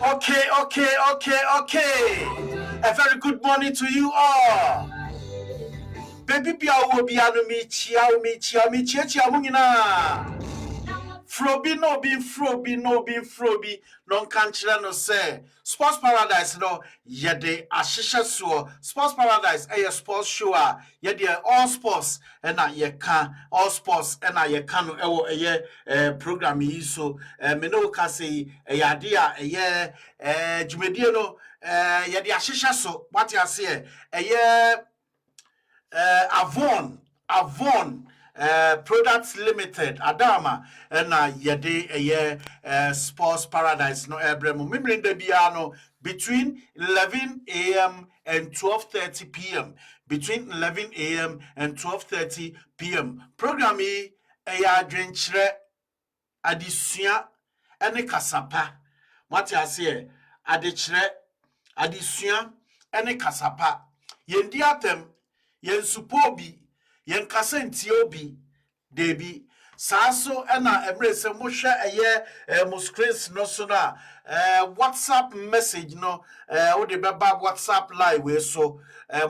Okay. A very good morning to you all. Baby Bia will be me chia munina. Frobi no bin frobi non canchira no say Sports Paradise no yede ashisha so Sports Paradise sports show yede all sports and ye can all sports and ye can no program yi so me no ka say yade jumedie no yede ashisha so what you say Avon Products Limited Adama and yede Sports Paradise no ebremo mimrin de biano between 11 a.m. and 12:30 p.m. between 11 a.m. and 12:30 p.m. Program yi adwenkyerɛ adesua ene kasapa what you say adekyerɛ adesua ene kasapa yendi atem yen supobi yen kasenti obi debi saso ena emrese mo hwe mo screens no so na WhatsApp message no wo de beba WhatsApp line we so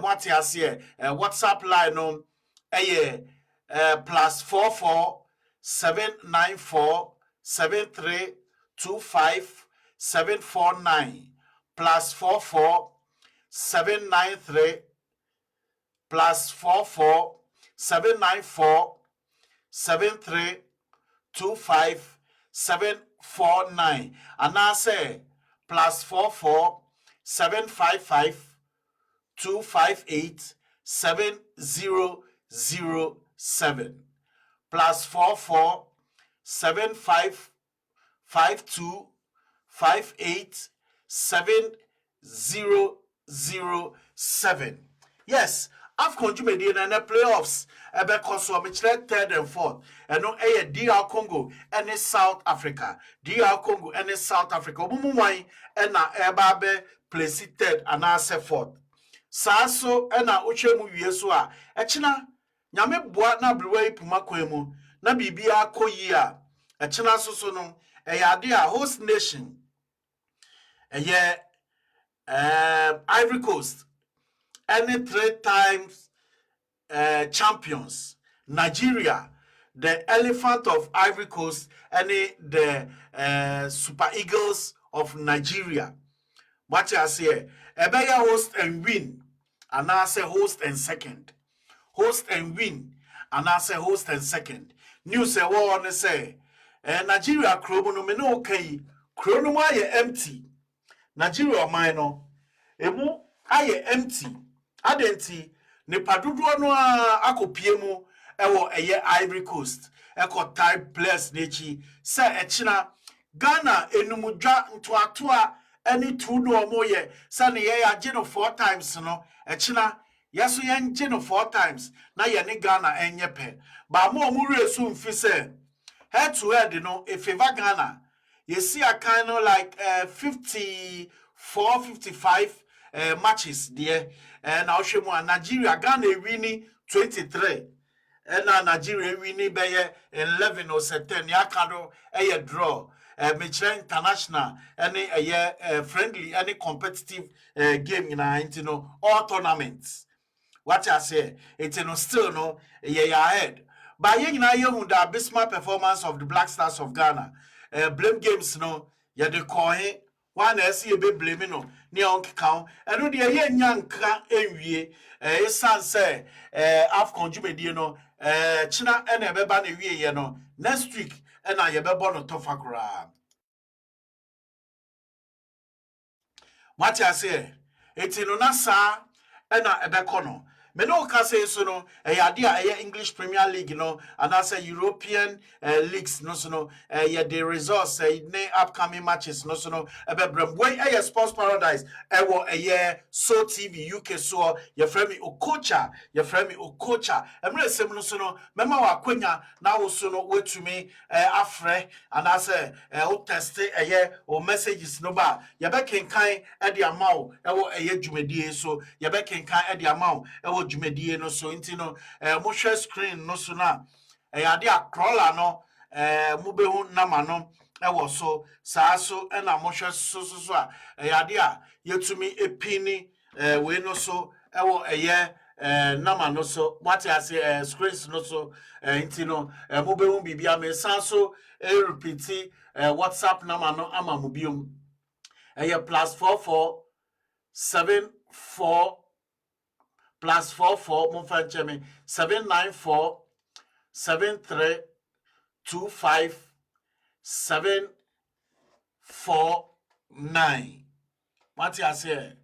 what you say WhatsApp line no +44 794 7325 749 +44 793 +44 794 7325 749 and I say +44 755 258 7007 +44 7552 58 7007. Yes, I've conjured in the playoffs. Ebe koso michire third and fourth. No DR Congo and South Africa. DR Congo and South Africa. Obumuwai ena eba be place third and ase fourth. Saso ena uche mu wieso a. Echina nyame boa na briwe puma kwemu na bibia koyi a. Echina soso no ade a host nation. Ivory Coast. Any 3 times champions. Nigeria, the Elephant of Ivory Coast, the Super Eagles of Nigeria. What I say, Ebeya host and win, and I say host and second. Host and win, and I say host and second. News say what say, Nigeria krono me no okay, krono ma ye empty. Nigeria minor, emu aye empty. Adenti ne padodo no akopie mu ewo Ivory Coast eko type place nechi se echina Ghana enumudwa ntoatoa eni tu no omoye se ne ye agye no 4 times no echina yeso ye ngye no 4 times na ye ne Ghana enye pe ba mo omure su mfi se head to head no e favor Ghana you see a kind of like 54 55 matches there and now Nigeria Ghana winning 23 and Nigeria winning by 11 or 10 yakado a draw Michelin international any a friendly any competitive game in all tournaments what I say it's still no ahead but the abysmal performance of the Black Stars of Ghana blame games no the coin one see a bit blaming no near on count and no dear yanka envy san say Afcon Jumedi no China and a bebani no next week and I have born on Tofakura. What I say it's in Nasa and a becono. Meno ka say so no English Premier League no and I say European leagues no so no the results ne upcoming matches no so no ebebrem way Sports Paradise wo So TV UK so your friend me Okocha emre sem no so no mema wa kwanya na wo so no wetumi afre and I say o test o messages no ba ye be kenkan e de amaw wo dwumadie so ye be kenkan e de amaw dwumadie no so intino mo share screen no so na ade a crawler no mo be hu nama no ɛwɔ so saa so ɛna mohwɛ so a ɛyade a yɛtumi epini we no so ɛwɔ ɛyɛ nama no so what I say screens no so nti no mobɛhu bibia me san so repeat WhatsApp number no ama mo biom ɛyɛ +4474 +44 mo fa nkyɛ 794 7325 749 what I say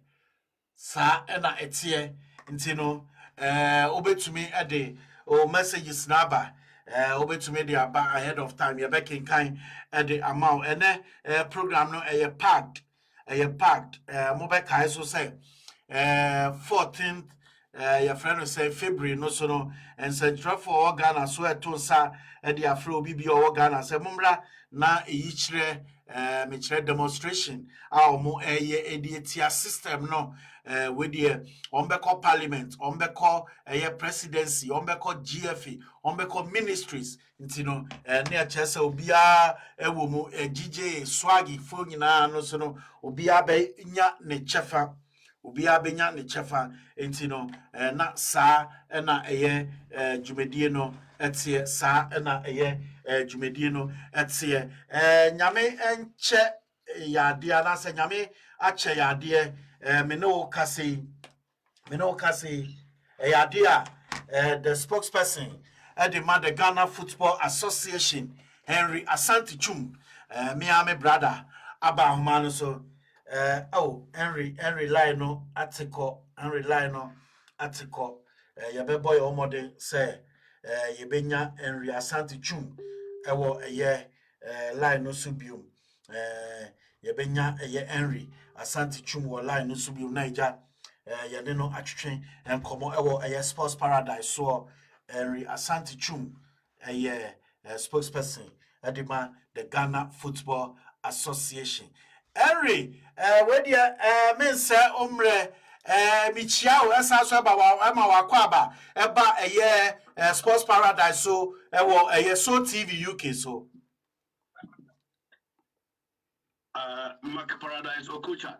sa ena etie nti no obetumi ede o messages na aba obetumi de aba ahead of time ye be kinkan ede amount ene program no packed mo be kai so say 14th your friend say February no so no and central for Ghana so eto sa ede afro bibi o Ghana say mumra na eyichire me chire demonstration a mo edia system no with the ombeko parliament ombeko presidency ombeko GFA ombeko ministries ntino na chese obia ewo mu GJ swagi fo nyina no so no obia be nya ne chefa obia be nya ne chefa ntino na sa na dwumadie no etie sa na dwumadie no etie nyame enche yade ana se nyame ache yade me no kase yade a the spokesperson the Ghana Football Association Henry Asante Chum me brother aba humano so Henry Lino article ye boy omode say ye benya Henry Asante Chum ewo line no subium ye benya Henry Asante Chum wo line no subium naija ye de no atwetwen enkomo ewo sports paradise so Henry Asante Chum spokesperson edima the Ghana Football Association Henry we dia men say omre michia o esa so ba wa ma wa kwa ba eba sports paradise so ewo so TV UK so Mac Paradise Okocha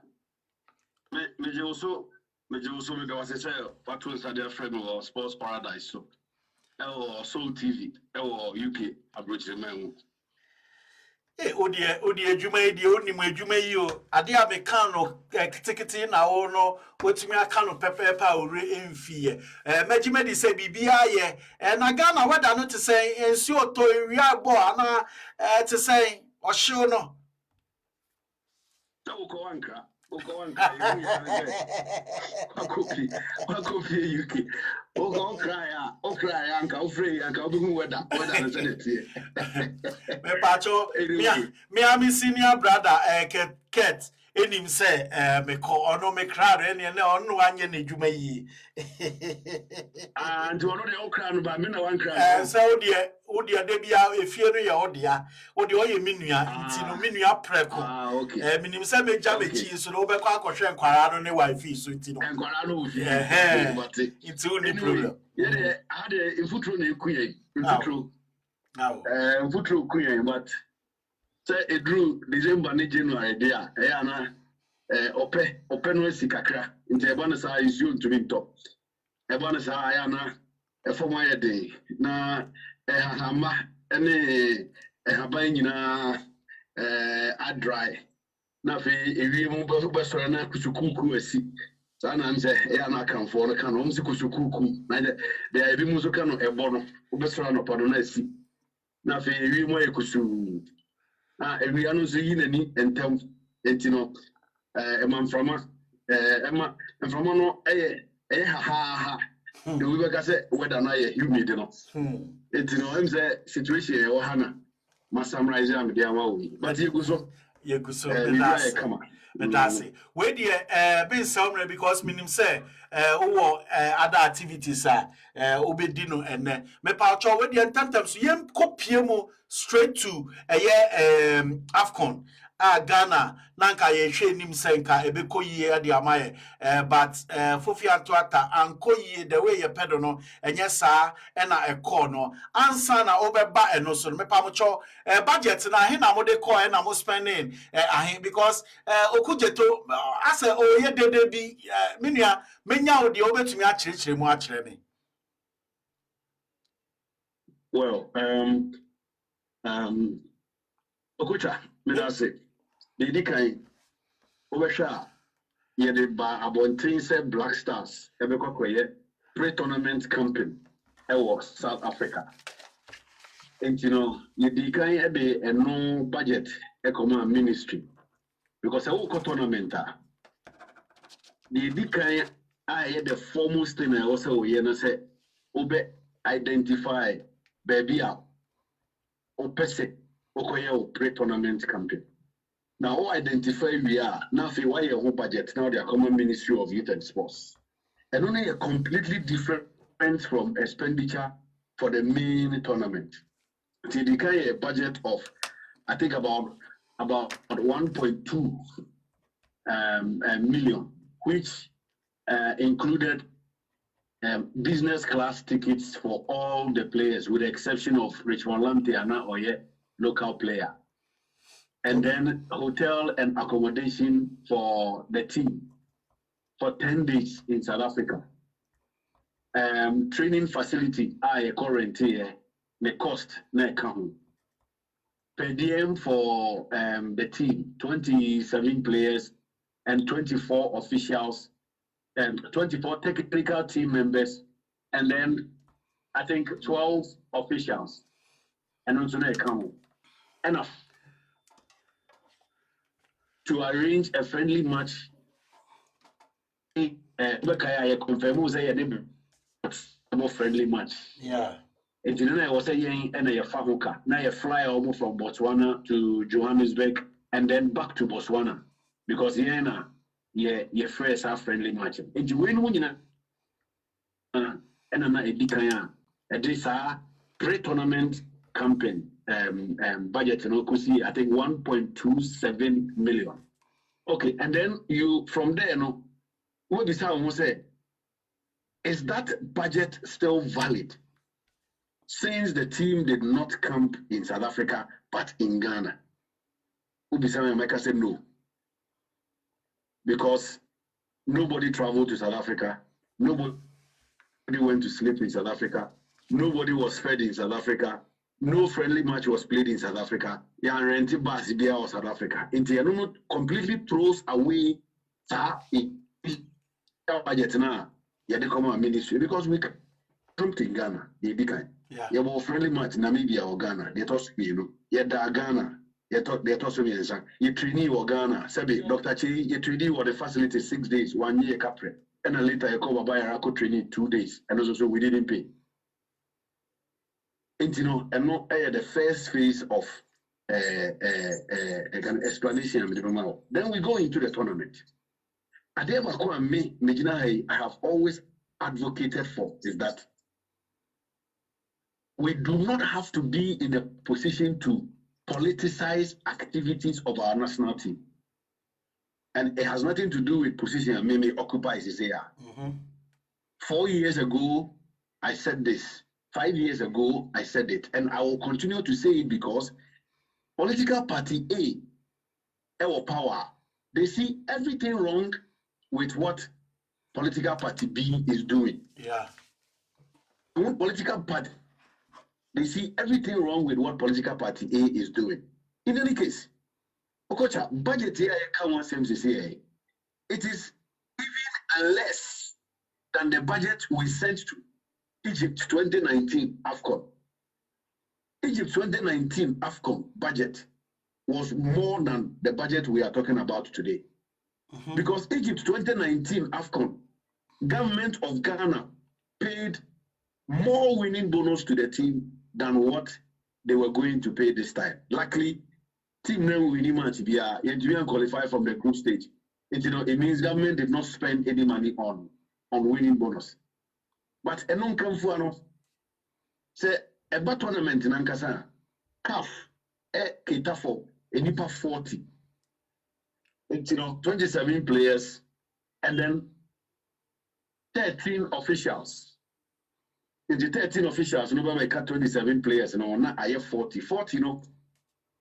me je also me be was say patron sadia friend or sports paradise so so TV UK abroad man odi adwuma di onim adwuma yi o ade a me kan no kitikiti na wo no wotumi aka no pepepe a ore emfie magima di say bibia ye na Ghana weda no te say ensi oto ewi abo ana te say ohyew no Ukowanka Wakofi UK Okra anka ofre anka obu weda na senate me pacho me ami senior brother Ket enim say me ko ono me crowd ene ono anye na dwuma yi and ono de okra no ba me na wan cry so odi de bia efie no ye odia odi oye menua nti no menua preko okay minim say me ja me chi so no be kwa akwohwe nkwara no ne wifi so nti no nkwara no ofi nti uni problem yeah had infutro na ekuye infutro infutro kuye but say edru December ne January dia na ope no esi kakra nti eba na sa isu ntumi ntop eba na sa ya na efoma ye de na hama ene haban nyina adry na fe ewie mu be soro na kusukuku asi sa na nze ya na kanfo no kan o msi kusukuku na de ebi mu so kan no ebo no be soro no pado na asi na fe ewie mu ekusu ewie anu so yi nani entam entino emanframa emframa no ha the we be say whether na ye humid no entino em say situation e hana ma summarize am dia ma we but you go so that's it. We dey be somewhere because minim say other activities obedi no ene me pa cho we dey tantam so yem kopie mu straight to AFCON Ghana nanka ye hwe nim senka ebeko yie ade amaye but Fofi Atuata anko yie the way ye pedo no enye saa na ekọ no ansa na obeba eno so me pa mo cho budget na he na mo de call na mo spending ahe because okujeto ase oye dede bi menua menya wo de obetumi a kirikire mu a kire me. Well, Okocha, me da say, the kind oversha, ye de ba abontin say Black Stars, ebeko kweye pre-tournament campaign was South Africa. And you know, ye di kind ebe no budget command ministry because a whole tournament the di kind I the foremost thing I also ye na say obe identify baby out or pese okoye pre-tournament campaign. Now, identify we are now. If why your whole budget now, the common Ministry of Youth and Sports, and only a completely different from expenditure for the main tournament. So they carry a budget of, I think about 1.2 million, which included business class tickets for all the players, with the exception of Richmond Lantiana or local player. And then hotel and accommodation for the team for 10 days in South Africa. Training facility, current here, the cost, na account. Per diem for the team, 27 players and 24 officials, and 24 technical team members, and then I think 12 officials, and also na account. Enough to arrange a friendly match. Confirm friendly match. Yeah. And then I was saying, and I fahuka. Now you fly almost from Botswana to Johannesburg and then back to Botswana because your friends are friendly match. And you win when you know, and I'm not a decaya. This pre-tournament campaign budget, you know, could see I think 1.27 million. Okay, and then you from there, you know, what is how I say? Is that budget still valid? Since the team did not camp in South Africa but in Ghana, Ubisama America said no, because nobody traveled to South Africa, nobody went to sleep in South Africa, nobody was fed in South Africa, no friendly match was played in South Africa. Yeah, rented bus or South Africa. It completely throws away budget now. Yeah, they come on ministry because we come to Ghana. They became yeah, well, friendly match Namibia or Ghana. They toss you know. Yeah, Ghana. They toss me and you trainee or Ghana. Sabi Dr. Chi, you trainee or the facility 6 days, 1 year capre. And then later you come by a trainee 2 days. And also we didn't pay. And you know, and not the first phase of an explanation. Then we go into the tournament. I have always advocated for is that we do not have to be in a position to politicize activities of our national team. And it has nothing to do with position and maybe occupies this area. 4 years ago, I said this. 5 years ago, I said it. And I will continue to say it because political party A, our power, they see everything wrong with what political party B is doing. Yeah. Political party, they see everything wrong with what political party A is doing. In any case, Okocha, budget here come one same to say it is even less than the budget we sent to Egypt 2019 AFCON. Egypt 2019 AFCON budget was more than the budget we are talking about today. Because Egypt 2019 AFCON, government of Ghana paid more winning bonus to the team than what they were going to pay this time. Luckily, team never winning match you didn't qualify from the group stage. It means government did not spend any money on winning bonus. But a non-come for say a tournament in Ankasa, CAF, Ketafo, a nipa 40. It's 27 players and then 13 officials. In the 13 officials, nobody cut 27 players, now I have 40. 40,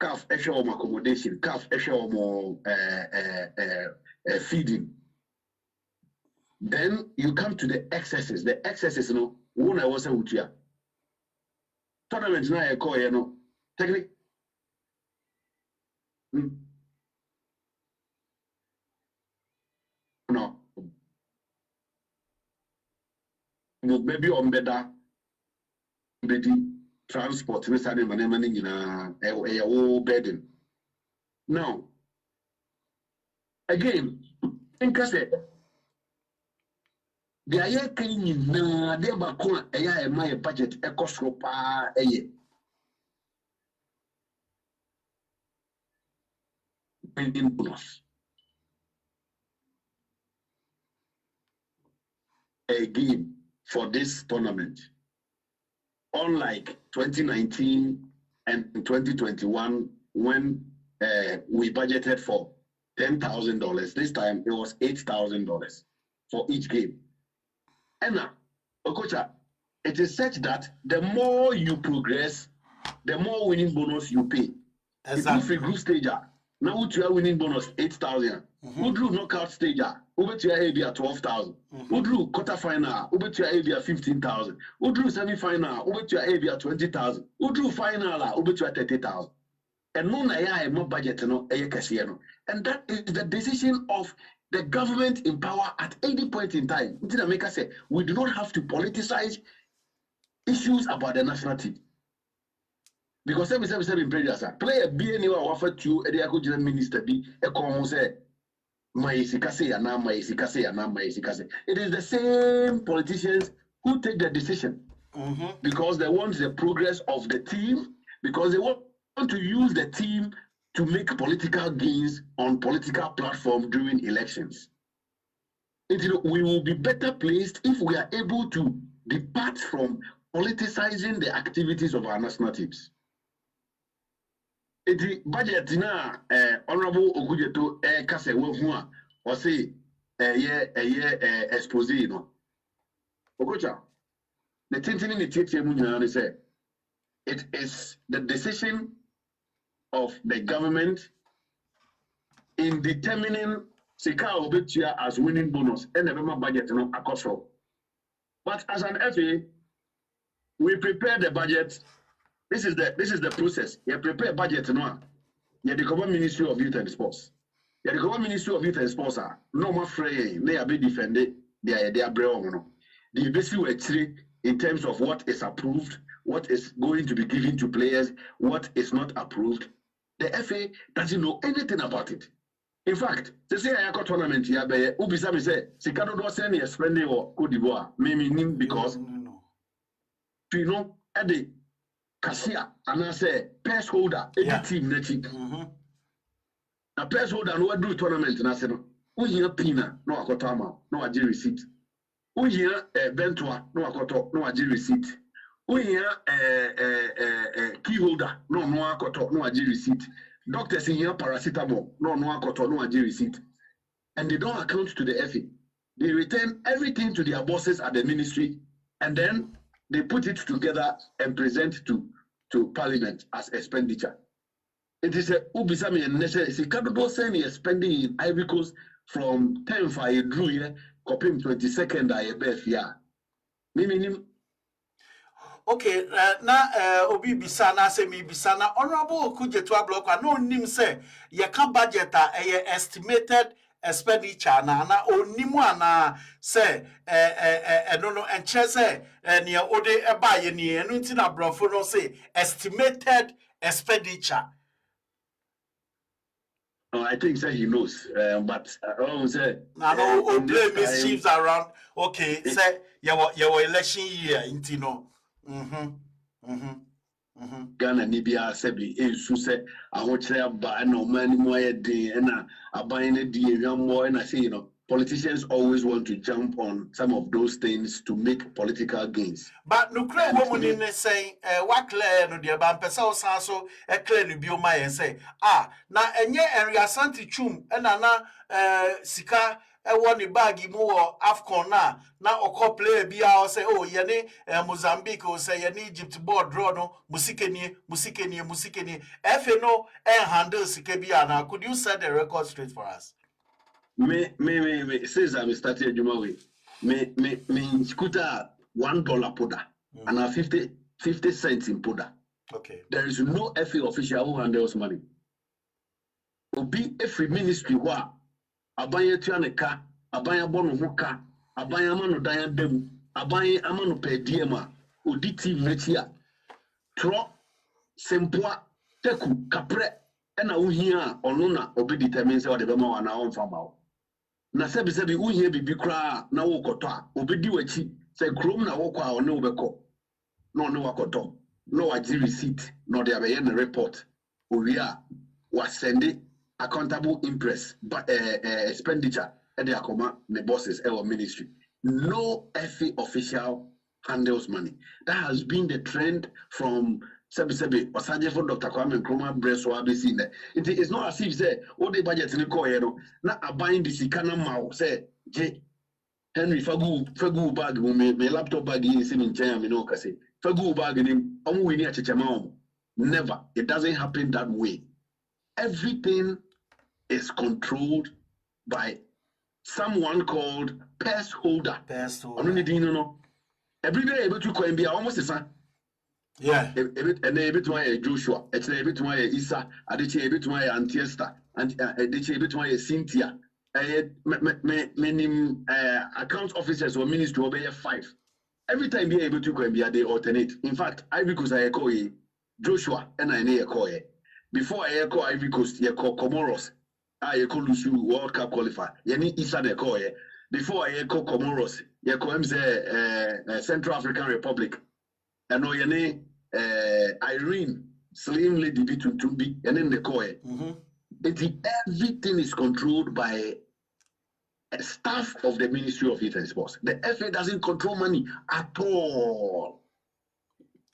calf extra accommodation, calf extra feeding. Then you come to the excesses. The excesses, one I was with you. Tournament now I call technique. No. Maybe on better transport, we started managing in a whole burden. Now, again, think I said, the air cleaning na de bakon eya my budget ekosro pa eye pending bonus again for this tournament, unlike 2019 and 2021 when we budgeted for $10,000. This time it was $8,000 for each game. And now, Okocha, it is such that the more you progress, the more winning bonus you pay. Exactly. If you group stage, now you are winning bonus 8,000. Who drew knockout stage? Who bet you are 12,000. Who drew quarterfinal? Who bet you are 15,000. Who drew semi-final? Who bet you are 20,000. Who drew final? Who bet you are 30,000. And no, I have more budget, and that is the decision of the government in power at any point in time. Make us say we do not have to politicize issues about the national team. Because every previous player be anywhere offered to a general minister be a common say my sikase and now my sikase and now my sikase. It is the same politicians who take the decision because they want the progress of the team, because they want to use the team to make political gains on political platform during elections. We will be better placed if we are able to depart from politicizing the activities of our national teams. The budget now, Honorable Okujeto Kase Wofua, or say expose, Okocha, the thing in the TTM say it is the decision of the government in determining Sika Obetia as winning bonus and the budget across. But as an FA, we prepare the budget. This is the process. You prepare budget now. You the government Ministry of Youth and Sports. You the government Ministry of Youth and Sports are no more free. They are being defended. They are brave. The basically in terms of what is approved, what is going to be given to players, what is not approved. The FA doesn't know anything about it. In fact, they say I got tournament here, but Ubisa say Sikado do send a spending or Cote d'Ivoire, meaning because you know at the cashier and I say purse holder, any team nechi. A purse holder no do tournament and I said no here pina, no akotama, no aji receipt. Who here bentoa, no akoto, no aji receipt. We here key holder, no akoto, no aji receipt. Doctors in here paracetamol, no akoto, no aji receipt. And they don't account to the FA. They return everything to their bosses at the ministry, and then they put it together and present to Parliament as expenditure. It is a ubisami and necessary. See, Kadodo saying he is spending in Ivory Coast from 10th I drew here, copying 22nd I bet here. Meaning. Okay, na obi bisana se mi bisana Honorable Okujeto block no nim say ye can budget a estimated expenditure na onimu ana say no enche say ne ode eba ye ni enu nti na brofo no say estimated expenditure. Oh, I think say he knows, but say no blame mischiefs around. Okay, say your election year inti no. Ghana Nibia Sebi, Suse, I would say about no man more day and a buying a deal more and I say, politicians always want to jump on some of those things to make political gains. But no clear woman in saying, what clear no dear Bampesa so a clear no bioma and say, na enye area santi chum and sika one bagi more Afcon na oko play bia say, oh, yene Mozambique or say yene Egypt board draw no musikeni FNO and handle Sikebiana. Could you set the record straight for us? Me says I'm starting Juma way. Me scooter $1 powder and 50 cents in powder. Okay. There is no FA official who handles money. Obi every ministry wa abanye tuaneka, abanye bono muka, abanye amano dayan demu, abanye amano pe diema, odi team netia. Tro sempoa teku kapre ena uhia onuna obi determine say what the bema wana on farmer. Na sebi unye bibi kra na wo koto a obedi wachi se krom na wo kwa one obeko no ne wakoto no waji receipt no de abeye na report owi a wa send accountable interest but expenditure e de akoma ne bosses our ministry. No FA official handles money. That has been the trend from sebi osaje for Dr. Kwame Nkrumah breso abc ne. It's not as if say all the budget ni ko no na abuying the sikana maw say je Henry fagu bag me laptop bag in sim in China me no ka say fagu bag ni omo we ni achechama. Never. It doesn't happen that way. Everything is controlled by someone called purse holder. No. Every day able to coin be almost the same. Yeah. And a bit my Joshua, it's a bit my Isa, a bit my Antiesta, and a bit my Cynthia. Many account officers or ministry obey 5. Every time be able to coin be they alternate. In fact, Ivory Coast I call Joshua and I call it. Before I call Ivory Coast, I call Comoros. I call Lusu World Cup qualifier. Yani Isa they call it. Before I call Comoros, I call him Central African Republic. And no Irene, slim lady B2B, and then the coy. Everything is controlled by a staff of the Ministry of Youth and Sports. The FA doesn't control money at all.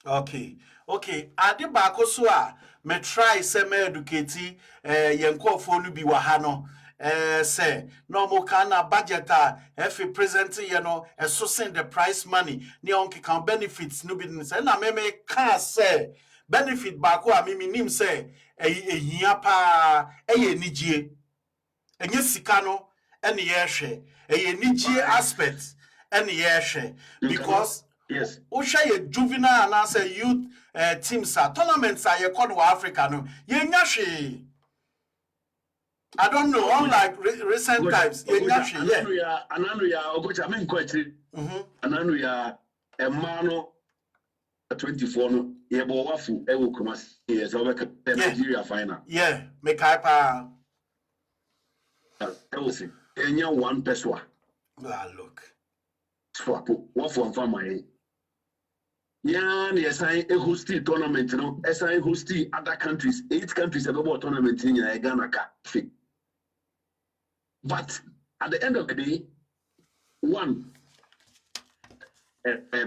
Okay. Ade baako so a me try say me educate yenkofo no bi wa ha no say no mo kana budget if present you know so send the price money ne on can benefits no be say na me can say benefit baako a me nim say ehia pa nijie enye sika no ene ye hwe nijie aspect ene ye hwe because yes. Usha ye juvenile and as a youth teams tournaments are ye called Africa no. Ye nyashi. I don't know, unlike recent times. Ye nyashi. Yeah. Ananuya Okocha men kwetri. Ananuya emano 24 no ye bo wafu e wo Kumasi ye so be Nigeria final. Yeah, me kai pa. Elsie, enya one peswa. Look. Swapo, wafu amfama yeah, yes, I hosted tournament, you know, as I hosted other countries, 8 countries have about tournament in Ghana. But at the end of the day, one,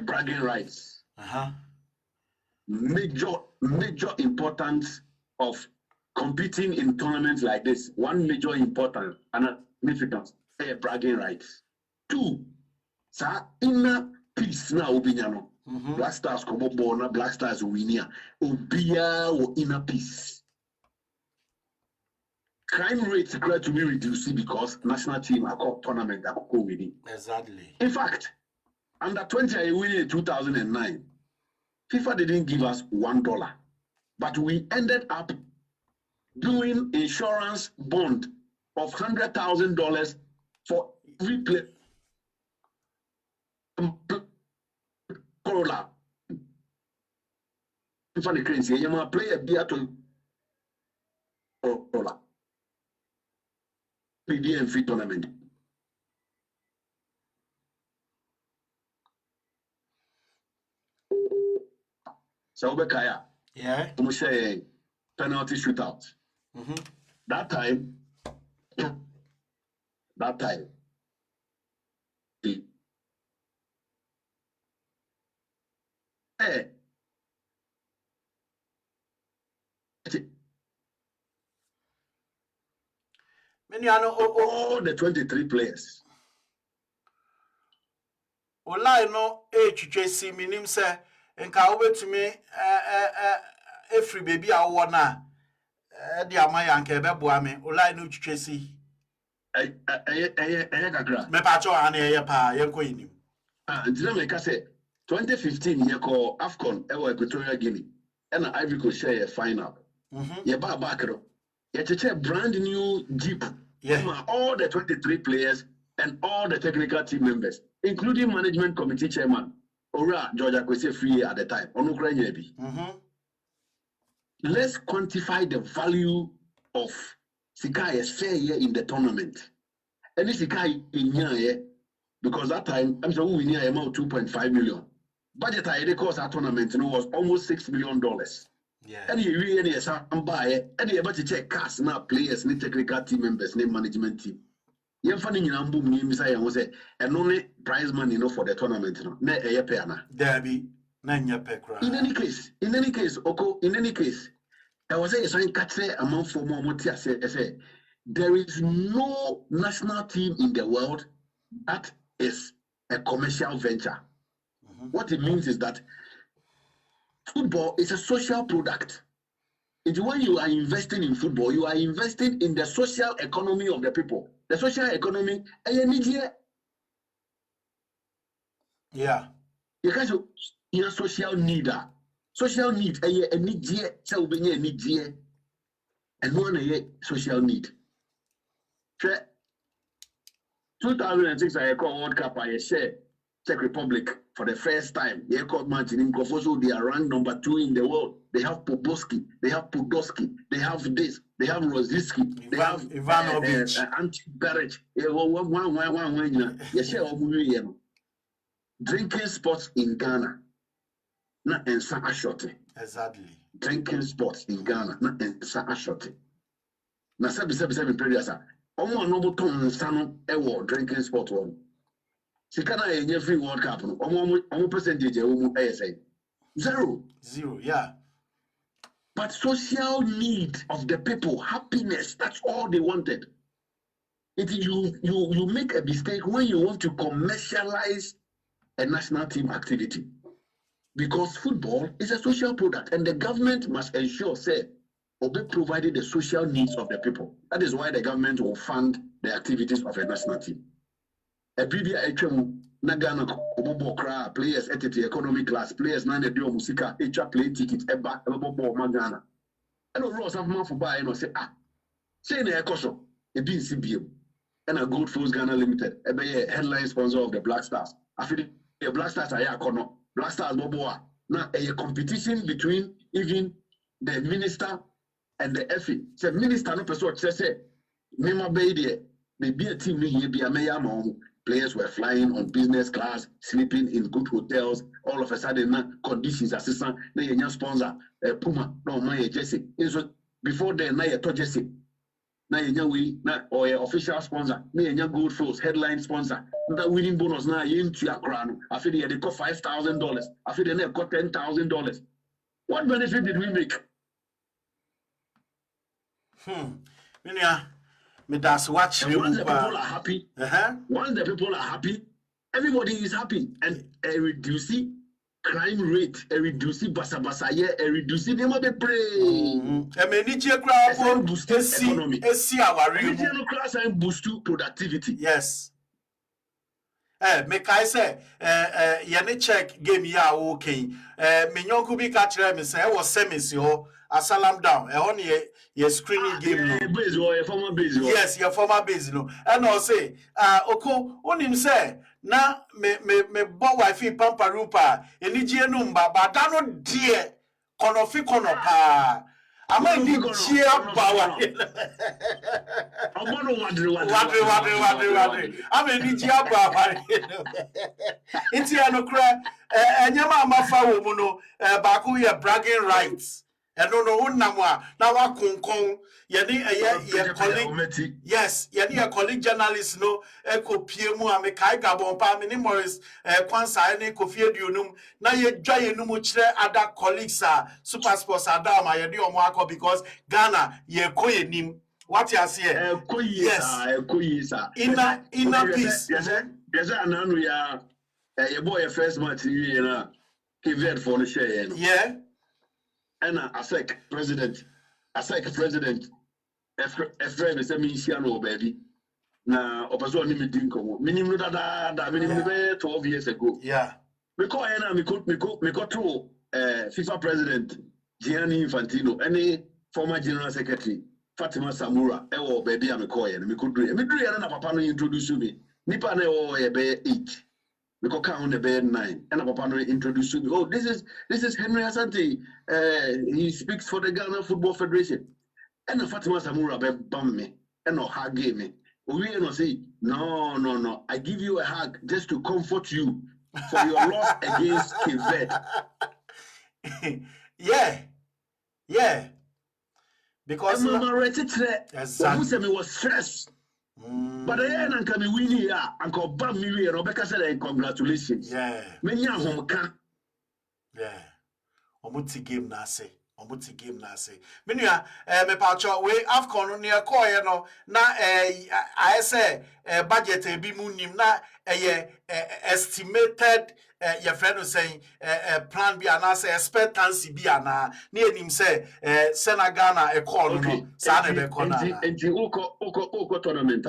bragging rights. Major importance of competing in tournaments like this. One major importance and significance, bragging rights. 2, sa inner peace na obinyano. Black Stars come up born, Black Stars winner. Obia or inner peace. Crime rates are to be reduced because national team are called tournament are winning. Exactly. In fact, under 20 I win in 2009. FIFA didn't give us $1, but we ended up doing insurance bond of $100,000 for every player. Corolla. If I can say, you play a beer to Corolla. PDM free tournament. So, Bekaya. Yeah. We say penalty shootout. That time, Many are all the 23 players. Ola no HJC minim say nka obetumi every baby awo na de amaya nka ebeboa me Ola no HJC kakra me pa cho ana eye pa yenko yinim ntina me ka say 2015 ye call AFCON Equatorial Guinea and Ivory Coast share final ye ba bakro ye cheche brand new jeep all the 23 players and all the technical team members, including management committee chairman, Ora Georgia Kwesi free at the time. Let's quantify the value of Sika's fair year in the tournament. And this Sikai in year, because that time, I'm sure we near amount 2.5 million. Budget I cost our tournament was almost $6 million. Yeah. And you really some buy and you able to check cast now players, ni technical team members, ni management team. You funny in Ambu Mimisa and say and only prize money for the tournament. Ne a peana. Derby, Nanya Pekra. In any case, Oko, in any case, I was a sign catch amount for more Motia say there is no national team in the world that is a commercial venture. What it means is that football is a social product. It's when you are investing in football, you are investing in the social economy of the people. The social economy, yeah. You guys are social need. Social need, a need, so be a need, and one a social need. 2006, I call World Cup, I share Czech Republic for the first time. They called Martin in Kofoso, they are ranked number 2 in the world. They have Poboski, they have Podolski, they have this, they have Rosiski, they have Ivanovic, Anti-Berich. Drinking sports in Ghana, not in Saashoti. Exactly. Drinking sports in Ghana, not in Saashoti. Na sebi previous. Omo anobo ton sano ewo drinking sport one. Sikana enye free World Cup no. Omo percentage e omo say 0, yeah. But social need of the people, happiness, that's all they wanted. You make a mistake when you want to commercialize a national team activity. Because football is a social product and the government must ensure, say, or be provided the social needs of the people. That is why the government will fund the activities of a national team. A BBI Nagana Obokra, players at the economy class, players nine a musika, play tickets, eba Magana. And all Ross of month for buy and say, say the Okocha, a BCBM, and a Gold Force Ghana Limited, a headline sponsor of the Black Stars. I feel the Black Stars are Yakono, Black Stars Boboa. Now a competition between even the minister and the FA. Say minister no person say, Mema Bay, there be a team here, be a mayor. Players were flying on business class, sleeping in good hotels. All of a sudden, conditions assistant, na your sponsor, Puma, no my Jesse. Before then, na your Jesse. Na your we na or your official sponsor, na your Gold Force headline sponsor. That winning bonus na into your crown. I feel they got $5,000. I feel they got $10,000. What benefit did we make? That's what and once the people are happy, once the people are happy, everybody is happy. And a reducing crime rate, a reducing basa, a reducing them of the pray. I mean, it's a crowd boost economy. Regional class and boost productivity. Yes. Make I say, Yanni check game ya okay. Minyon could be catcher, me say, I was semis yo. Asalam down. Only your screening game. Your former base. Yes, your former base. No. And I'll say, Oko, on him say, na me bo wife pamparupa, eniji numba, but I don't dear konofi konopa. I'm a cheer power. I'm a DJ power. It's a no cry. And Yama Mafa woman, Baku, your bragging rights. no unamwa na wa konkon ye colleague yes ye colleague journalist no ekopie mu amekai gabon pa me ni Morris Kwansa ne Kofi Aduonum na ye dwa ye no mu kire other colleagues super sports adama ye de omo akọ because Ghana ye koyenim what you say yes inner peace yes ananu ya your boy first match you na Kevin for the share yeah and ASEC president Efraim say me share no baby na opeso ni me din komo minimum da minimum 12 years ago yeah because na me go to FIFA president Gianni Infantino any former general secretary Fatima Samura ewo baby am call ye me could do na papa no introduce me nipa na ewo ye be 8 we go count the bed 9 and papa no introduce me oh this is Henry Asante he speaks for the Ghana Football Federation and Fatima Samura be bam me and no hug me we no say no I give you a hug just to comfort you for your loss against Cape yeah because exactly me was stressed but then and can win here and go bam me here Rebecca said congratulations me nya hom ka omuti game na say menua me pacho we afcon ne call no na I say budget e bi mu nim na estimated your friend was saying plan bi ana say expectancy bi ana na enim say Senegal e call no sa na be call na enti uko tournament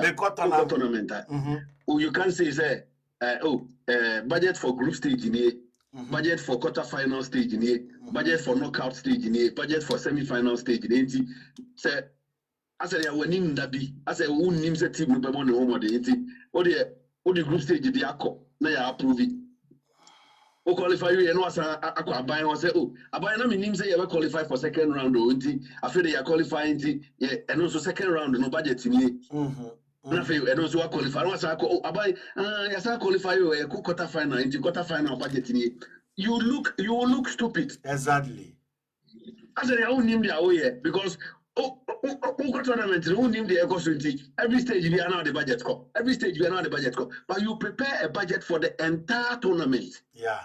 you can say budget for group stage ni budget for quarter final stage ni budget for knockout stage ni budget for semi final stage ni enti say asa ya wanim da bi asa wonnim say team no be mo ne ho mode enti o de group stage di akọ na ya approve it o qualify you no asa akọ aban o say aban na menim say you be qualify for second round o enti after you qualify enti and also second round no budget ni na fe and also qualify no asa akọ aban ya sa qualify you quarter final enti quarter final budget ni you look stupid exactly asa ya wonnim dia o ye because tournament every stage we are now the budget call. But you prepare a budget for the entire tournament. Yeah.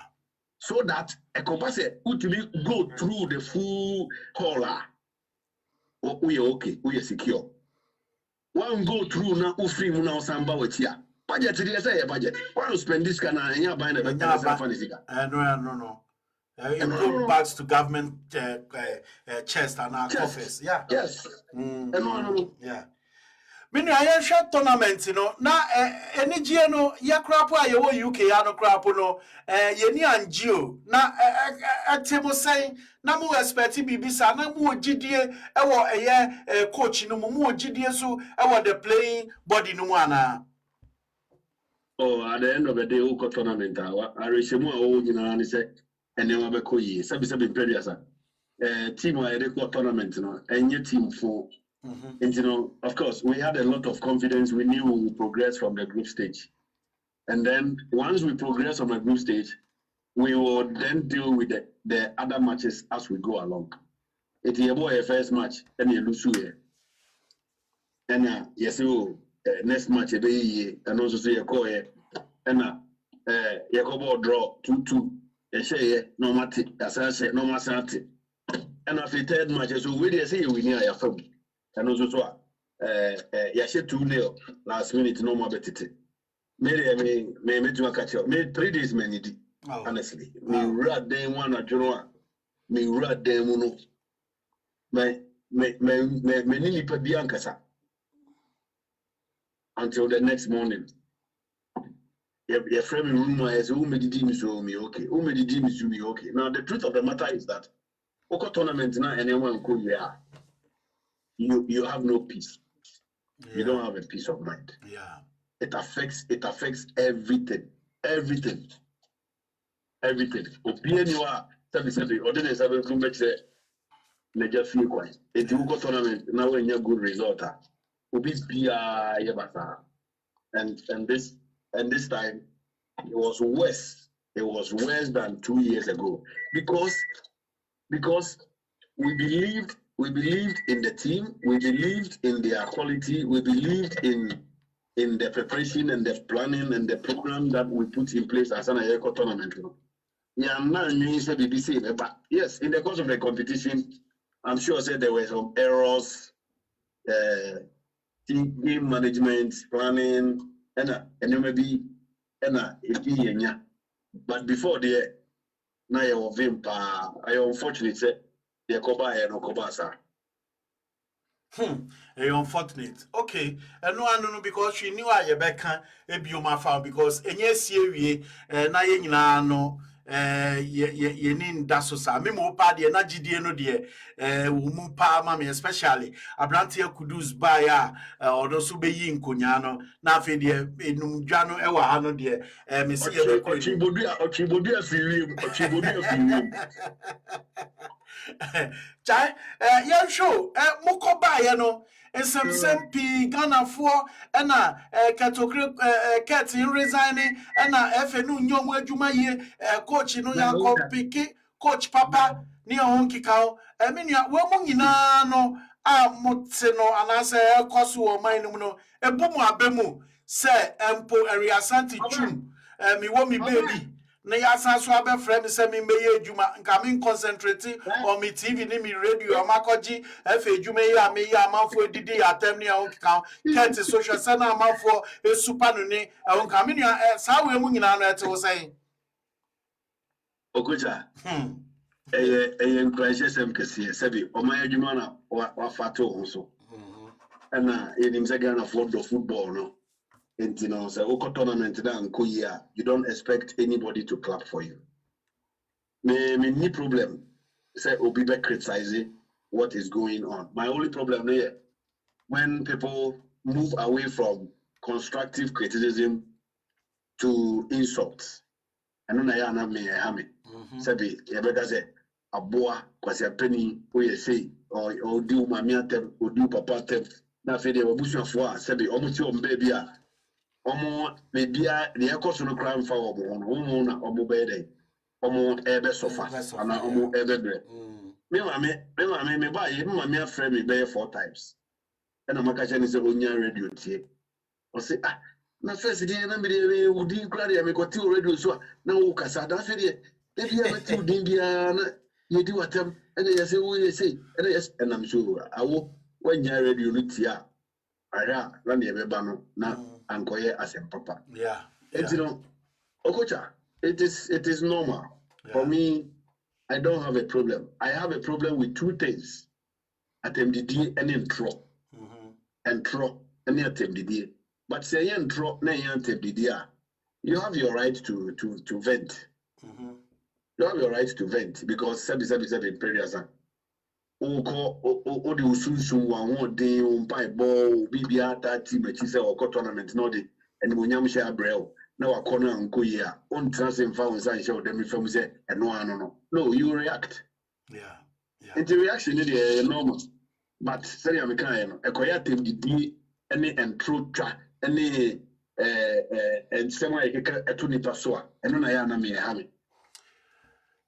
So that a compass ultimately go through the full caller. We are okay, we are secure. One go through now, free now samba with here. Budget is a budget. One spend this kind of and buying a no. It goes back to government chest and our coffers. Yeah. Yes. Yeah. Mini I share tournament, na any no ya crap you UK ya no crap no ye anjio na table saying na mu expect bibisa na mu ogidie ewo coach no mu ogidie so ewo the playing body no ana. Oh, at the end of the day, Okocha tournament, I reach more nyina say and then we call ye. Sabi team where they call tournament, and your team for. And of course, we had a lot of confidence. We knew we would progress from the group stage, and then once we progress on the group stage, we will then deal with the other matches as we go along. It's a first match, and you lose here, and yes, next match and also say and you go draw 2-2. No matter, no matter. And after third match, so we say we near your phone. And also, Yashe 2-0 last minute, no more betting. Maybe to catch up. Maybe 3 days, many honestly. Me rat them one at Genoa. Me rat them uno. Me nini pe bianca until the next morning. Your friend rumor is who made the so me okay. Who made the so me okay. Now the truth of the matter is that Okocha tournament now anyone could you have no peace. Yeah. You don't have a peace of mind. Yeah. It affects everything. Everything. Opinion you are or then is able to make the Niger feel quiet. It will go tournament now when you good result. And this time it was worse. It was worse than 2 years ago because we believed in the team, we believed in their quality, we believed in the preparation and the planning and the program that we put in place as an Ayeko tournament. Yeah, but yes, in the course of the competition, I'm sure there were some errors, game management, planning, and maybe but before the now you're vimpa, I unfortunately said the Koba and Okobasa. Unfortunate. Okay. And no, I don't know because she knew I Rebecca a bioma farm because any year na ye no ye nin daso sa me mo pa de na gidie no de wo pa ma me especially abrante kudus ba ya odo so be yi nkonya no na afi de enum dwa no e wa ha no de me se ye be Ochibodu afirim. Chai, show, Mukoba, nsɛmsɛm pii Ghanafoɔ ɛna katokre ket in resigning ɛna efe no nyom adwuma yie coach no yakɔ piki coach papa ne ɔho kikao menua wo mu nyinaa no a mote no anase ekoso wo man no no ebu mu abemu sɛ empo Ariasante twum mi wo mi baby na yasa so abɛfrɛ me sɛ me meye adwuma nka me concentrate on me TV ni me radio amakoji efe adwuma yi a me yi amanfo didi atem ne ahon ka ket social sɛ na amanfo esupa no ne ehon ka me nua saa we mu nyina no ɛte wo sɛ Okocha encourage sem kese sɛbi ɔman adwuma na wafato ho so ɛna enim sɛ Ghana football no. And you know, so tournament you don't expect anybody to clap for you. Me problem. Say Obibe criticizing what is going on. My only problem there, when people move away from constructive criticism to insults. And then I am me. Sabi, you say aboa kwasi apeni we say or do mamiatem or do papa tem. Na fede wabusuafo a sabi omuti ombaby a omo bebia the ekoso no crime for omo na omo bede omo ebe sofa ana omo ebe bre me ba ye me afrɛ me be 4 times and amaka che ni se onya radio tie o se na first day na me de udi kra de me ko ti radio so na wo kasa da fe de bia me ti udi bia na ye di watam and ye say wo ye say and yes and I'm sure awo wanya radio no tie ara na ne be ba no na ankoye asem papa. Yeah. You know, Okocha, it is normal. Yeah. For me, I don't have a problem. I have a problem with two things. Attempt and intro. Intro and attempt. But say intro na attempt you have your right to vent. You have your right to vent because seven periods o de usunsun wa won de on pai ball bibia ta team e say o tournament no de and monyam share brel na wa kono anko yi a on transfer fa on san share dem fam say no you react. Yeah and the reaction is normal but say am kan no ekoya tem di any intro twa any and sema e ka eto nipa so a eno na ya na me ha me.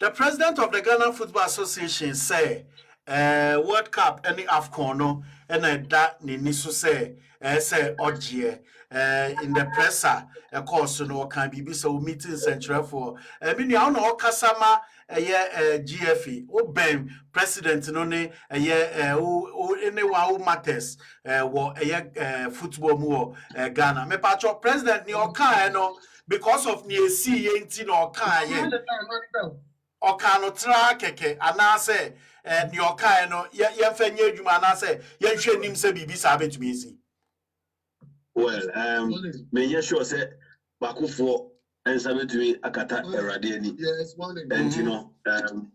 The president of the Ghana Football Association say World Cup any AFCON no and that ni so say ogie in the presser course no can be so meeting central for me now no kasama GFE o ben president no ne o anyone who matters wo football mu Ghana me patcho president ni o kan no because of ni esi yenti no kan okano tra keke anase ni okai no ye fanye adwuma anase ye hwe nim se bibi sa betumi esi. Well me sure say bakofo ensa betumi akata erade ani. Yes, morning. And you know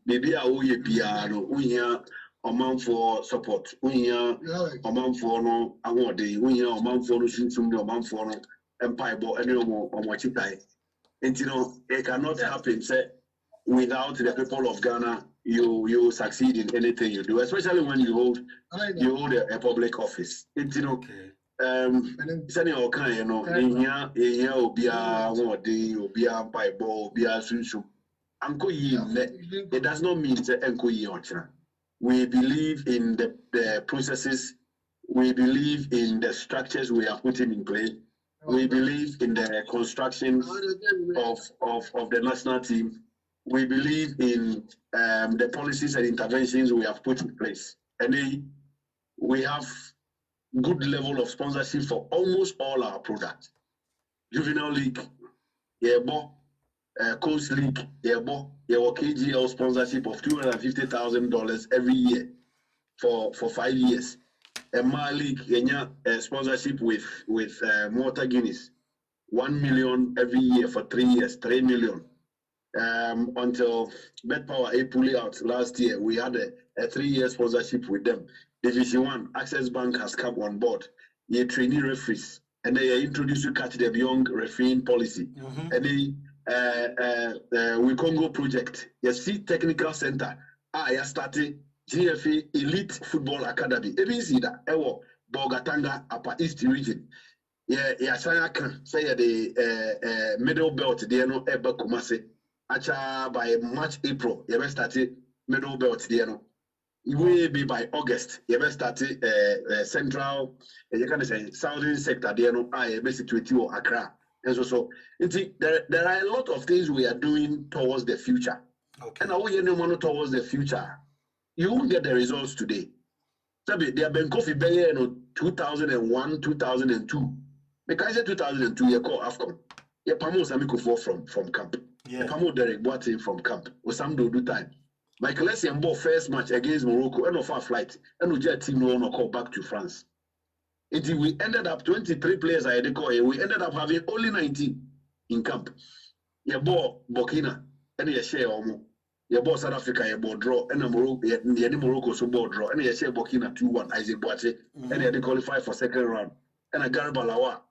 bibi a wo ye bia no uhia omanfo support uhia omanfo no ahode uhia omanfo no suntum de omanfo no empire bo ene omo chitai. And you know it cannot happen say without the people of Ghana, you succeed in anything you do, especially when you hold a public office. It's sending kind, you know, in obia obia Bible, obia sunshum. It does not mean that enko yi ochra. We believe in the processes. We believe in the structures we are putting in place. We believe in the construction of the national team. We believe in the policies and interventions we have put in place. And we have good level of sponsorship for almost all our products. Juvenile League, Coast League, KGL sponsorship of $250,000 every year for 5 years. My league, sponsorship with Motor Guinness, 1 million every year for 3 years, 3 million. Until Bet Power A pulled out last year, we had a 3-year sponsorship with them. Division 1, Access Bank has come on board. They trainee referees, and they introduce you catch the young refereeing policy. And they we Congo project. You see technical center. I started GFA Elite Football Academy. Even see that Bogatanga Upper East region. Yeah, say the middle belt. They know Eba Kumase. Acha by March, April. You started middle belt. They know. It will be by August. You started central. You can say southern sector. They know I basically to Accra. And so there are a lot of things we are doing towards the future. Okay. And now we are towards the future. You won't get the results today. They have been coffee bay in 2001, 2002. Because I said 2002, you call AFCON. You promote Samiko from camp. You promote Derek Boateng from camp. With some do time. Michael Essien bought first match against Morocco, and of our flight, and we just team no call back to France. Until we ended up 23 players. I had we ended up having only 19 in camp. You bought Burkina, and you share almost. You bought South Africa, you bought draw, and Morocco so bought draw, and you share Burkina 2-1. Isaac Boateng, and they qualify for second round. And a Garibalawa,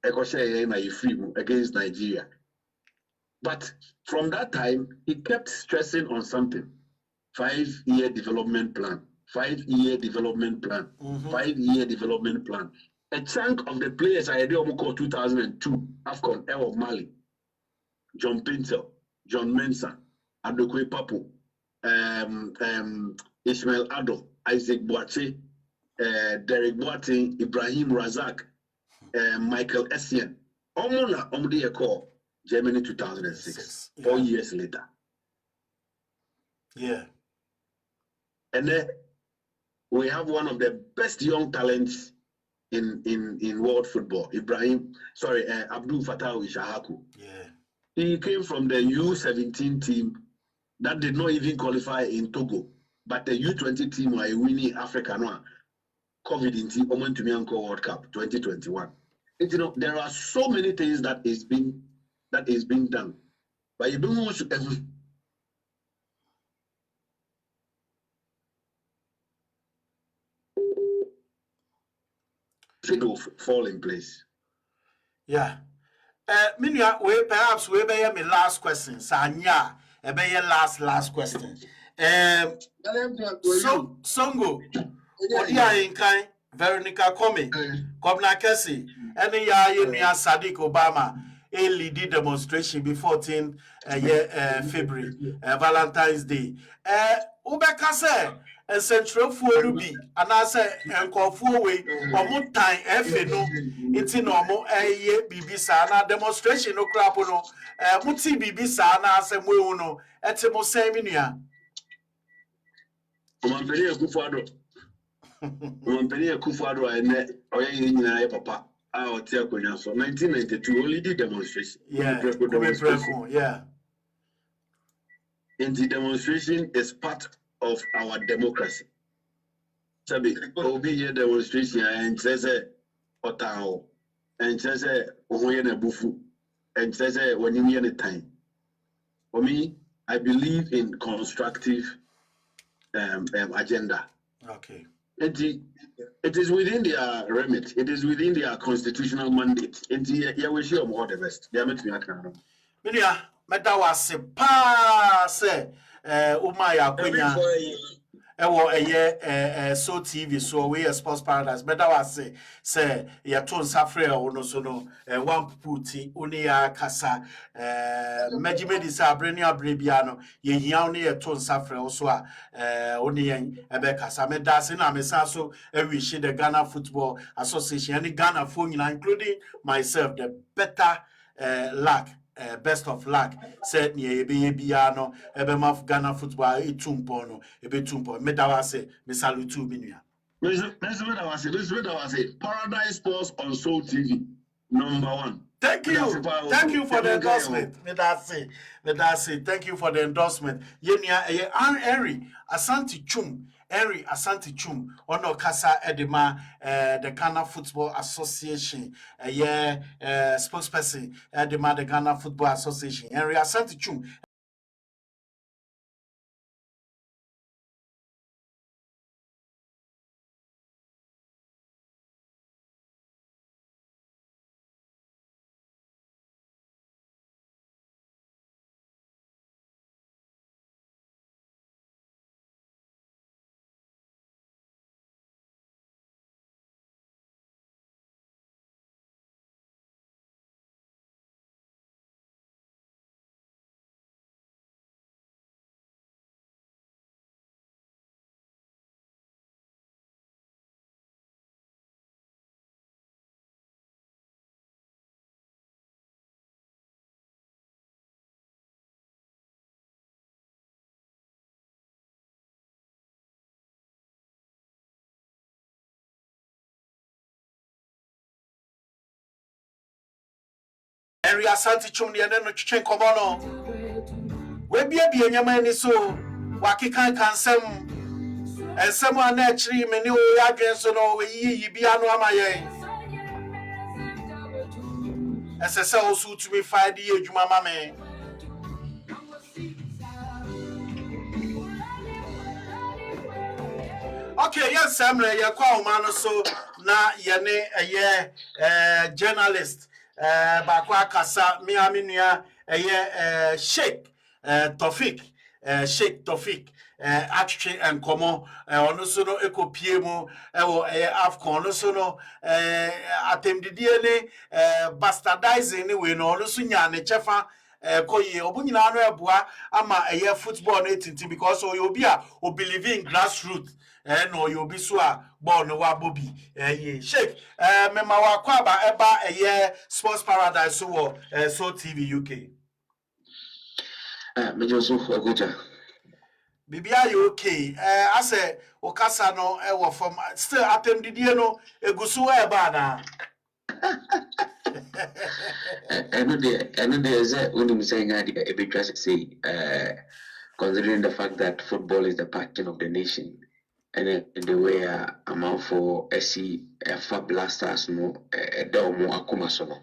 I share in free against Nigeria. But from that time, he kept stressing on something: 5-year development plan. 5-year development plan. 5-year development plan. A chunk of the players I had called 2002 AFCON of Mali, John Pintel, John Mensah, Adokwe Papo, Ishmael Ado, Isaac Boateng, Derek Boateng, Ibrahim Razak, Michael Essien. Omona Omdi call Germany 2006. 4 years later. Yeah. And then we have one of the best young talents in world football, Abdul Fattah Ishahaku. Yeah. He came from the U17 team that did not even qualify in Togo, but the U20 team were winning Africa now. COVID in team to Mianko World Cup 2021. There are so many things that is being done, but you don't want to will fall in place. Yeah. Minya, perhaps we be my last question. Sanya, be your last question. Songo, Odia Inkai, Veronica Comey, Governor Kessie, any ya Sadiq Obama, a lead demonstration before 14 February, Valentine's Day. Ubeka say, and Central Fuorubi, and I say, and call Fuwe, or more time, no, it's in normal a Bibisa, demonstration no crapono, Muti Bibisa, and I say, Muno, at the most seminia. Montpellier Kufado and Oya Papa. Our Tiakonya, so 1992 only did demonstration. Yeah. And the demonstration is part of our democracy. Sabi, Obi here demonstration and says Otao, and says Ohoyana Bufu, and says when you hear the time. For me, I believe in constructive agenda. Okay. It is within their remit. It is within their constitutional mandate. And yeah, we show them all the best. They are meant to be accountable. Meta was pa say Umaya Kunya ewo so TV so we sports paradise better was say ya ton safre no so no one puti oni ya kasa megimedi sa abreni abrebia no ye hia oni ya ton safre also a oni yen ebe kasa me da se na me sa so we she the Ghana Football Association and Ghana phone including myself the better luck best of luck said near ebe bia no ebe maf Ghana football etumpo no ebe tumpo me da wase me salute bi nua Paradise Sports on Soul TV #1. Thank you for the endorsement. Me that say thank you for the endorsement. Yenia Henry Asante Chum. Henry Asante Chum ono kasa edema the Ghana Football Association spokesperson edema the Ghana Football Association. Henry Asante Chum Henry Asante Chum the no chichen komono. We bia nyama ni so wakikan kansem ensem ana achiri me ne o yadwen so no we yi bia no amaye esese o su to me find ye adwuma ma me. Okay, yes, Samuel, you call man so na yene journalist bakwa kasa mi aminua Sheikh Tofik Sheikh Tofik atwe enkomo ono so no ekopie mu ewo Afcon ono so no atemdidie ne bastardizing ne we no ono so nya ne chefa koye obunyina no eboa ama football no etinti because obi a o believe in grassroots no you be so a ball no wa bobi Sheikh me ma wa kwa ba eba sports paradise so so TV UK me Joseph Okocha bibia you okay I say okasa no wo from still atemdidie no egusu eba na eno de ze unim saying a bit just say considering the fact that football is the passion of the nation and in the way amount for SC Fab Blasters no domo akoma so no,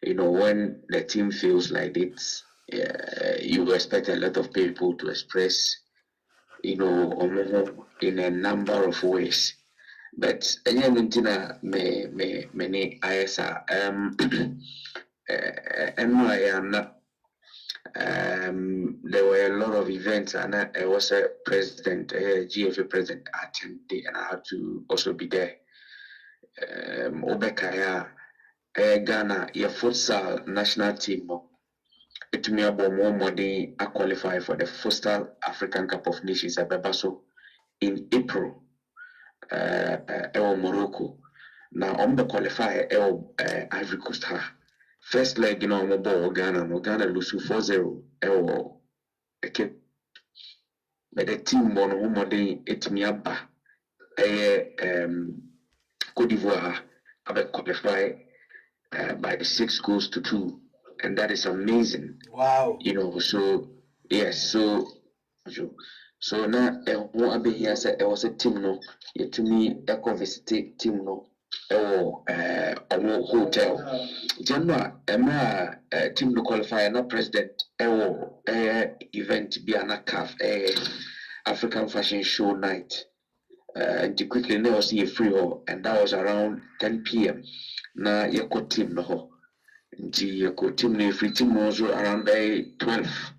you know, when the team feels like it you expect a lot of people to express, you know, in a number of ways. But again, many ISA and I am not. There were a lot of events, and I was a president, a GFA president attended, and I had to also be there. Obekaya, Ghana, your futsal national team. It may be more money I qualify for the futsal African Cup of Nations at Bebaso in April. Morocco. Now on the qualifier Ivory Coast first leg you know ball Ghana lose 4-0 okay. But the team won home etimiaba Cote d'Ivoire have qualified by 6 goals to 2, and that is amazing. Wow. You know, so yes, so now what I here said it was a team no yet to me eco visit team no hotel general team no qualify na president event be an CAF African fashion show night and quickly now see a free and that was around 10 p.m. na yako team no ho nti yako team no free team no also around 12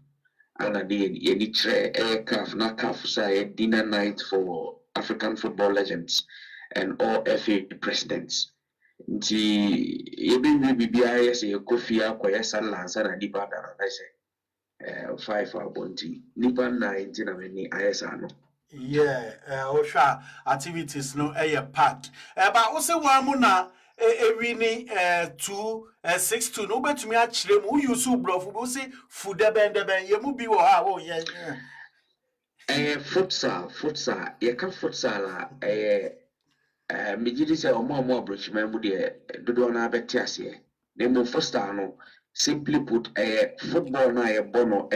and again, any CAF, not CAF, say dinner night for African football legends and all FA presidents. Nti yɛbɛwie biribiara yɛ sɛ yɛkɔ fie akɔyɛ sala ansa na nipa dara na sɛ 5 abɔ nti nipa nnan nti na m'ani ayɛ saa no. Yeah, Osha activities no packed. But also one muna winning 2-6-2 no bet me actually who you so bro who say food ben you be oh yeah. Futsal yɛka futsal a megye di sɛ ɔmo aborɔkyima mu deɛ dodoɔ no abɛte aseɛ na mmom futsal no simply put football no a yɛbɔ no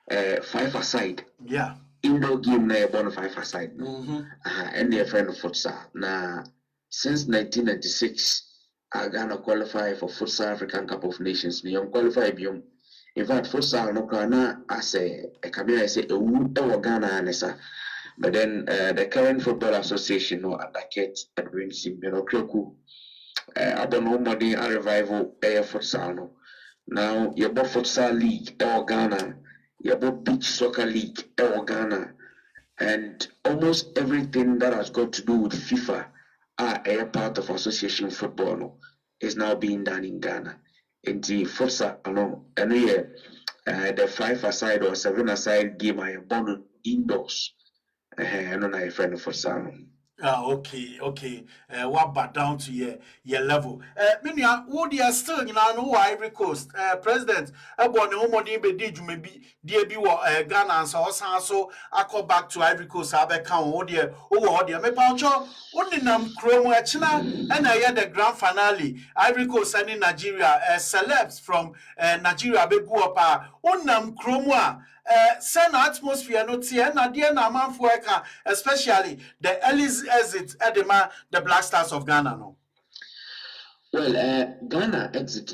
5-a-side. Yeah. Indoor game na yɛbɔ no 5-a-side no ɛne yɛfrɛ no futsal na since 1996 Ghana qualify for futsal African Cup of Nations no yɛn qualify biom. In fact futsal no koraa na asɛ ɛkame ayɛ sɛ ɛwu ɛwɔ Ghana ne sa. But then the current football association no advocate Edwin Simbino Kreku I don't know more than a revival futsal no. Now you bought futsal league Ghana, you bought beach soccer league Ghana, and almost everything that has got to do with FIFA a part of association football no, is now being done in Ghana. In the futsal no, and the 5-a-side or 7-a-side game I born indoors. I don't know if friend for some. Okay. What but down to your level. Minya, who they are still no Ivory Coast. President, born the home be did you maybe dear be Ghana and so I call back to Ivory Coast. I be count oh dear, me pancho only nam chromo China and I had the grand finale. Ivory Coast and in Nigeria, celebs from Nigeria be go up nam chromo. Send atmosphere no tie na die na amanfo eka especially the early exit edema the Black Stars of Ghana no. Well, Ghana exit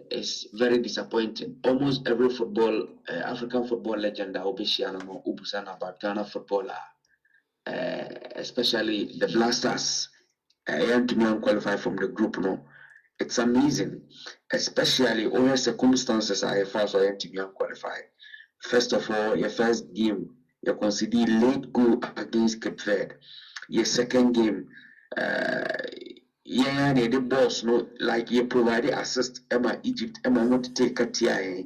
is very disappointing. Almost every football African football legend no ubusana about Ghana footballer, especially the Black Stars. To qualify from the group no. It's amazing, especially all circumstances I found so to qualify. First of all, your first game, you consider late goal against Cape Verde. Your second game, the boss, no, like you provided assist Emma Egypt, Emma want to take a TIA.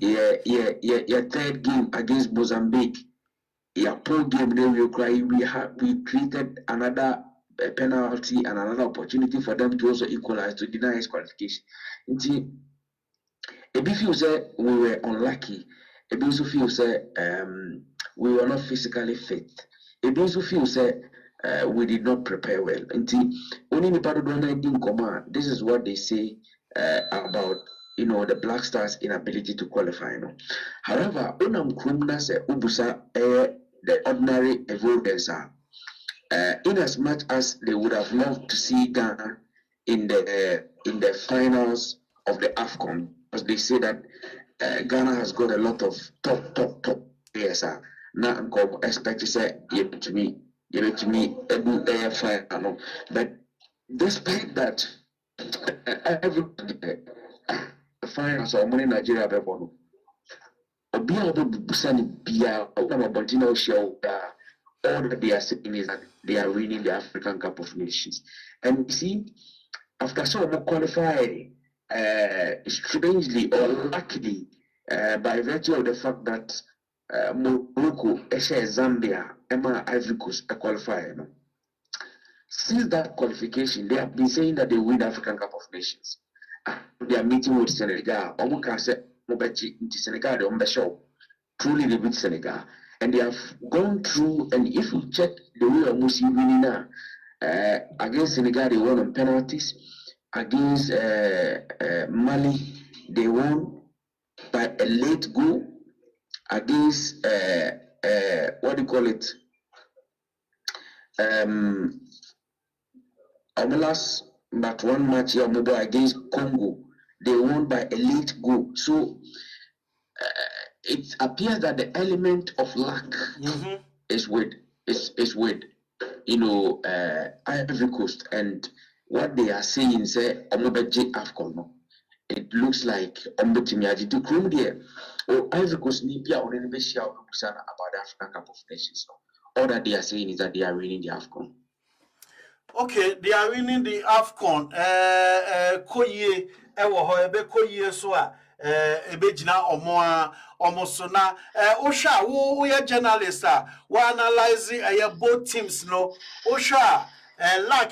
Your third game against Mozambique, your poor game, then we created another penalty and another opportunity for them to also equalize to deny his qualification. If you say we were unlucky. It also feels we were not physically fit. It also feels we did not prepare well. This is what they say about the Black Stars' inability to qualify. No? However, the ordinary evidence in as much as they would have loved to see Ghana in the finals of the AFCON, because they say that Ghana has got a lot of top players. Now I'm going to expect to say to me, fine. But despite that, everybody finance or money Nigeria people. Obi a busani bia o show all that they are saying is that they are winning the African Cup of Nations. And you see, after so much qualified, strangely or luckily, by virtue of the fact that Morocco, Zambia, Emma Ivory Coast qualified. Since that qualification, they have been saying that they win the African Cup of Nations. They are meeting with Senegal. Senegal, truly they beat Senegal. And they have gone through, and if you check the way almost winning now, against Senegal, they won on penalties. Against Mali, they won by a late goal. Against what do you call it? Last but one match here against Congo, they won by a late goal. So it appears that the element of luck is with Ivory Coast, and what they are saying say AFCON. It looks like Ombetimiaji to Chrome there. Oh, Ivory Coast need be on any base about the African Cup of Nations. All that they are saying is that they are winning the AFCON. Okay, they are winning the AFCON. Koye, ewo ho ebe koye so a ebe jina omo so na osha wo ye journalist a wo analyze both teams no osha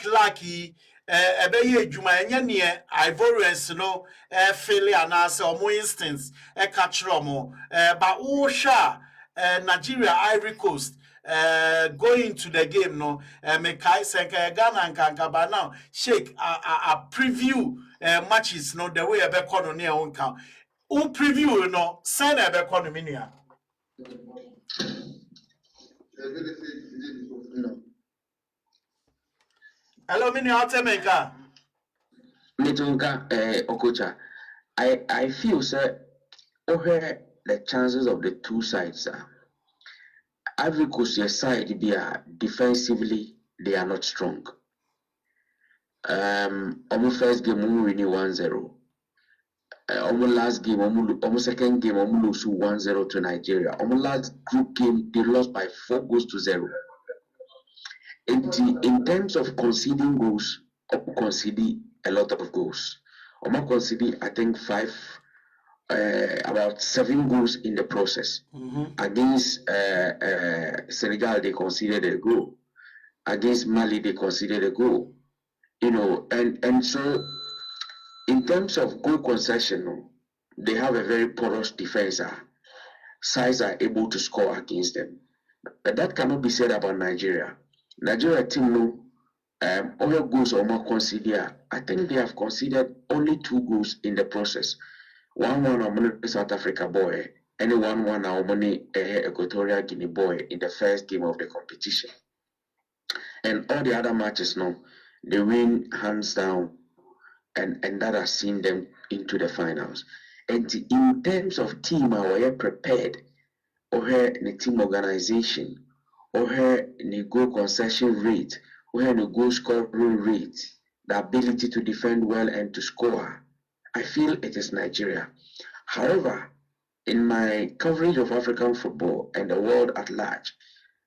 lucky ebe ye adwuma enye ne Ivorians no fail anase omo instance catch omo but osha Nigeria Ivory Coast going to the game no Mekai Senka Ghana and Kankaba now shake a preview matches no the way a back on near own count. Who preview no send a back on minia. Hello, minia Temeka. Mitunka Okocha. I feel sir over the chances of the two sides are Ivory Coast side be defensively they are not strong. Almost first game we win 1-0. Almost last game, almost second game, almost lose 1-0 to Nigeria. Almost last group game, they lost by 4 goals to 0. In terms of conceding goals, Omo conceded a lot of goals. Omo conceded, I think, about 7 goals in the process. Against Senegal, they conceded a goal. Against Mali, they conceded a goal. You know, and so in terms of goal concession, they have a very porous defense. Sides are able to score against them. But that cannot be said about Nigeria. Nigeria team, all goals or more consider. I think they have conceded only 2 goals in the process. 1-1 on South Africa boy, and 1-1 on Equatorial Guinea boy in the first game of the competition. And all the other matches, they win hands down, and that has seen them into the finals. And in terms of team, we are prepared, or the team organization, or the goal concession rate, or the goal scoring rate, the ability to defend well and to score, I feel it is Nigeria. However, in my coverage of African football and the world at large,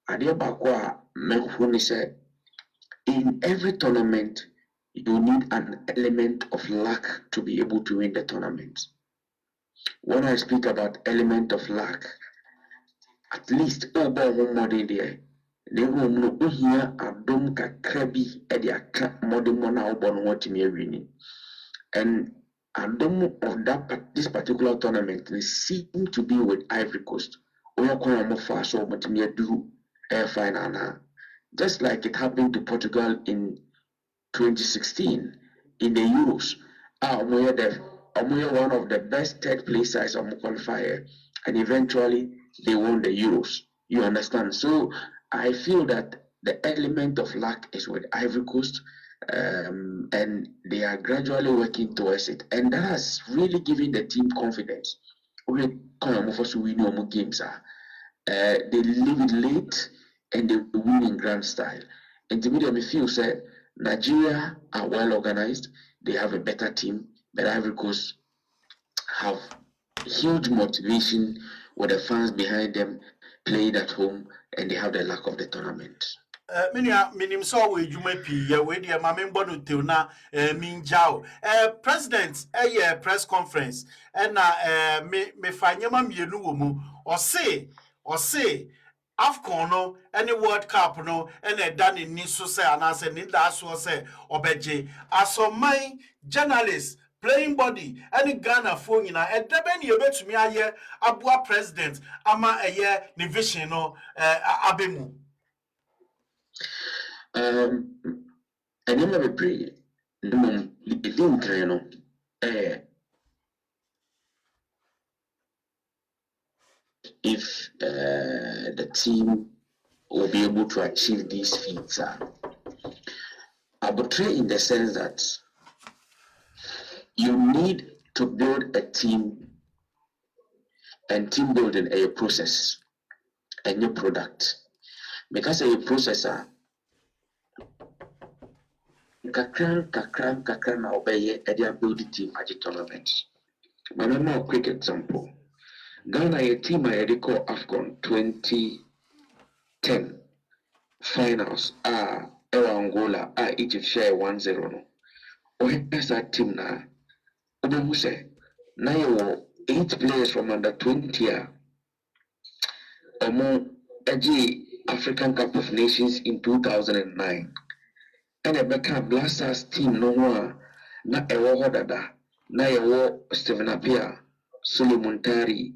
Adiabakwa Mekhuni said, in every tournament, you need an element of luck to be able to win the tournament. When I speak about element of luck, at least over more there, they will know here adom kakrabi ediaka modern mona obon what me winning. And adom of this particular tournament, they seem to be with Ivory Coast. We are going to fast so much me do air final. Just like it happened to Portugal in 2016 in the Euros. We are one of the best third place sides of the qualifier, and eventually they won the Euros. You understand? So I feel that the element of luck is with Ivory Coast, and they are gradually working towards it, and that has really given the team confidence. We win games. They leave it late and they win in grand style. And to me, they feel say Nigeria are well organized. They have a better team, but Ivory Coast have huge motivation with the fans behind them, playing at home, and they have the luck of the tournament. Minim so we dwuma pii ya we de ma membo no tew na minjao president press conference na me fanyema mienu wo mu o say AFCON no any World Cup no and done in ni so say anase ni da so say obeje asoman journalists playing body any Ghana phone na edebe ni ebetumi aye aboa president ama ne vision no abemu. And then we pray. If the team will be able to achieve these feats, arbitrary in the sense that you need to build a team, and team building a process and your product. Because a processor kakran na obeye e dia build team at the tournament. But a more quick example. Ghana a team I call AFCON 2010 finals Angola Egypt share 1-0 no. Here's that team na Obehu say na you 8 players from under 20 Omo African Cup of Nations in 2009. And a backup Blasters team no one na ewo hodada na ewo Stephen Appiah, Solomon Tari,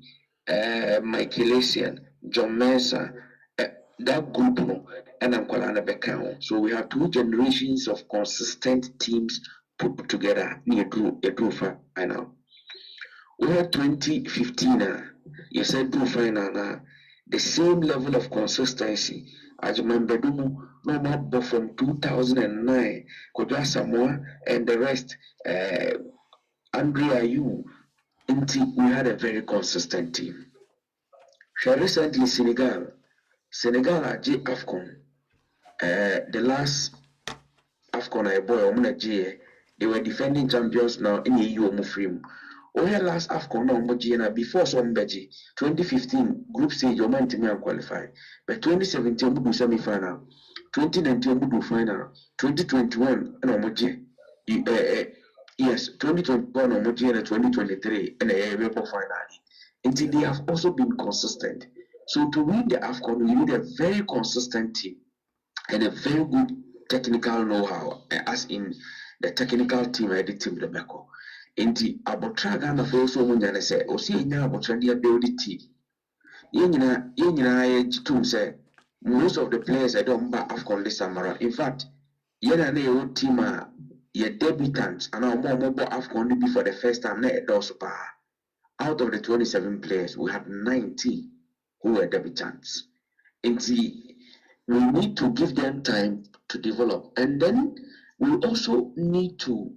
Michael Essien, John Mensah, that group no and I'm calling a backup. So we have 2 generations of consistent teams put together near a final. We had 2015 you said do final the same level of consistency as you remember no from 2009 Kodwa Samoa and the rest Andrea you we had a very consistent team. Recently Senegal J AFCON the last AFCON I boy they were defending champions now in the EU frame. Last AFCON now before some 2015 group stage and qualify. But 2017 we do semi-final, 2019 we do final, 2021 and yes, 2021 and 2023 and a final. Until they have also been consistent. So to win the AFCON, you need a very consistent team and a very good technical know-how, as in the technical team I did team the Beko. Inti abotra Ghana for so munyane say osi enya abotra dia build the team. Yenyina jitum say most of the players I don't back AFCON this time around. In fact, yena na your team your debutants and our more AFCON be for the first time na edoso pa. Out of the 27 players, we had 90 who were debutants. Inti we need to give them time to develop, and then we also need to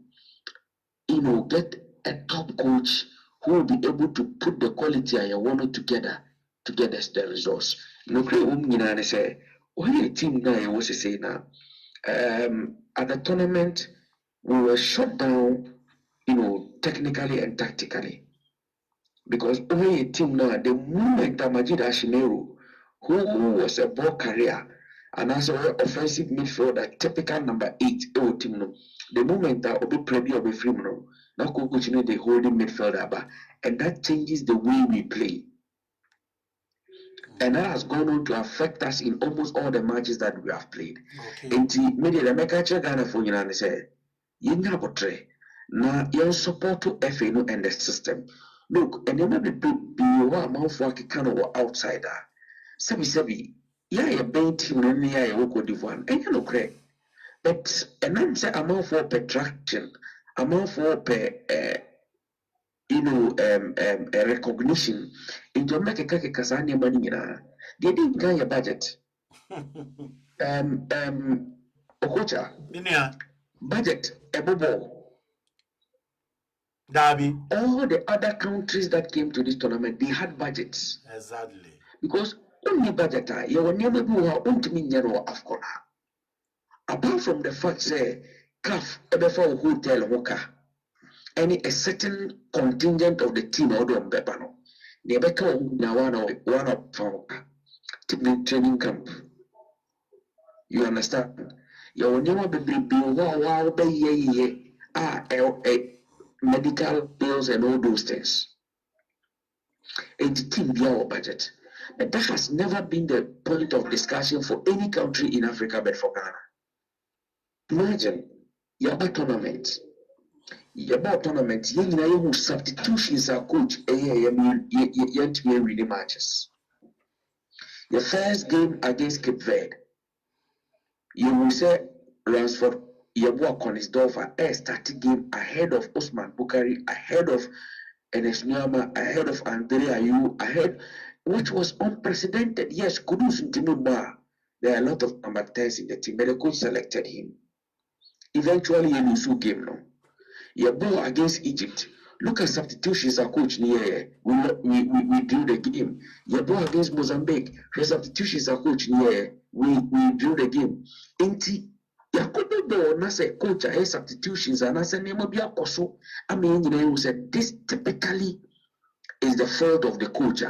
get a top coach who will be able to put the quality I wanted together to get us the results. No create say a team now I was say now at the tournament we were shut down, technically and tactically. Because only a team now, the moment that Majid Ashimeru, who was a ball carrier and as an offensive midfielder, typical number 8, team no, the moment that Obi Prebi Obi Freeman, now coach the holding midfielder, and that changes the way we play. And that has gone on to affect us in almost all the matches that we have played. And the media, the Meka Ghana for you and say, you na your support to FA and the system. Look, and you may be one mouth for a outsider. Sebi, yeah, a bait team and yeah, a work with one, and you know, correct. But and then say amount for per traction, amount for per a recognition. In Jamaica, Kasani money, they didn't get your budget. Okocha, budget, a bubble. Darby. All the other countries that came to this tournament, they had budgets. Exactly. Because only budget, you will never be AFCON. Apart from the fact, say, CAF, before hotel, a certain contingent of the team out of Bepano. Nebeka one of training camp. You understand? You will never be medical bills and all those things. It's team our budget. But that has never been the point of discussion for any country in Africa but for Ghana. Imagine your tournament. You substitutions are coach really matches. Your first game against Cape Verde, you will say Ransford Yeboah Konisdorfer starting game ahead of Osman Bukari, ahead of Enes Nyama, ahead of Andrea Ayew, ahead, which was unprecedented. Yes, Kudus Ntimimba. There are a lot of number 10s in the team, but the coach selected him. Eventually, he lose game now. Your ball against Egypt. Look at substitutions our coach near. We drew the game. Your ball against Mozambique. The substitutions our coach near. We drew the game. Inti Yakobo do na say coach a substitutions and I say name bi akoso. I mean, you say this typically is the fault of the coach.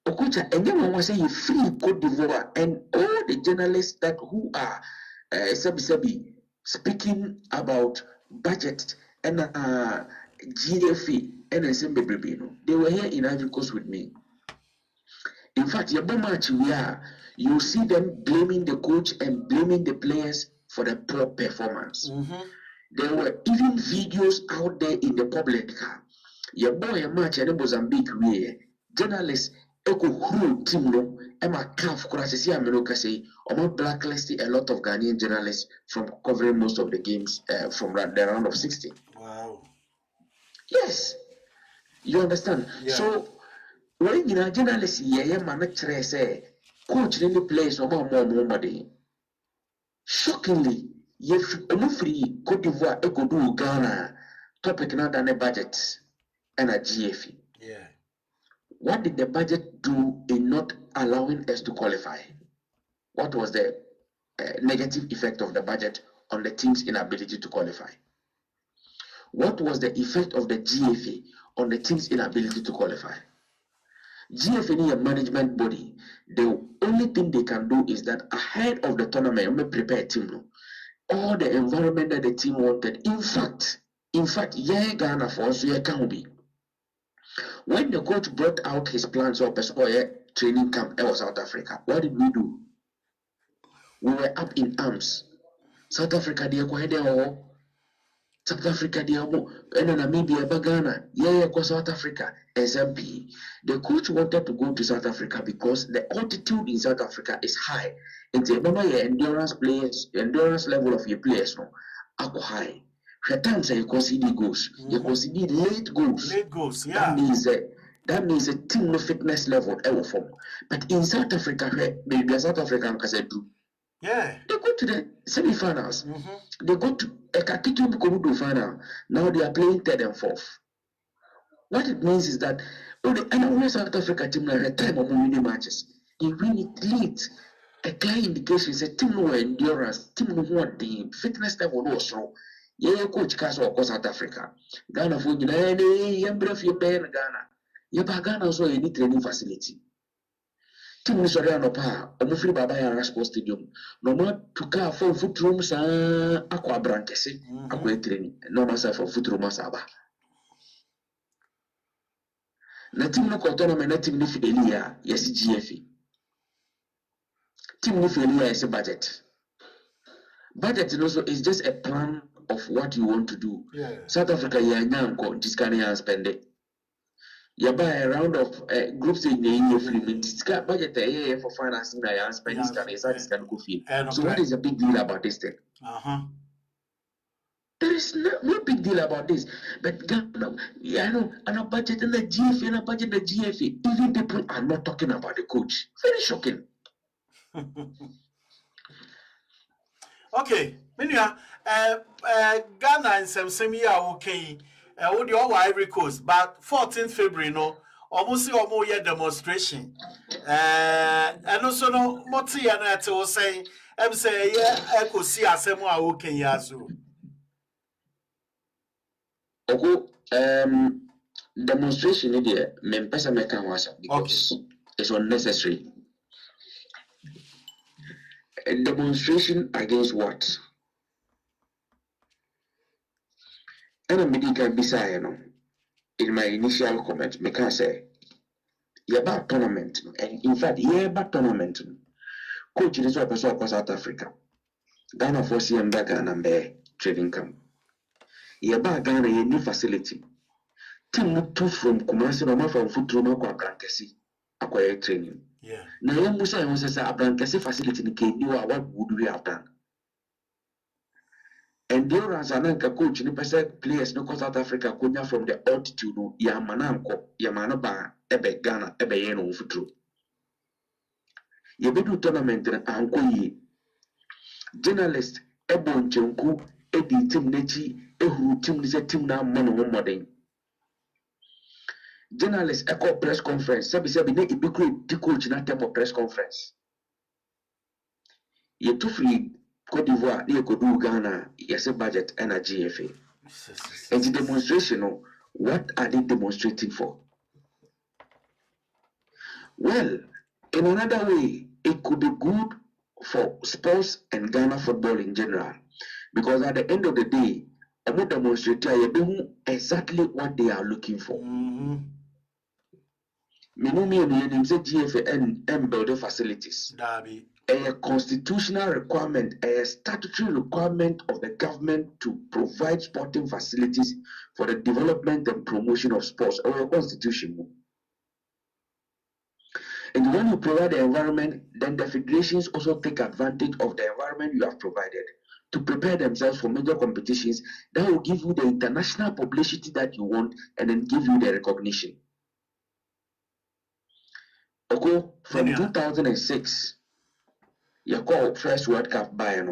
Okocha, and then one say you free Cote d'Ivoire and all the journalists that who are speaking about budget and GFA and SMB, they were here in Ivory Coast with me. In fact, your match we are, you see them blaming the coach and blaming the players for the poor performance. There were even videos out there in the public. Your boy a match in Mozambique we journalists eko whole team no ema calf kurasisi ameloka say omo blacklisted a lot of Ghanaian journalists from covering most of the games from the round of 16. Wow. Yes. You understand? Yeah. So when you know journalists man say coach in the place more. Shockingly, if free Cote d'Ivoire eko do Ghana topic now than a budget and a GFE. Yeah. What did the budget do in not allowing us to qualify? What was the negative effect of the budget on the team's inability to qualify? What was the effect of the GFA on the team's inability to qualify? GFA is a management body. The only thing they can do is that ahead of the tournament, we prepare a team. All the environment that the team wanted. In fact, yeah, Ghana for us, yeah, can be. When the coach brought out his plans of a training camp in South Africa, what did we do? We were up in arms. South Africa, South Africa, and Namibia, Ghana, South Africa, SMP. The coach wanted to go to South Africa because the altitude in South Africa is high. And remember your endurance level of your players are high. At times you consider goals, you consider late goals. Late goals, yeah. That means a team no fitness level ever form. But in South Africa, maybe South African can do. Yeah. They go to the semi-finals. They go to a Kakitu final. Now they are playing third and fourth. What it means is that the South Africa team at the time of winning matches, they win it late. A clear indication is a team no endurance, team no what the fitness level no strong. Yeah, coach Castle of South Africa. Ghana for Ghana. Ghana also any training facility. Team is already on par. Free Baba Yara Sports Stadium. No more to car for foot rooms aqua brankesi, aqua training. No more for foot room saba. Na team no tournament, na team ni failure, yes GFE. Team ni failure is a budget. Budget also is just a plan of what you want to do. Yeah. South Africa, just can't spend it. You buy a round of groups in the year free budget for financing and spending this can go feel. So what is the big deal about this thing? There is no big deal about this. But Ghana, and a budget and the GFA and a budget the GFA. Even people are not talking about the coach. Very shocking. Okay, Minya, Ghana and some year okay. What the all Ivory Coast, but 14th February no, almost year demonstration. And also no Moti and I was saying, I'm saying yeah, I could see a same okay yazu. Okay, demonstration idea, members make because it's unnecessary. A demonstration against what? And a medical beside in my initial comment, I can say, about tournament, and in fact, about tournament. Coach is a person of South Africa. Ghana for CM Ghana and trading camp. About Ghana, a new facility. Team two from Kumasi, no from Futroma, Brankesi, acquire training. Yeah. Now, Musa was a Brankesi facility in Kenya. What would we have done? Endurance and coach ni players no South Africa konya from the altitude no yamana ba ebe Ghana ebe ye no futuro ye bedu tournament na anko yi journalist ebo nchenku edi team nechi ehuru team ni se team na mono modern journalist echo press conference sebi ne ibikru di coach na tempo press conference ye too free Cote d'Ivoire, they could do Ghana, yes, a budget and a GFA. And the demonstration, what are they demonstrating for? Well, in another way, it could be good for sports and Ghana football in general. Because at the end of the day, I'm not demonstrating exactly what they are looking for. GFN building facilities. A constitutional requirement, a statutory requirement of the government to provide sporting facilities for the development and promotion of sports, or a constitution. And when you provide the environment, then the federations also take advantage of the environment you have provided to prepare themselves for major competitions that will give you the international publicity that you want and then give you the recognition. Okay, from 2006, you call first World Cup by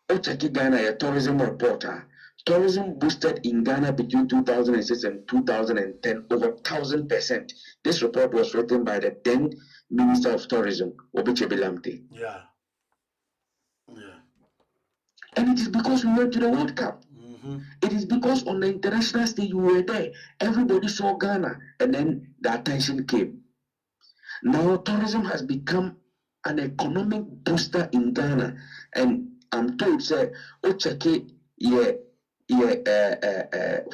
Okocha Ghana, a tourism reporter. Tourism boosted in Ghana between 2006 and 2010 over 1,000%. This report was written by the then Minister of Tourism, Obichebi Lamte. Yeah. And it is because we went to the World Cup. It is because on the international stage we were there. Everybody saw Ghana, and then the attention came. Now tourism has become an economic booster in Ghana, and I'm told, say, Ochake,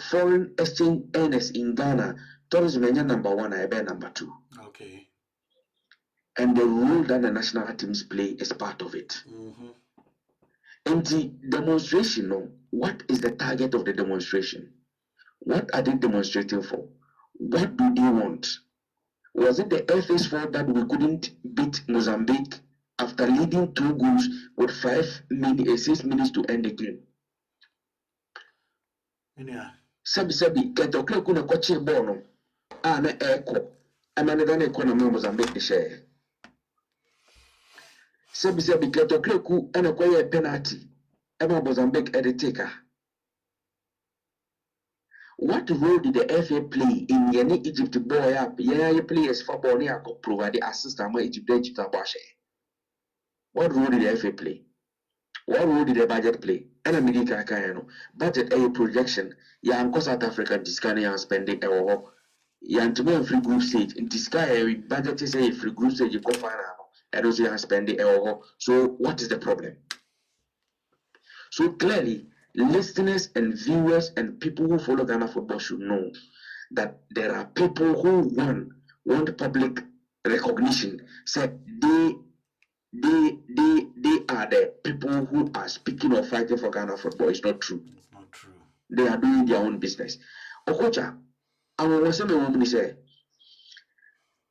foreign exchange earners in Ghana, tourism is number one, I bet number two. Okay. And the role that the national teams play is part of it. And the demonstration, what is the target of the demonstration? What are they demonstrating for? What do they want? Was it the FA's fault that we couldn't beat Mozambique after leading 2 goals with 6 minutes to end the game? Sabi, Ketokle kuna kwachi bono. Na eko. Amane dane na Mozambique de share. Sabi, Ketokle ku ena kwaye penalty. Ema Mozambique editeka. What role did the FA play in any Egypt boy up? Yeah, players for Bonia could provide the assistance Egypt Abashe. What role did the FA play? What role did the budget play? And a medical kayano. Budget a projection. Ya uncle South Africa discount and spending a ya to me free group stage. In discount budget is a free group stage you go find out. And also you spending a so what is the problem? So clearly, listeners and viewers and people who follow Ghana football should know that there are people who want public recognition. Say they are the people who are speaking or fighting for Ghana football. It's not true. It's not true. They are doing their own business. Okocha, I was saying woman say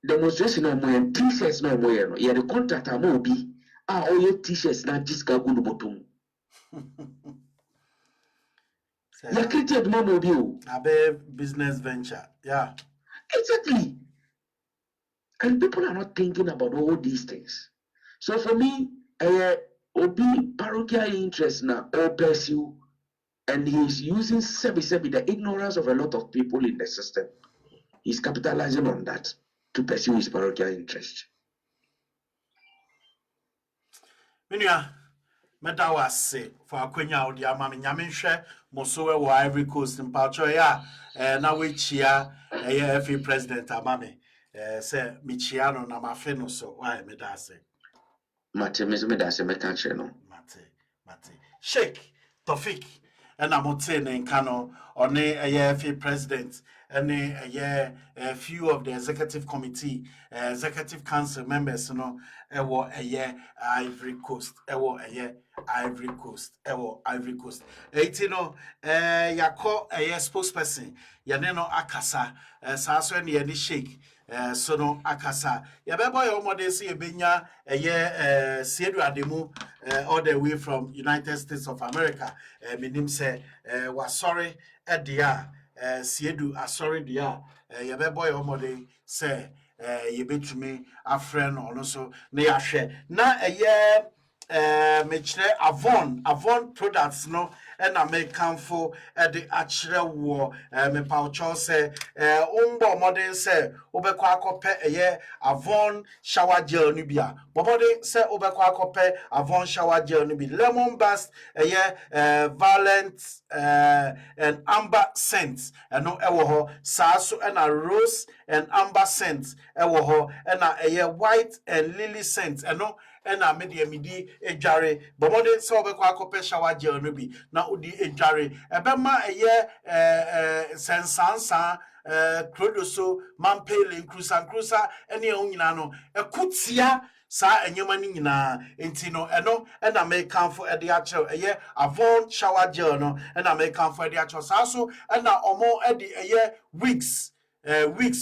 demonstration of my t-shirts no more. Yeah, the contract will be all your t-shirts not just go to bottom. You created money, a business venture. Yeah. Exactly. And people are not thinking about all these things. So for me, Obi parochial interest now all pursue, and he's using the ignorance of a lot of people in the system. He's capitalizing on that to pursue his parochial interest. Meda wase for akwenya odi ama me nyame hwe moso we Ivory Coast mpacho ya na we chia FA president amame say me chia no na mafe no so why meda ase mate meda ase me ka kire no mate Sheikh Tofik na mote ne nka no one FA president and a few of the executive committee, executive council members, ewo Ivory Coast, Ivory Coast. Eitino, yako spokesperson, yaneno akasa, saso ni yani Sheikh, sono akasa. Yabebo yomode si ebenya siedu ademu all the way from United States of America. Minim se wasori edia. Siedu asori dia yebebo yomode se yebetumi afren ono so na yahwe na mechire Avon products no ena me kanfo e de achire wo me paucho se umbo modern se obekọ akope eye Avon shower gel no bia bobode se obekọ akope Avon shower gel no bi lemon bust eye violent and amber scent eno ewo ho saa so na rose and amber scent ewo ho na eye white and lily scent eno na medi edware bobode se obekọ akope shower gel no bi na odi edware ebema eye sensansa krodoso mampele nkrusa ene onyina no ekotia sa enyema ni nyina enti no eno na make kanfo e de akyerɛ eye Avon shower gel no na make kanfo e de akyerɛ sa so na omo e de eye weeks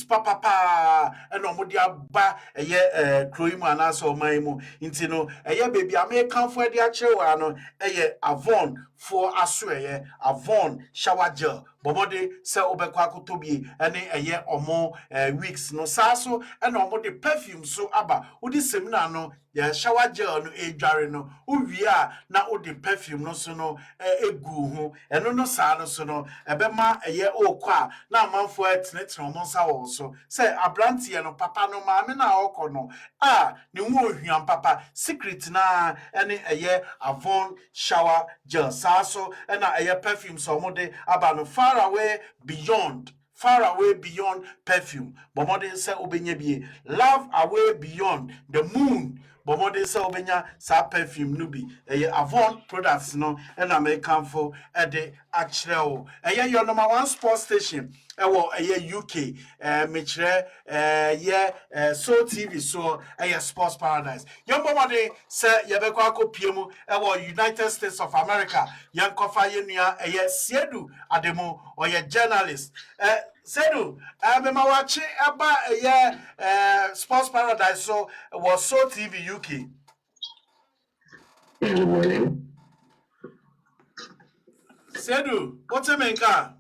papa ena omo de aba eye kroimu anaso omaimu enti no eye baby ame kanfo e de akyerɛ wa no eye Avon for aso eye Avon shower gel bobode se obekọ akotobie ene eye omo weeks no saso ena omo de perfume so aba odi semina no ya shower gel no edware no uwie a na odi perfume no so no egu ho eno no saa no so no ebema eye okọ a na amanfo etenetere omo nsa wo so se abrantie no papa no maame na okọ no ne hu ohwiam papa secret na ene eye Avon shower gel saso ena eye perfume so omo de aba no far away beyond perfume bomode se obenya bie love away beyond the moon bomode se obenya sa perfume no bi eye Avon products no and American for ede akyerɛw eye your number one sports station ewo eye UK mechire so TV so eye sports paradise your bomode se yebekọ akopiemu ewo United States of America yankofa yenua eye Siedu Ademo oye journalist Sedu me mawachi eba eye sports paradise so was so TV UK. Good morning. Sedu, what's a menka?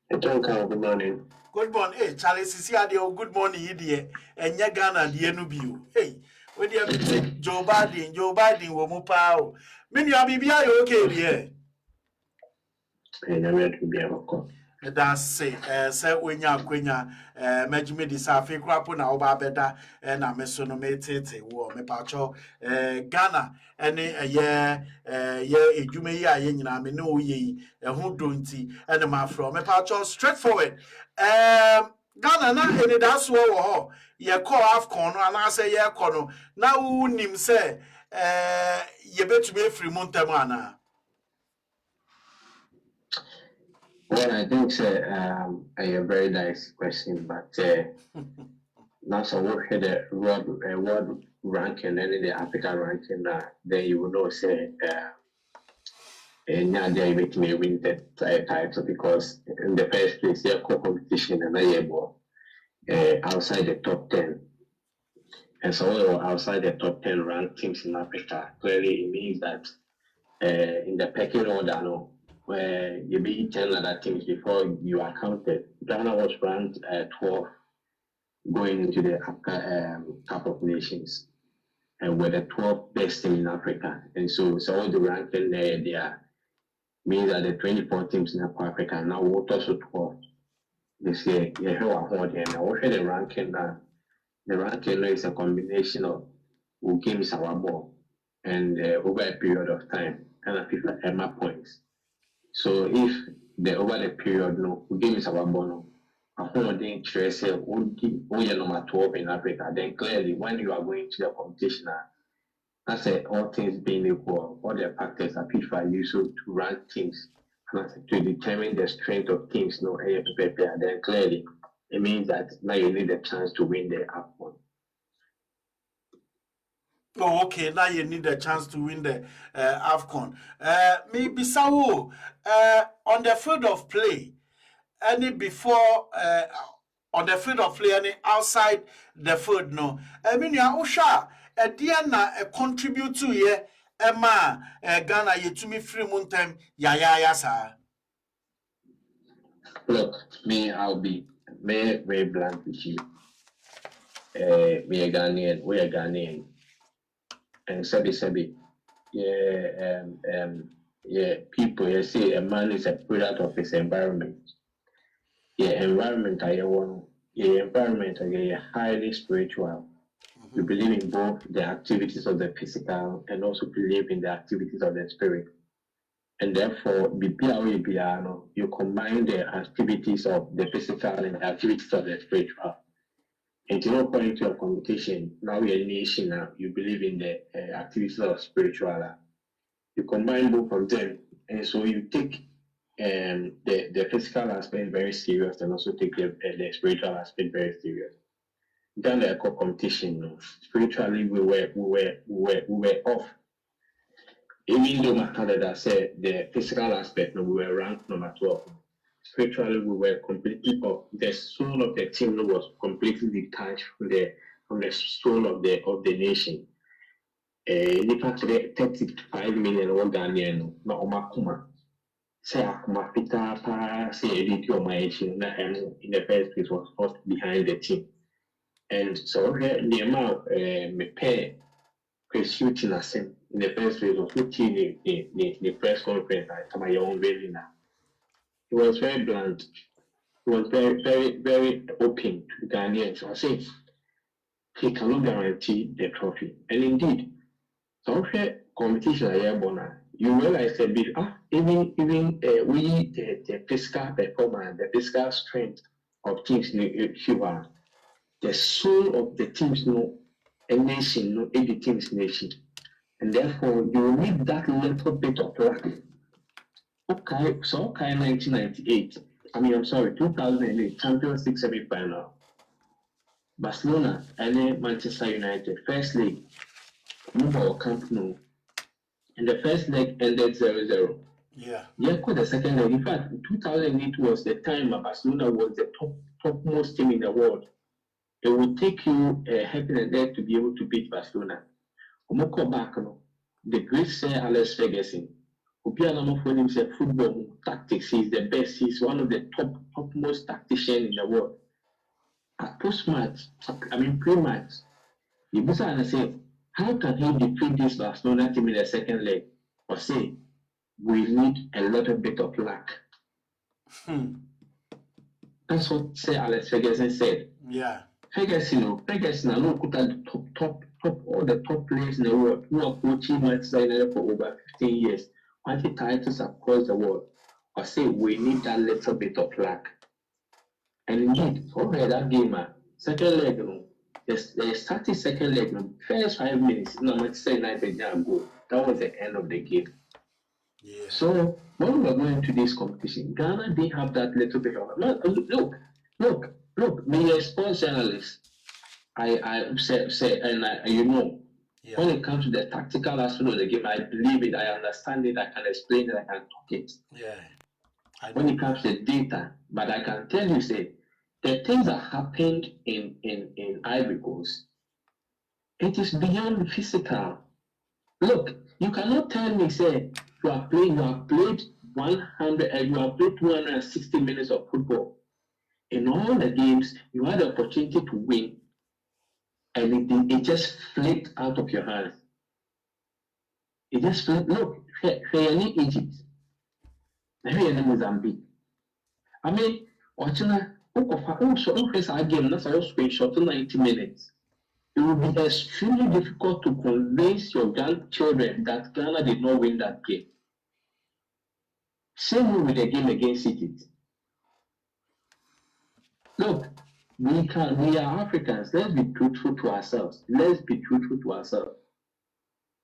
Good morning. Good morning. Hey, Charlie, sisi adio good morning idie. Enya Ghana die no bio. Hey, we dey meet Joe Biden wo mu pa o. Me nua bibia yo okay die. Na me to be akọ. That's say wenya akwenya majime di sa afi krapo na oba beda na meso no metete wo me pacho Ghana ene ye edwuma yi a ye nyina me ne oye ho donti ene ma fro me pacho straightforward Ghana na ene da so wo ho ye call AFCON no ana say ye call no na unim say ye betumi efiri mu ntam ana. Well, I think a very nice question, but now so we had a world ranking and the African ranking, then you will know say and they make me win the title because in the first place they're competition and outside the top 10. And so we were outside the top 10 ranked teams in Africa. Clearly, it means that in the pecking order, no, where you beat 10 other teams before you are counted. Ghana was ranked 12 going into the Cup of Nations, and we're the 12th best team in Africa. And so all the ranking there means that the 24 teams in Africa now will also 12 this year. Yeah, who are holding? And also the ranking that the ranking is a combination of who games our ball and over a period of time, and a FIFA Emma points. So if over the period, no, who games our ball, no, a whole day interest, number 12 in Africa, then clearly when you are going to the competition, I say all things being equal, all the factors that FIFA use to rank teams to determine the strength of teams, no, then clearly it means that now you need a chance to win the AFCON. Oh, okay. Now you need a chance to win the AFCON. Maybe so. On the field of play, any before on the field of play, any outside the field, no. I mean, ya Osha, Diana contribute to ye, Emma, Ghana, ye to me free moon time, ya, sir. Look, I'll be very blunt with you. We are Ghanaian, and Sabi, yeah, people, you see, a man is a product of his environment. Environment, environment, highly spiritual. We believe in both the activities of the physical and also believe in the activities of the spirit. And therefore, you combine the activities of the physical and the activities of the spiritual. And to no point of competition, now we're a nation now, you believe in the activities of spiritual. You combine both of them, and so you take the physical aspect very serious and also take the spiritual aspect very serious. Then the competition, no. Spiritually we were off. Even though my Canada said the physical aspect, no, we were ranked number 12. Spiritually, we were completely off. The soul of the team was completely detached from the soul of the nation. Nipa today 35 million or Ghanaian na Omakuma. Say Akuma Pita Pa say edit your in the first place was not behind the team. And so here the amount me pay shooting us in the first place was looking the press conference at my own really now. He was very blunt. He was very, very, very open to the Ghanaians. So I say he cannot guarantee the trophy. And indeed, some competition I you realize a bit, even we the physical performance, the physical strength of teams the soul of the teams a nation, the team's nation. And therefore you need that little bit of luck. Okay, so 1998. I'm sorry, 2008 Champions League semi-final. Barcelona and Manchester United first leg, move Camp Nou, and the first leg ended 0-0. Yeah. The second leg. In fact, 2008 was the time Barcelona was the topmost team in the world. It would take you heaven and earth to be able to beat Barcelona. Omoko back, the great Sir Alex Ferguson. Obianamo for him said football tactics. He's the best. He's one of the topmost tacticians in the world. At post-match, pre-match, you say, how can he defeat this Barcelona team in the second leg? Or say, we need a little bit of luck. That's what Sir Alex Ferguson said. Yeah. Ferguson, I know put at the top, all the top players in the world who are coaching Manchester United for over 15 years, wanting titles across the world. Or say, we need that little bit of luck. And indeed, over that game, second leg, the starting second leg, first 5 minutes, Manchester United didn't go. That was the end of the game. Yeah. So when we were going to this competition, Ghana didn't have that little bit of look. Me a sports journalist, I say, and when it comes to the tactical aspect of the game, I believe it, I understand it, I can explain it, I can talk it. Yeah. When it comes to data, but I can tell you, say, the things that happened in Ivory Coast, it is beyond physical. Look, you cannot tell me, say, you have played 260 minutes of football. In all the games, you had the opportunity to win, and it just flipped out of your hands. It just flipped. Look, here in Egypt, here in Mozambique. Watching a game, that's also screenshot 90 minutes. It will be extremely difficult to convince your grandchildren that Ghana did not win that game. Same way with the game against Egypt. Look, we are Africans. Let's be truthful to ourselves.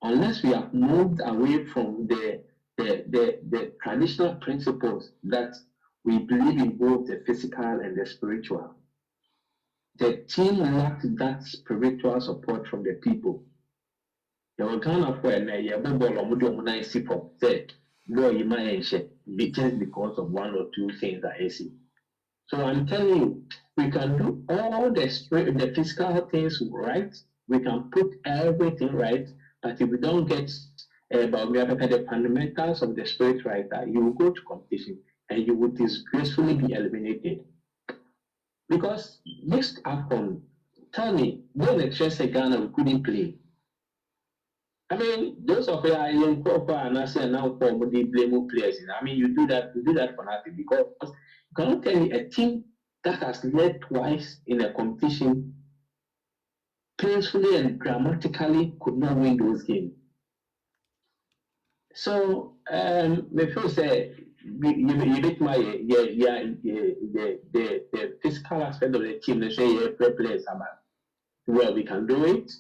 Unless we have moved away from the traditional principles that we believe in both the physical and the spiritual. The team lacked that spiritual support from the people. They were kind of when just because of one or two things that I see. So I'm telling you, we can do all the physical things right. We can put everything right, but if we don't get the fundamentals of the spirit right, you will go to competition and you will disgracefully be eliminated. Because next AFCON, tell me, when the Chelsea Ghana we couldn't play. I mean, those of you are young proper and I say now for the blame players. I mean, you do that for nothing because you cannot tell me a team that has led twice in a competition painfully and dramatically could not win those games. So, me feel say you make my the physical aspect of the team. They say players about well we can do it,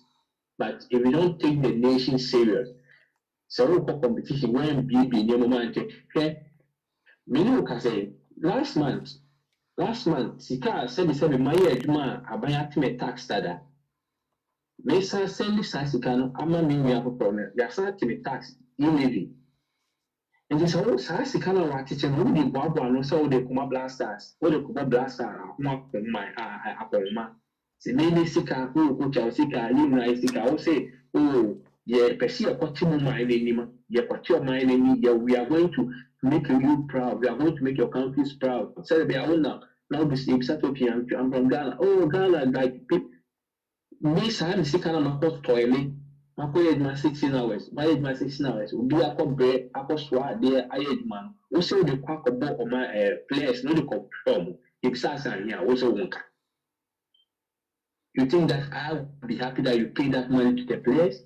but if we don't take the nation serious, so we competition when be near moment. Okay, many can say last month sika 77 my adwuma abaya team tax stada. Mesa send saa sika no ama me nua poporo no yasa team tax levy. And this whole size kind of what it's no the boabo no so they come blasters or they come blaster akoma my akoma say maybe sika who Okocha sika you know sika o say oh yeah pesi akoti mo mind anima yeah kwati o mind any yeah we are going to make you proud we are going to make your countries proud say be our now this Ipsatopian I'm from Ghana oh Ghana like me say sika na makos toilet akɔyɛ adwuma 16 hours bayɛ adwuma 16 hours obi akɔ brɛ akɔsoa adeɛ ayɛ adwuma no wo sɛ wode kɔ akɔbɔ ɔma players no wode kɔhwɛ ɔmo ebisa asane a wo sɛ wo nka you think that I would be happy that you pay that money to the players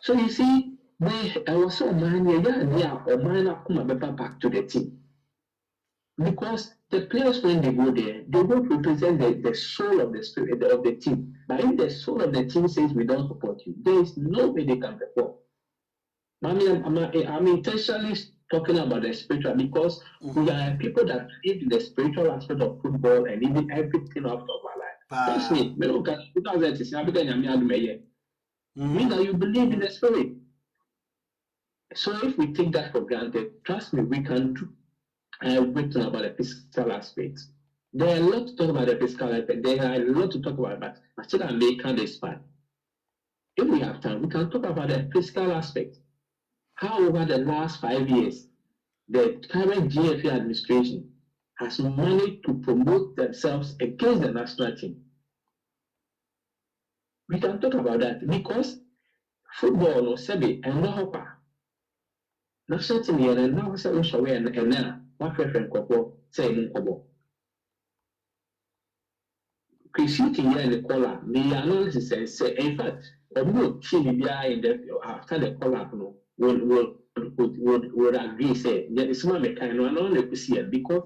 so you see ɛwɔ sɛ ɔman no ɛyɛ adeɛ a ɔman no akoma bɛba back to the team because the players when they go there they don't represent the soul of the spirit of the team but if the soul of the team says we don't support you there is no way they can perform. I'm intentionally talking about the spiritual because we are people that believe in the spiritual aspect of football and even everything out of our life. Trust me, mean that you believe in the spirit. So if we take that for granted, trust me, we can do everything about the physical aspect. There are a lot to talk about the physical aspect. There are a lot to talk about, but I still can make this part. If we have time, we can talk about the physical aspect. How over the last 5 years, the current GFA administration has managed to promote themselves against the national team. We can talk about that because football or Sebi and no national team here and now say Ushawe and now what friend Kobo say Munkobo. Christian here in the collar, the analysis and say in fact, a good team in the after the collar would agree say there is one kind of only see it because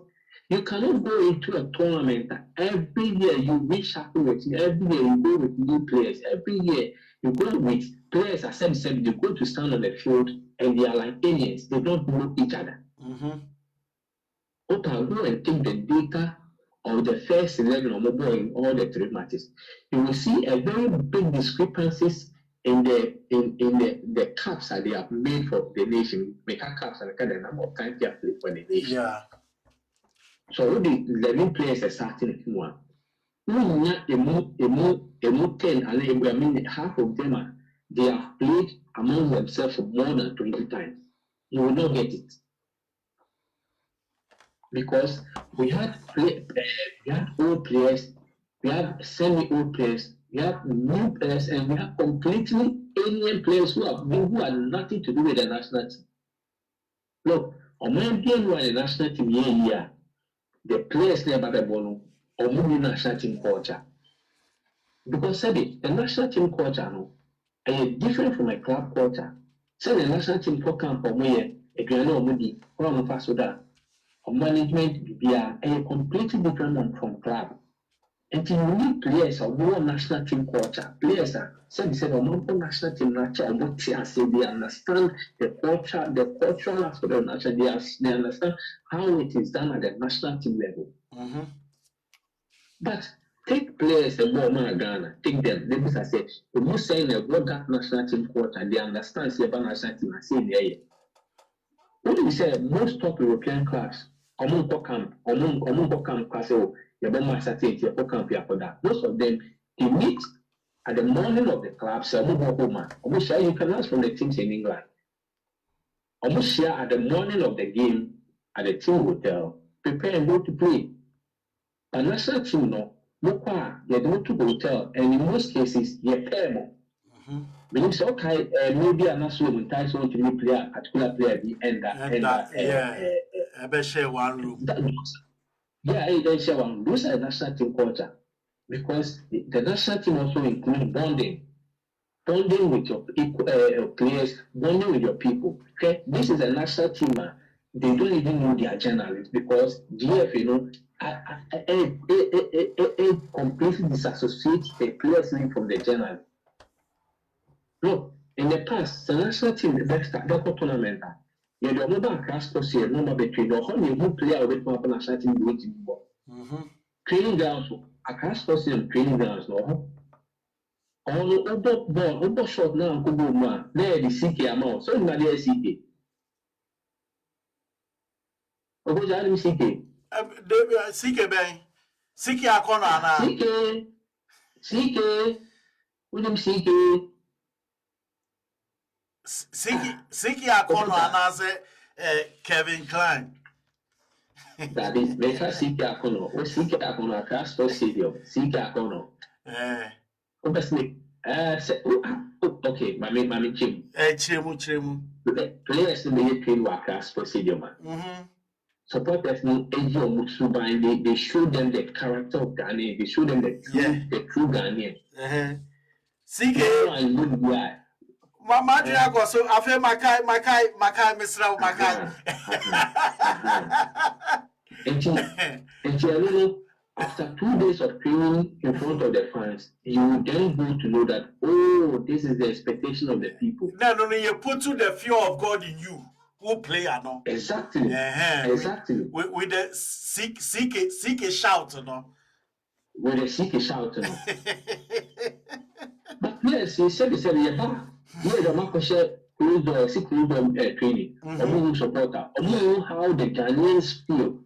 you cannot go into a tournament every year you reach out with every year you go with new players every year you go with players as I said they go to stand on the field and they are like aliens they don't know each other. Go and take the data of the first 11 or more in all the 3 matches you will see a very big discrepancies in the caps that they have made for the nation, make caps and the number of times they have played for the nation. Yeah. So the 11 players are starting one. A 10 and I mean half of them they have played among themselves for more than 20 times. You will not get it. Because we had old players, we have semi-old players, we have new players, and we have completely alien players who had nothing to do with the national team. Look, on my the national team here, the players never the ball or moving national team culture. Because the national team culture no, is different from a club culture. Say the national team for camp or me, if you know me, or I'm fast with that. Management be a completely different from club. And you need players of more national team culture. Players are said more national team nature they understand the culture, the cultural aspect of national they understand how it is done at the national team level. But take players the more Ghana, take them. They must say, if you say the that national team culture, they understand the national team and say there. What do we say? Most top European clubs camp class most of them they meet at the morning of the club say you can ask from the teams in England almost share at the morning of the game at the team hotel prepare and go to play a national team no you go to the hotel and in most cases you pay more Meaning so okay, maybe I'm not sure when ties on to player, particular player be and share one room. They share one. Those are national team culture because the national team also includes bonding with your players, bonding with your people. Okay, this is a national team. They don't even know their journalists because GF, completely disassociates the players from the journalists. Look, in the past, the national team, the best tournament, you don't know about class course here, no more between the whole new player with my national team waiting for. Training grounds, a class course in training grounds, no. On the ball, shot now, go man, there the CK amount, so not the CK. Okocha, CK. CK Ben. CK Akona. CK. William CK. Siki Akono and Kevin Klein. That is better CK Akono. Or CK Akono across the stadium. CK Akono. Obviously, okay, Mami Chim. Chemu. Players in the train were across the stadium. Supporters no edge or Mutsuba, they show them the character of Ghanaian, they show them the true Ghanaian. CK and good guy. Mama Diago, so I feel Makai, Mr. Makai. And after 2 days of training in front of the fans, you then go to know that, oh, this is the expectation of the people. No, you put to the fear of God in you. Who play or no? Exactly. Exactly. With the seek a shout, no? With the seek a shout, no? But yes, he said, yeah, the Marcus closed door training. Supporter. How the Ghanaians feel.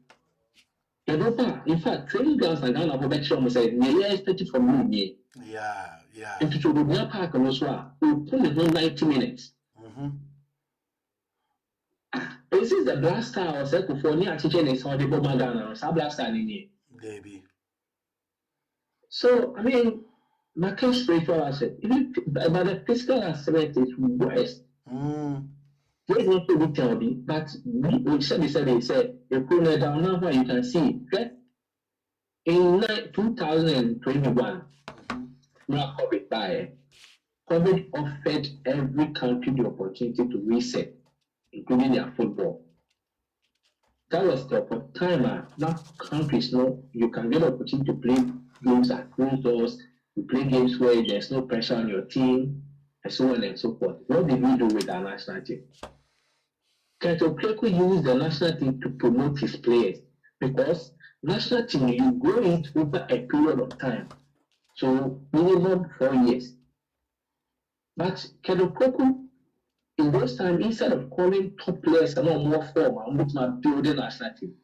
In fact, training grounds and Ghana for better almost said, yeah, expected from me. Yeah. Into Chobodnia Park and also, we put it on 90 minutes. This is the blaster or second for near teaching is how the Boba Ghana or blaster in here. Baby. So, I mean, my case spiritual asset, but the physical aspect is worse. They want to be tell me, but we said, you put down now, you can see, okay? In 2021, not COVID by COVID offered every country the opportunity to reset, including their football. That was the time now countries know you can get an opportunity to play games at closed doors, you play games where there's no pressure on your team, and so on and so forth. What did we do with our national team? Keto Kreko used the national team to promote his players because national team you grow it over a period of time. So minimum 4 years. But Keto Kreko in those times, instead of calling top players and more form and which not building national team,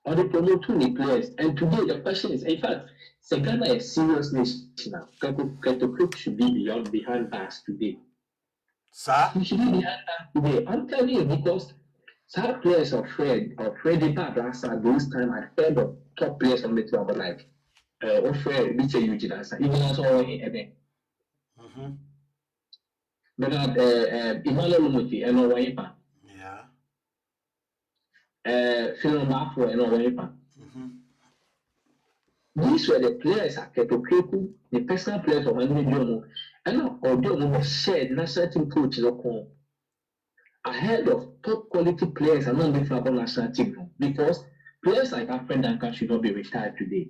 or they promote 20 players. And today the question is, in fact, Ghana is serious nation now. Keto Kreko should be behind us today. Sir? He should be behind us today. I'm telling you because some players are afraid bad last those time I heard of top players on the club like afraid which Eugene answer even also in Bernard Emmanuel Lumuti and Owayipa. Phil Mafo and Owayipa. These were the players at Keto Kreko, the personal players of Andrew Jomo, and Odomo shared national team coaches ahead of top quality players among the football national team because players like Alfred Duncan should not be retired today.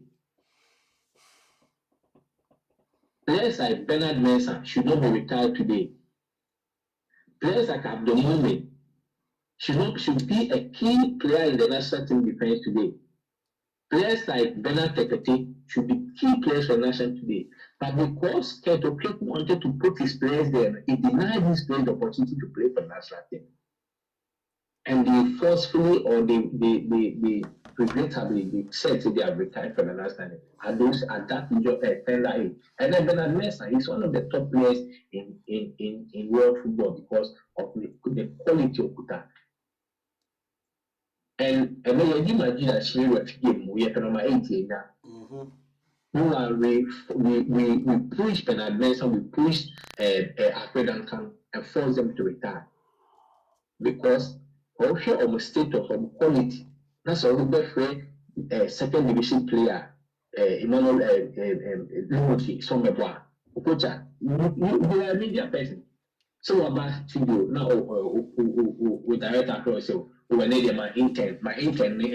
Players like Bernard Mensah should not be retired today. Players like Abdul Mumin should be a key player in the national team defense today. Players like Bernard Tekete should be key players for the national team today. But because Keto Kreko wanted to put his players there, he denied these players the opportunity to play for the national team. And they forcefully or they regrettably they said they have retired from the national team. And those at that tender age. And then Bernard Mensah is one of the top players in world football because of the quality of Kuta. And then you imagine that she was game we are number 8 now. we push Bernard Benson, we push Alfred Duncan and force them to retire. Because also of a state of quality. That's a little bit for second division player, Emmanuel Lumoti, Someboa, Okocha. You are a media person. So about TV now with direct across so when they my intern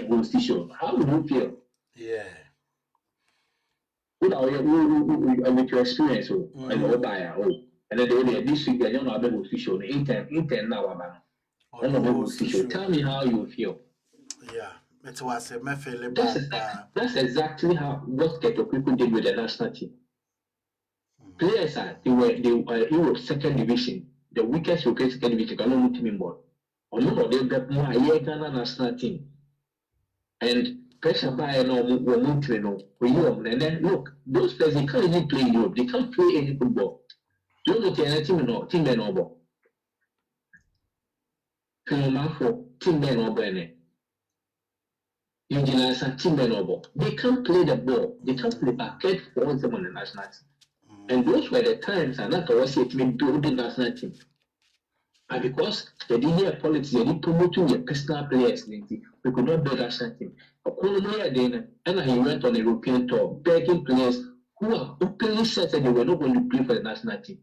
host show. How would you feel? Yeah. What are you with your experience and your buyer and then they this week they don't know about host show. Intern now about. Tell me how you feel. Yeah, it was a method. That's exactly how what Keto people did with the national team. Players they were Europe second division, the weakest European second division, can only team in ball. Or no, they got more a year Ghana national team. And pressure by no and then look, those players they can't even play Europe, they can't play any football. You don't know any team no ball. Team no Engineers and team noble. They can't play the ball. They can't play basket for them on the national team. And those were the times and not always it meant build the national team. And because they didn't hear politics, they didn't promote your personal players, we could not build a national team. And he went on a European tour, begging players who are openly said that they were not going to play for the national team.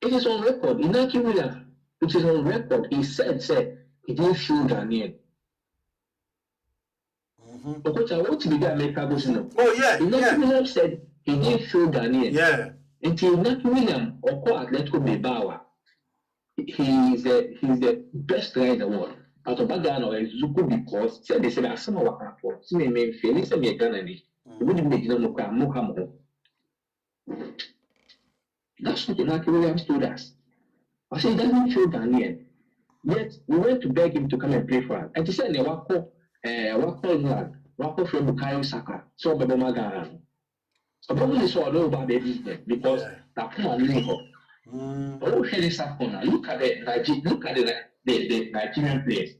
It is on record. Inaki Williams, which is on record, he said he didn't feel Ghanaian. Okocha, I want to be the American Bosino. Oh, yeah. Inaki Williams said he didn't feel Ghanaian. Yeah. Until Inaki Williams, Oko Atletico Bilbao, he's the best guy in the world. Out of Ghana or Zuku because they said that some of our platforms may feel it's a Ghana. It wouldn't make them look at Mohamo. That's what Inaki Williams told us. I said, he doesn't feel Ghanaian. Yet, we went to beg him to come and play for us. And he said, Wako England, Wako from Bukayo Saka, so Babama Ghana. So, probably saw no about the business because that come on, oh, Henry Sakona, look at the Nigerian players.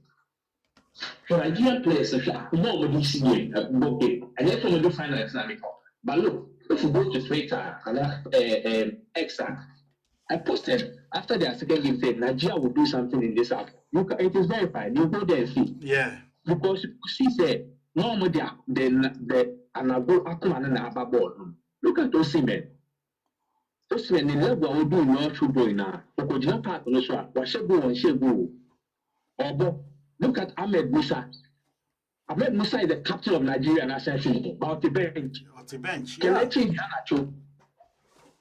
For Nigerian players, if you are more of this game, okay, and then from the final Islamic. But look, if you go to Twitter and X, I posted after their second game said Nigeria will do something in this app. It is verified. You go there and see. Yeah. Because she said normally the anago akuma na aba ball. Look at those men. Those men the level will do no football now. Okocha Park no so. Washego. Obo. Look at Ahmed Musa. Ahmed Musa is the captain of Nigeria national team. About the bench.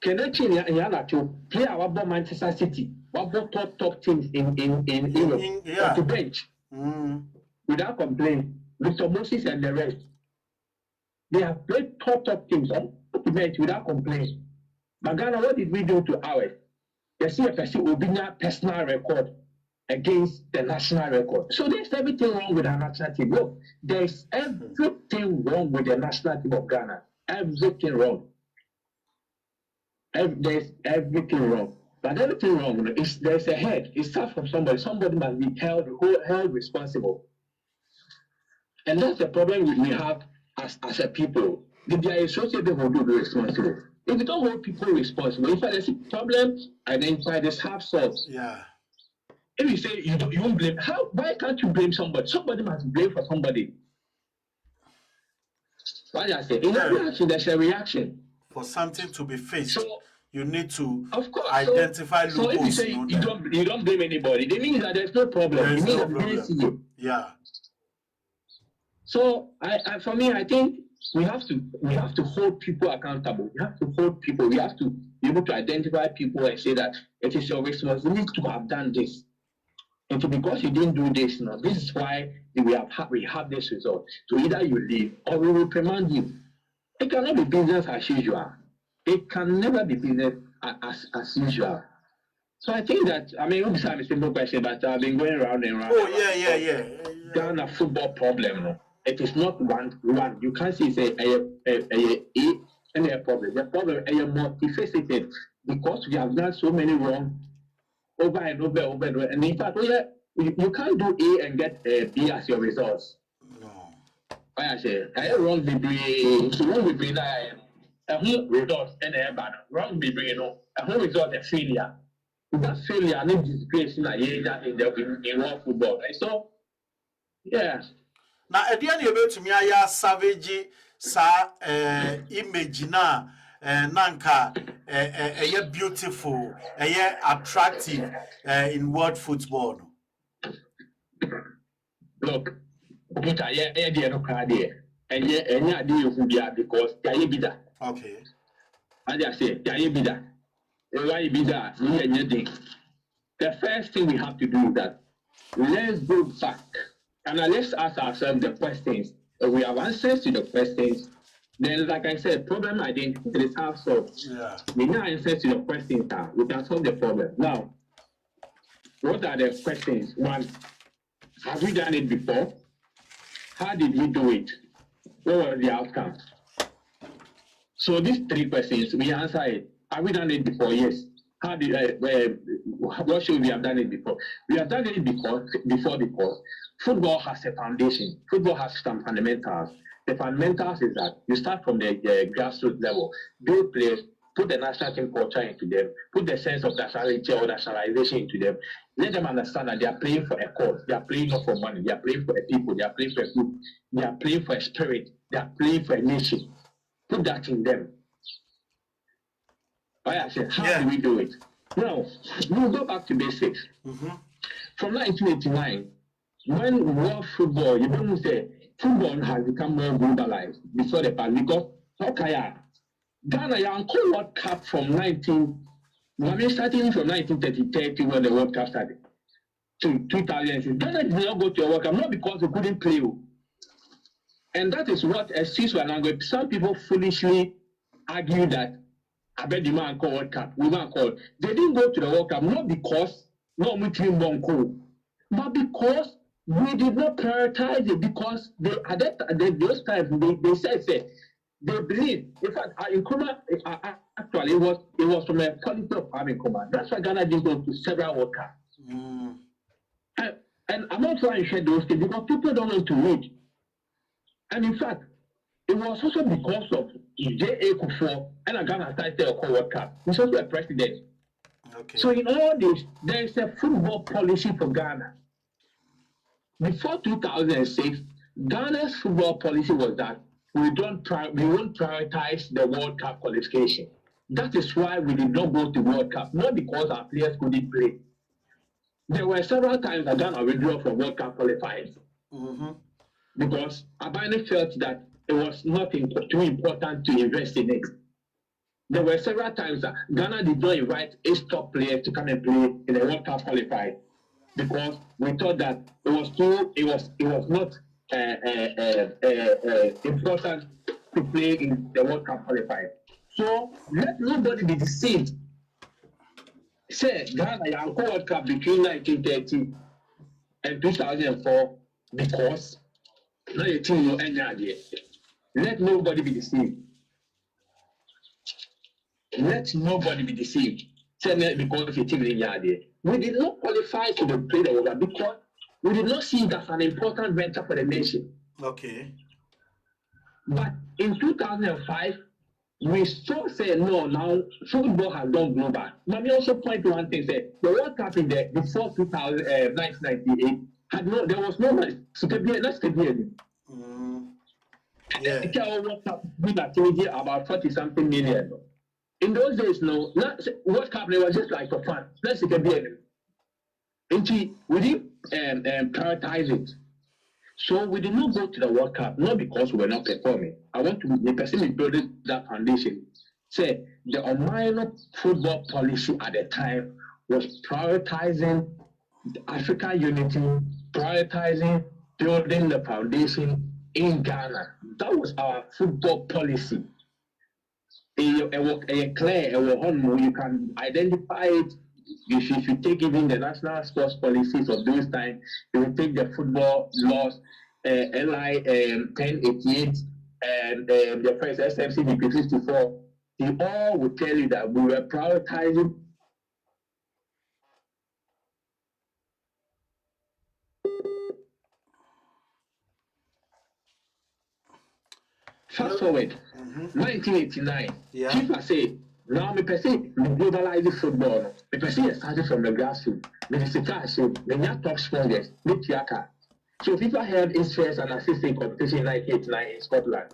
Kelechi Iheanacho play our ball Manchester City. What top teams in Europe. On the bench. Without complaint. Victor Moses and the rest. They have played top teams on the bench without complaint. Magana, what did we do to ours? You see a personal record against the national record. So there's everything wrong with our national team. Look, there's everything wrong with the national team of Ghana. Everything wrong. There's everything wrong. But everything wrong is there's a head. It starts from somebody. Somebody must be held responsible. And that's the problem we have as a people. They are associated who do be responsible. If you don't hold people responsible, if there's a problem, identify this half solved. Yeah. If you say you won't blame, why can't you blame somebody? Somebody must blame for somebody. Why did I say? In every action, there's a reaction. For something to be fixed, you need to identify loopholes. So if you say you don't blame anybody, it means that there's no problem. There's no problem. Yeah. So for me, I think we have to hold people accountable. We have to hold people. We have to be able to identify people and say that it is your responsibility to have done this. And because you didn't do this, this is why we have this result. So either you leave or we will reprimand you. It cannot be business as usual. It can never be business as usual. So I think that, it's a simple question, but I've been going round and round. Oh, yeah. Ghana football problem. It is not one. You can't say a problem. The problem is multifaceted because we have done so many wrong over and over. And in fact, you can't do A and get B as your results. No. I say, I wrong be so wrong be that a whole result and a bad wrong be bring a whole result a failure. That failure and disgrace in a year that in world football. Right? So, yeah. Na edia na ebetumi aya savage sa image na nanka beautiful attractive in world football no. Look, Okocha, yeah, no card there. And yeah, idea you be because there be that. Okay. And I say, there be that. Why be that? The first thing we have to do is that let's go back and let's ask ourselves the questions. If we have answers to the questions, then, like I said, problem identity is half solved. Yeah. We now answers to the questions now. We can solve the problem. Now, what are the questions? One, have we done it before? How did we do it? What was the outcome? So these three questions, we answer it. Have we done it before? Yes. How did what should we have done it before? We have done it because football has a foundation. Football has some fundamentals. The fundamentals is that you start from the grassroots level, build players, put the national team culture into them, put the sense of nationality or nationalization into them. Let them understand that they are playing for a cause. They are playing not for money. They are playing for a people. They are playing for a group. They are playing for a spirit. They are playing for a nation. Put that in them. I said, how do we do it? Now, we'll go back to basics. Mm-hmm. From 1989, when world football, you don't say football has become more globalized before the past because Ghana, you World Cup from starting from 1930 when the World Cup started to 2006. Ghana did not go to a World Cup, not because they couldn't play. And that is what some people foolishly argue that I bet the man called World Cup. We man called. They didn't go to the World Cup not because no team Bonko, but because we did not prioritize it because they at those times they said they believe. In fact, Nkrumah actually it was from a quality of having Nkrumah. That's why Ghana didn't go to several World Cups. Mm. And I'm not trying to share those things because people don't want to read. And in fact, it was also because of J.A. Kufuor and Ghana started a World Cup. He's also a president. Okay. So in all this, there is a football policy for Ghana. Before 2006, Ghana's football policy was that we won't prioritize the World Cup qualification. That is why we did not go to World Cup, not because our players couldn't play. There were several times that Ghana withdrew from World Cup qualifying. Mm-hmm. Because Abane felt that it was not too important to invest in it. There were several times that Ghana did not invite 8 top players to come and play in the World Cup qualifier because we thought that it was not important to play in the World Cup qualifier. So let nobody be deceived. Say Ghana Yanko World Cup between 1930 and 2004 because now your team will end there. Let nobody be deceived. Let nobody be deceived. Because your team in there. We did not qualify to play the World Cup because we did not see it as an important venture for the nation. Okay. But in 2005, we still say no. Now football has gone global. But we also point to one thing: say the World Cup in there before 1998 had no. There was no money. So let's take it. Yeah. World Cup big activity about 40-something million. In those days, no, World Cup they was just like for fun. Let's take a beer. And we didn't prioritize it. So we did not go to the World Cup, not because we were not performing. I want to the person building that foundation. Say the minor football policy at the time was prioritizing African unity, prioritizing building the foundation in Ghana. That was our football policy. A clear, you can identify it. If you take even the national sports policies of those times, you will take the football laws, LI 1088, and the first SMC DP 54. They all will tell you that we were prioritizing. Fast forward, 1989. FIFA say, now me per se, we globalize football. Me per se started from the grassroots. Me the so the young top sponsors, me Tiaka. So FIFA held its first and assistant competition in 1989 in Scotland.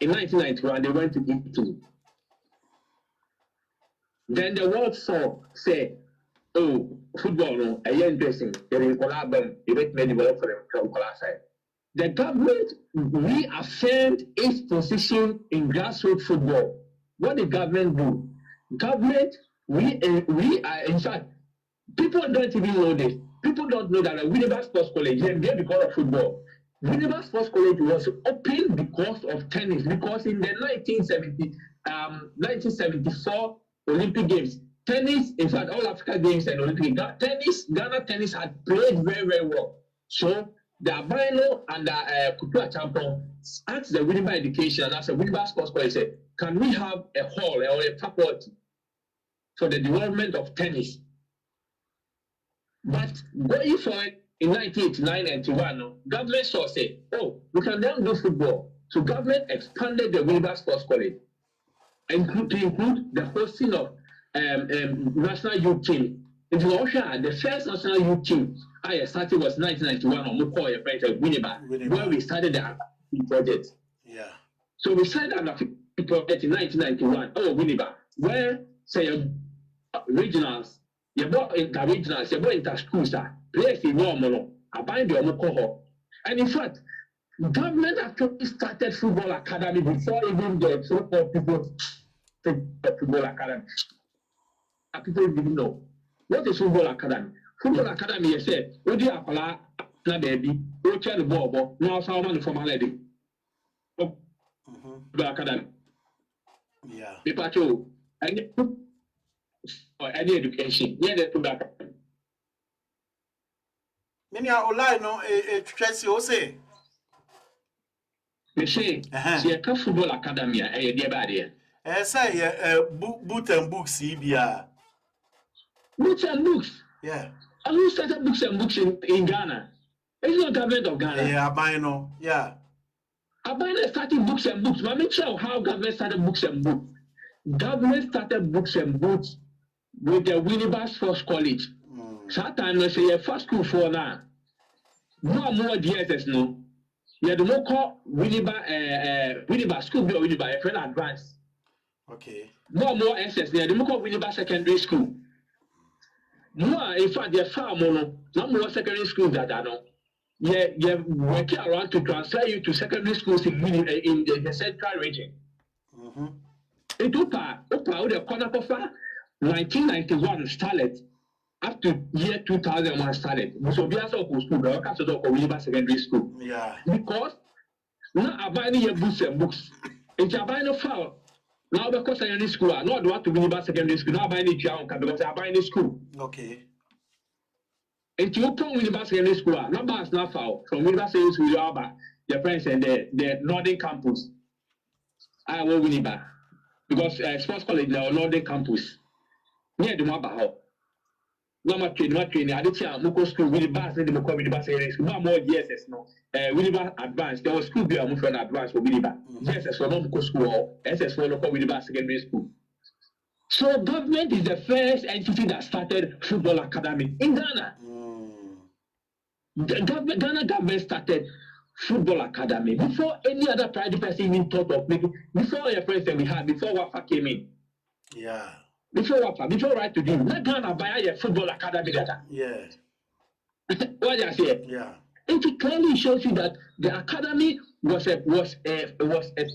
In 1991, they went to Italy. Then the world saw, say, oh, football, no, a young interesting, you're in Colabum, you make many develop for them from side. The government reaffirmed its position in grassroots football. What the government do? Government, in fact, people don't even know this. People don't know that Winneba Sports College, they because of football. Winneba Sports College was opened because of tennis, because in the 1974 Olympic Games, tennis, in fact, all Africa Games and Olympic Ghana tennis had played very, very well. So the Abino and the Kutua champion asked the Winneba Education, as a Winneba Sports College, said, can we have a hall or a faculty for the development of tennis? But going forward in 1989 and 91, government saw say, oh, we can then do football. So government expanded the Winneba Sports College to include the hosting of national youth team. In Russia, the first national youth team I started was 1991 on Mukoi Winneba, where we started the project. Yeah. So we started the project in 1991. Oh, Winneba, where say regionals, you bought inter-regionals, you bought inter-schools, players in normal, I bind your cohort. And in fact, government actually started football academy before even the so-called people football academy. People didn't know. What is football academy? Football academy, you said, what do you apply? Na baby, you tell the ball, now someone from a lady. Football academy. Yeah. People, or any education, yeah, they put that. Many are online, no, Tracy, also. They say, see a football academy, a dear body. Say, boot and books, CBA. Books and books. Yeah. I will start books and books in Ghana. It's not government of Ghana. Yeah, Abino. Yeah. Abino started books and books. But make sure how government started books and books. Government started books and books with the Winneba Sports College. So time I say first school for now. More DSS no. You had more call Winneba school be Winneba a friend advance. Okay. More SS. You had more call Winneba secondary school. More in fact they're far more. No more secondary schools that I know. Yeah, working around to transfer you to secondary schools in the central region. It Opa the corner of 1991 started up to year 2001 started. So we also go school, but also do Winneba secondary school. Yeah. Because now I buy your books and books. If you buy no file, now because secondary school, not do want to Winneba secondary school. Now I buy any child because I buy any school. Okay. And you open Winneba secondary school, number is not file from Winneba secondary school. You have your friends and the northern campus. I will Winneba. Because sports college now northern campus near the Mabahao. No more training. I did say Moko school with the bus, and the Moko with the bus secondary school. No more DSS no. Winneba advanced. There was school be a move for an advance for Winneba. DSS for Moko school. SS for local Winneba secondary school. So government is the first entity that started football academy in Ghana. The Ghana government started football academy before any other private person even thought of making. Before your president we had, before Wafa came in. Yeah. Before Wafa, before right to do. Not Ghana buy a football academy data. Yeah. What I say? Yeah. It clearly shows you that the academy was a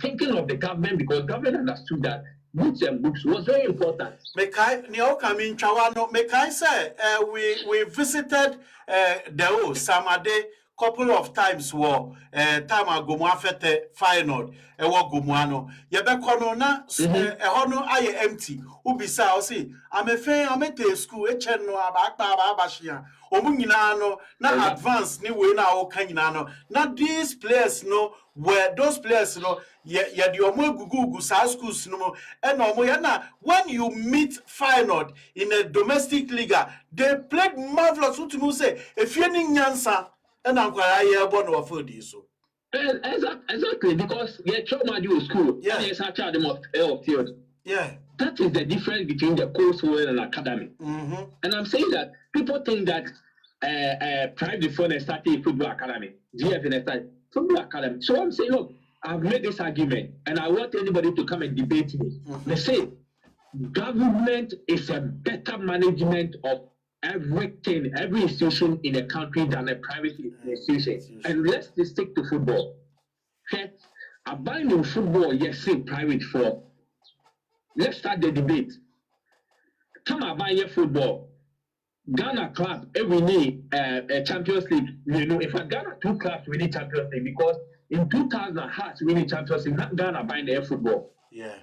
thinking of the government because government understood that books and books was very important. Mekai Neo Kamin Chawano, Mekai say we visited the Samade couple of times war time agomafete final e wo gomuano ye be kono na e hono aye empty ubisa o say amefe amete school e chen no abakpa abashia omunyina no na advance ni we na o kanyina no na these players no were those players no ye the omo gugugu sa schools no e no omo ya na when you meet final in a domestic league they played marvelous. Utumu say if you ni nyansa and I'm quite able no afford this. Exactly, because yeah, trauma do school. Yeah. And yes, I charge them of field. Yeah. That is the difference between the coursework and academy. Mm-hmm. And I'm saying that people think that private before they started football academy, GF and started football academy. So I'm saying, look, I've made this argument, and I want anybody to come and debate me. Mm-hmm. They say government is a better management of everything, every institution in a country than a private institution. And let's stick to football. Okay? Abandoning football, yes, say private for. Let's start the debate. Come about football. Ghana club every need a Champions League. You know, if Ghana 2 clubs winning Champions League, because in 2000 Hearts winning Champions League, not Ghana buying their football. Yeah.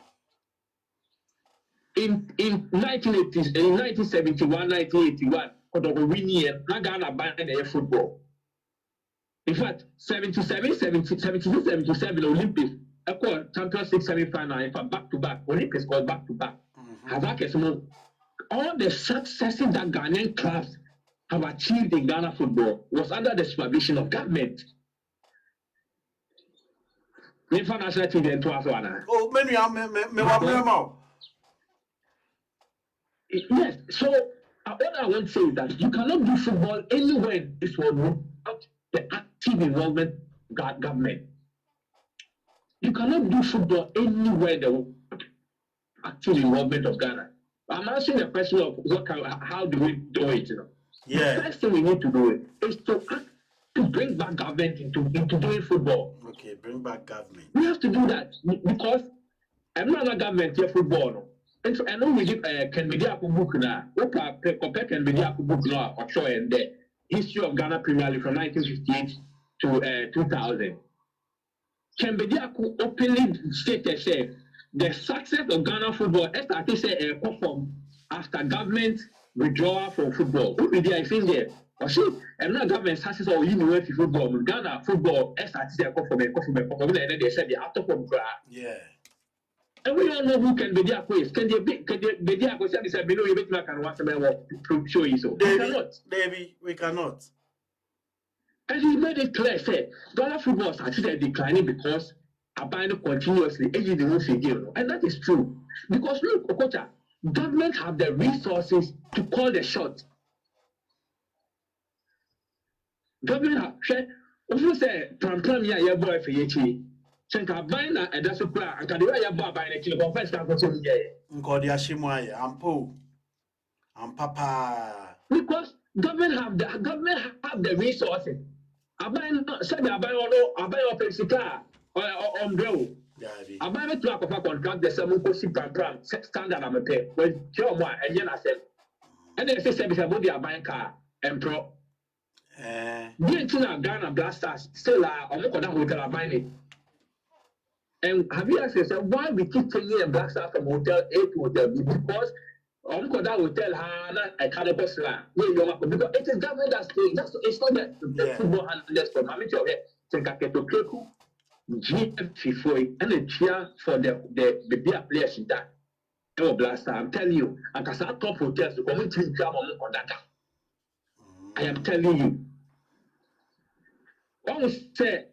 In 1980s, in 1971, 1981, Kotogo winning, not Ghana buying their football. In fact, 77, 72, 77 Olympics, Champions League semi-final, in fact, back-to-back. Olympics was back-to-back. All the successes that Ghanaian clubs have achieved in Ghana football was under the supervision of government. National TV and oh, many yes, so what I want to say is that you cannot do football anywhere in this world without the active involvement of government. You cannot do football anywhere in the world without active involvement of Ghana. I'm asking the question of how do we do it? You know? Yeah. The first thing we need to do is to bring back government into doing football. Okay, bring back government. We have to do that because I'm not a government here football. No? And so I know we give Ken Mediaco book now. Compare Ken Mediaco book now or show and the history of Ghana Premier League from 1958 to 2000. Ken Mediaco openly stated the success of Ghana football started perform after government withdrawal from football. Who did I think there? Or see, I'm not government success or university football. Ghana football started perform and then they said they after from yeah. And we all know who Ken Mediaco is. Can Mediaco say below you make can want to show you so? Davey, we cannot. And he made it clear, said Ghana football started declining because abandoned continuously, and that is true. Because look, Okocha, government have the resources to call the shot. Government have if say pram ya boy for yechi. Senka bina and that's a cry, and can you buy a kilo first time for some year? Ampo. Papa. Because government have the resources. Abain said abai opesika. Umbrella. I buy it to a contract the same pram standard I'm a pay. Well, Joe, and then I said, and then I said, about the buying car and pro. Didn't Ghana Blasters still are on the hotel buying it. And have you asked yourself why we keep taking a Blasters from hotel A to hotel B? Because Uncle that hotel has a cannabis land. Because it is government that's doing that's it's not the football handlers from amateur. GF and a cheer for the beer players in that. Oh, Blaster, I'm telling you, and because I top hotels to come into on that. I am telling you. One say,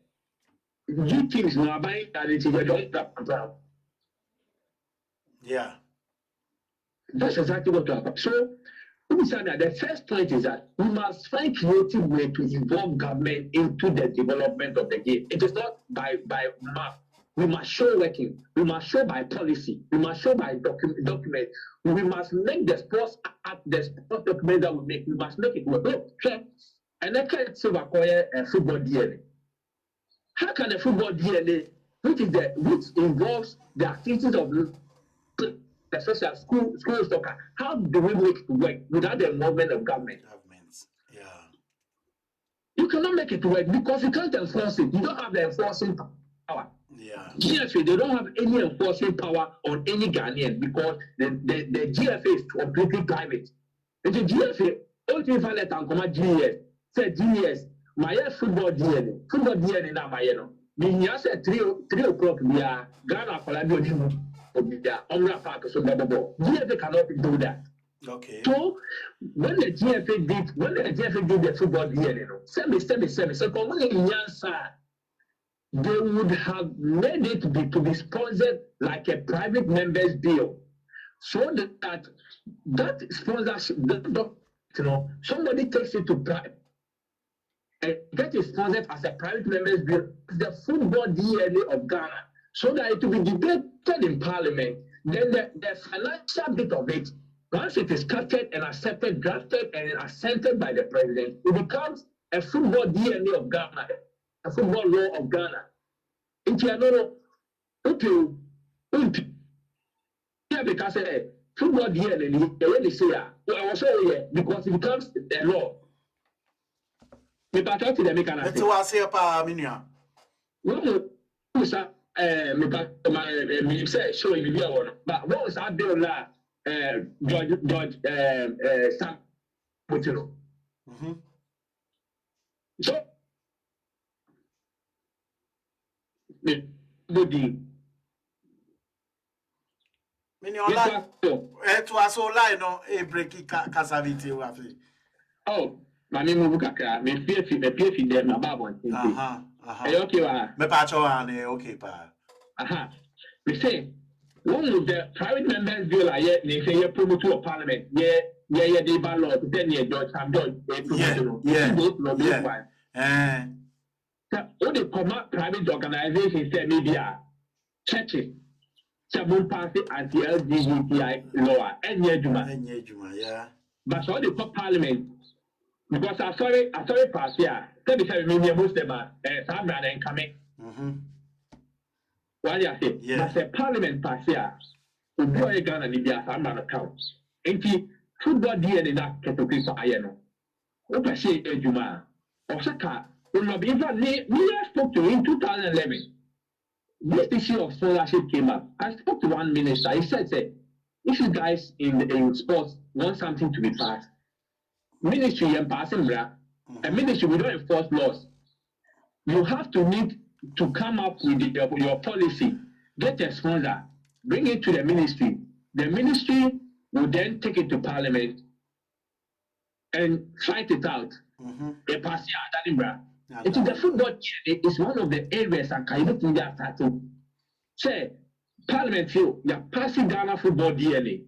G teams now buying that it's a don't ground. Yeah. That's exactly what happened. So, the first point is that we must find creative way to involve government into the development of the game. It is not by map. We must show working. We must show by policy. We must show by document. We must make the sports document that we make. We must make it work. Look, and I can't say a football DNA. How can a football DNA, which involves the activities of the social school soccer, how do we make it work without the involvement of government? Yeah. You cannot make it work because you can't enforce it. You don't have the enforcing power. Yeah. GFA, they don't have any enforcing power on any Ghanaian because the GFA is completely private. And the GFA, only if I let them come at GS, say GS, my football DNA now, my no. Me say 3 o'clock, we are Ghana Colabio. GFA cannot do that. Okay. So when the GFA did the football DNA, so come in Yansa, they would have made it to be sponsored like a private members bill, so that sponsorship, somebody takes it to private and get it sponsored as a private members bill, the football DNA of Ghana, so that it will be debated in Parliament. Then the financial bit of it, once it is started and accepted, drafted and assented by the president, it becomes a football DNA of Ghana, a football law of Ghana. Because football DNA, they say, I was saying, because it becomes a law. Me patriote de me kana. Eti wa se pa minia. Me say show you be one. But what was that bill la George Sam Mutino. So body minia it was so line no e break casavity wa fi. Oh, my name is Bukaka. Me PF them na babon. Okay wa. Me pa cho an okay pa. We say one of the private members bill like they say you promote to a parliament. Yeah, they ban law to 10 years George Sam George. So all the common private organizations say media churches. Some pass it anti-LGBTI law. Any juma, yeah. but all the parliament. Because I saw it pass here. Tell me, maybe most of them some brother and coming. What do you say? Yeah. But the parliament pass here. We go a gun and India, some brother counts. And football DNA that category so I know. What say, Juma? Osaka, when my beaver, me, I spoke to him in 2011. This issue of scholarship came up. I spoke to one minister. He said, if you guys in sports want something to be passed, ministry and passing and ministry we don't enforce laws. You have to need to come up with your policy, get a sponsor, bring it to the ministry. The ministry will then take it to parliament and fight it out. It is the football. It is one of the areas that Kaido India starting. Say, parliament feel you're passing Ghana football DNA.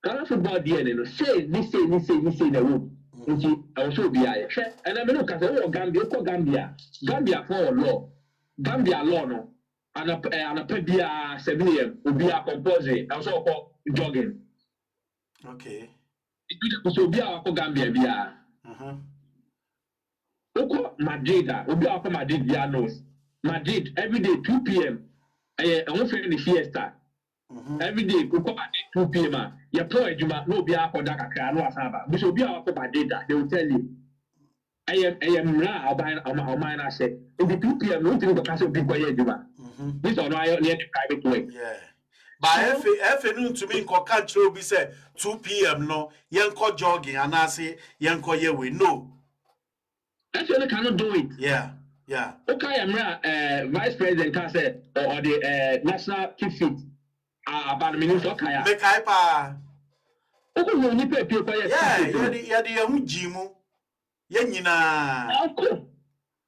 Ghana football DNA. Say in the room. Also be I. And I mean, look at Gambia for law. Gambia law no. And a pebia 7 a.m. will be a compulsory. Also called jogging. Okay. It will be our Gambia. Oko Madrid, Madrid via knows. Madrid every day 2 p.m. I won't feel the fiesta. Every day, Oko Madrid 2 p.m. You play Juma, no be a Kodaka, no Asaba. We should be our Madrid, they will tell you. I am now buying our mine. I said, in the 2 p.m., no thing the castle be quiet Juma. This on I near the private way. Yeah. By afternoon to me, Cocacho be said 2 p.m. No, Yanko jogging, and I say, Yanko, yeah, we know. Actually, cannot do it. Yeah. Okay, I'm vice president can say or the national keep fit about the minister. Okay, make hyper. Okay, you need to pay for yeah, the Jimu. Yenina.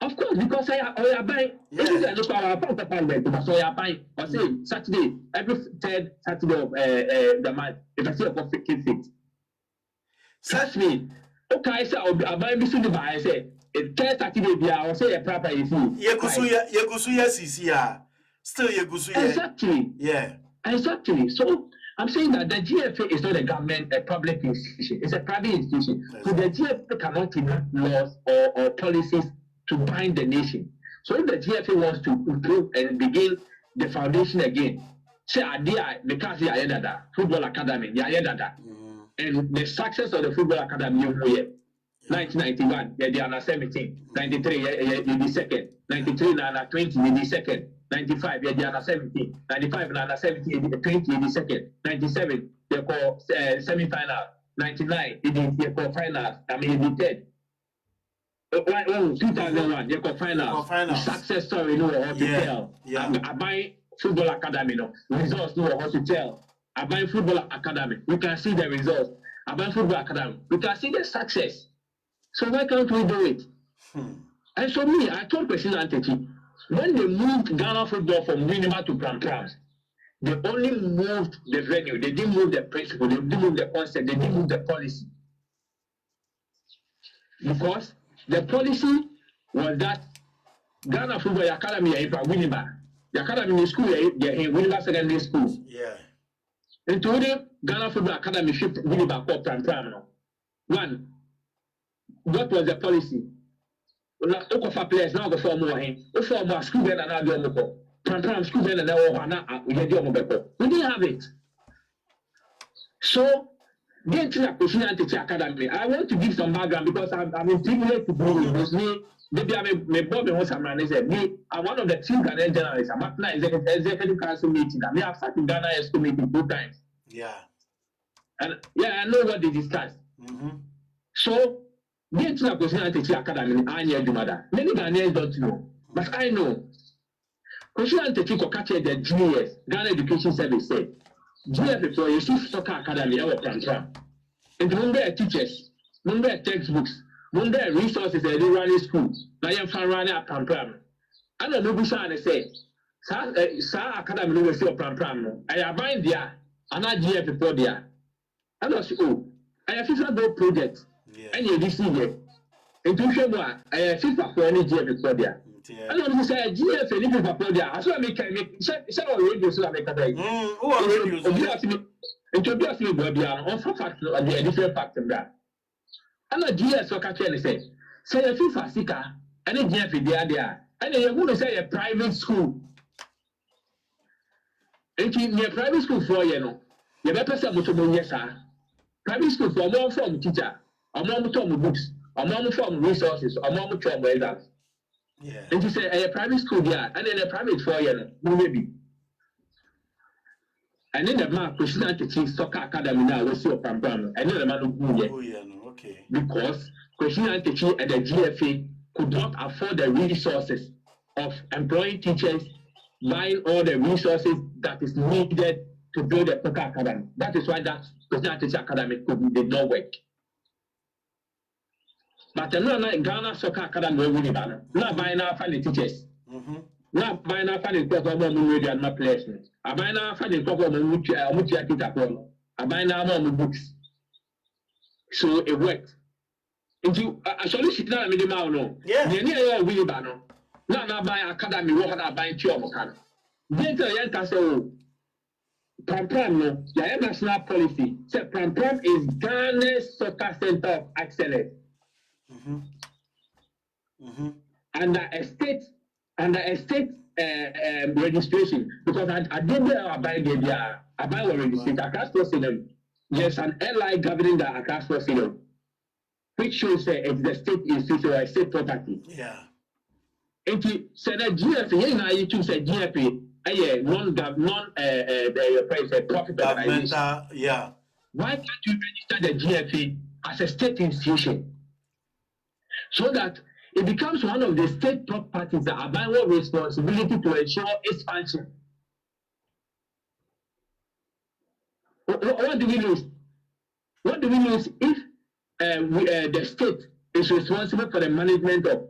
Of course, because I buy. This is a look at our parliament. So I buy. I say Saturday, every third Saturday of the month. If I see a coffee keep fit. Trust me. Okay, so I buy me to buy. I say. Third Saturday, I will say a proper issue. Yegusu, yes, still Yegusu. Exactly. Yeah. Exactly. So I'm saying that the GFA is not a government, a public institution. It's a private institution. Yes. So the GFA cannot enact laws or policies to bind the nation. So if the GFA wants to improve and begin the foundation again, say idea because they are that football academy, they are that, and the success of the football academy, you know. 1991, they are 17. 93, you be second. 93, na 20, you be second. 95, they are 17. 95, na 17, 20, you be second. 97, they call semi-final. 99, they call final. I mean, you be third. 2001, they call final. Success story, you know what to tell. I buy football academy, no results, know what to tell. I buy football academy, we can see the results. I buy football academy, we can see the success. So why can't we do it? And so me, I told President Antechi, When they moved Ghana football from Winneba to Pram, they only moved the venue. They didn't move the principle. They didn't move the concept. They didn't move the policy. Because the policy was that Ghana Football Academy is from Winneba. The academy in school is Winneba Secondary School. Yeah. And today, Ghana Football Academy shipped Winneba for Pram. One, what was the policy? Okocha players now go for more. For more school then and now do more. Pram school then and now we didn't have it. So, getting a question at the academy, I want to give some background because I'm privileged to be with me. Maybe I'm a Bob and Sam and said, me, I'm one of the two Ghanaian journalists. I'm at executive council meeting. I mean, I've sat in Ghana ESCO meeting 2 times. Yeah. And yeah, I know what they discussed. So, getting a question at the academy, I know the mother. Many Ghanaians don't know, but I know. Question at the Okocha, the GS, Ghana Education Service said, GF for you see soccer academy our program. And number teachers, number textbooks, number resources that they run in school. Now you can run a program. I don't know who say, Sir Academy no see a program. I have bind there, and I GF for there. I don't see I have FIFA project. And you this year. And to show more, I have FIFA for any GF for there. I don't say GF and FIFA for there. I saw me say radio so I make a day. Who are radios? Introduce me, baby, on for fact, a different fact than that. And a GS for catching say a FIFA seeker, and a GF there, and you're going to say a private school. And in your private school for you know, you better say what yes, sir. Private school for more form teacher, or more form books, or more form resources, or more form exams. Yeah. And you say a private school there, and then a private for you know, maybe. And then the man president to teach soccer academy now was so program. And then the man who okay. Because president to teach at the GFA could not afford the resources of employing teachers, buying all the resources that is needed to build a soccer academy. That is why that president to teach academy did not work. But another Ghana soccer academy will not buying our family teachers. Now, by now, finding proper radio and my placement. I buy now finding proper mutia. I buy now more books. So it worked. Into a solution that I made no. Yeah. The near we banner. Now buy academy, what I buy Chiomokan. Then the young castle. Pram no, the national policy. Say Pram is Ghana's soccer center of excellence. Under a state registration, because I didn't buy the I buy a registration. I can't see them. There's an airline governing that I can't see them, which shows it's the state institution or state property. Yeah. And he said that GFA, you choose a GFA, profit organization. Yeah. Why can't you register the GFA as a state institution so that it becomes one of the state properties that are by responsibility to ensure its function? What do we lose? What do we lose if the state is responsible for the management of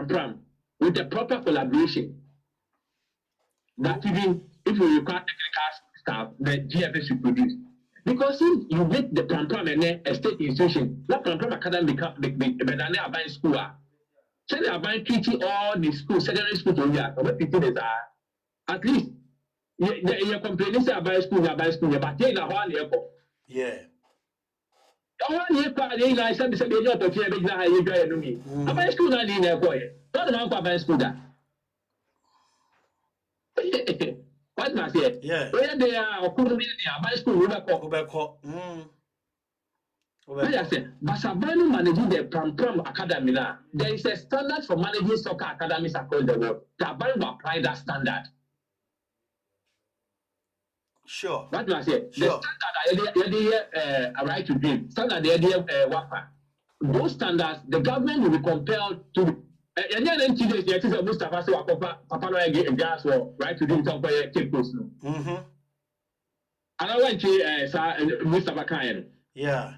Pram with the proper collaboration? That even if we require technical staff, the GFS should produce. Because if you make the Pram a state institution, that Pram Academy become the buying school. So they are buying treaty all the school, secondary school to here. At least you're complaining about school, but they are one year. Yeah. One year, I said, the opportunity to me. About school, not in a boy. Not about school. What must say? Yeah. Where they are, or couldn't be by school, but Sabano managing the Pram Academy now. There is a standard for managing soccer academies across the world. Sabano will apply that standard. Sure. What must say? Sure. The standard, a right to dream. Standard, the idea, WAPA. Those standards, the government will be compelled to. And then today, the artist of Mustafa say, Papa no get gas or right to do something for take post. And I went to Mustafa Kayan. Yeah.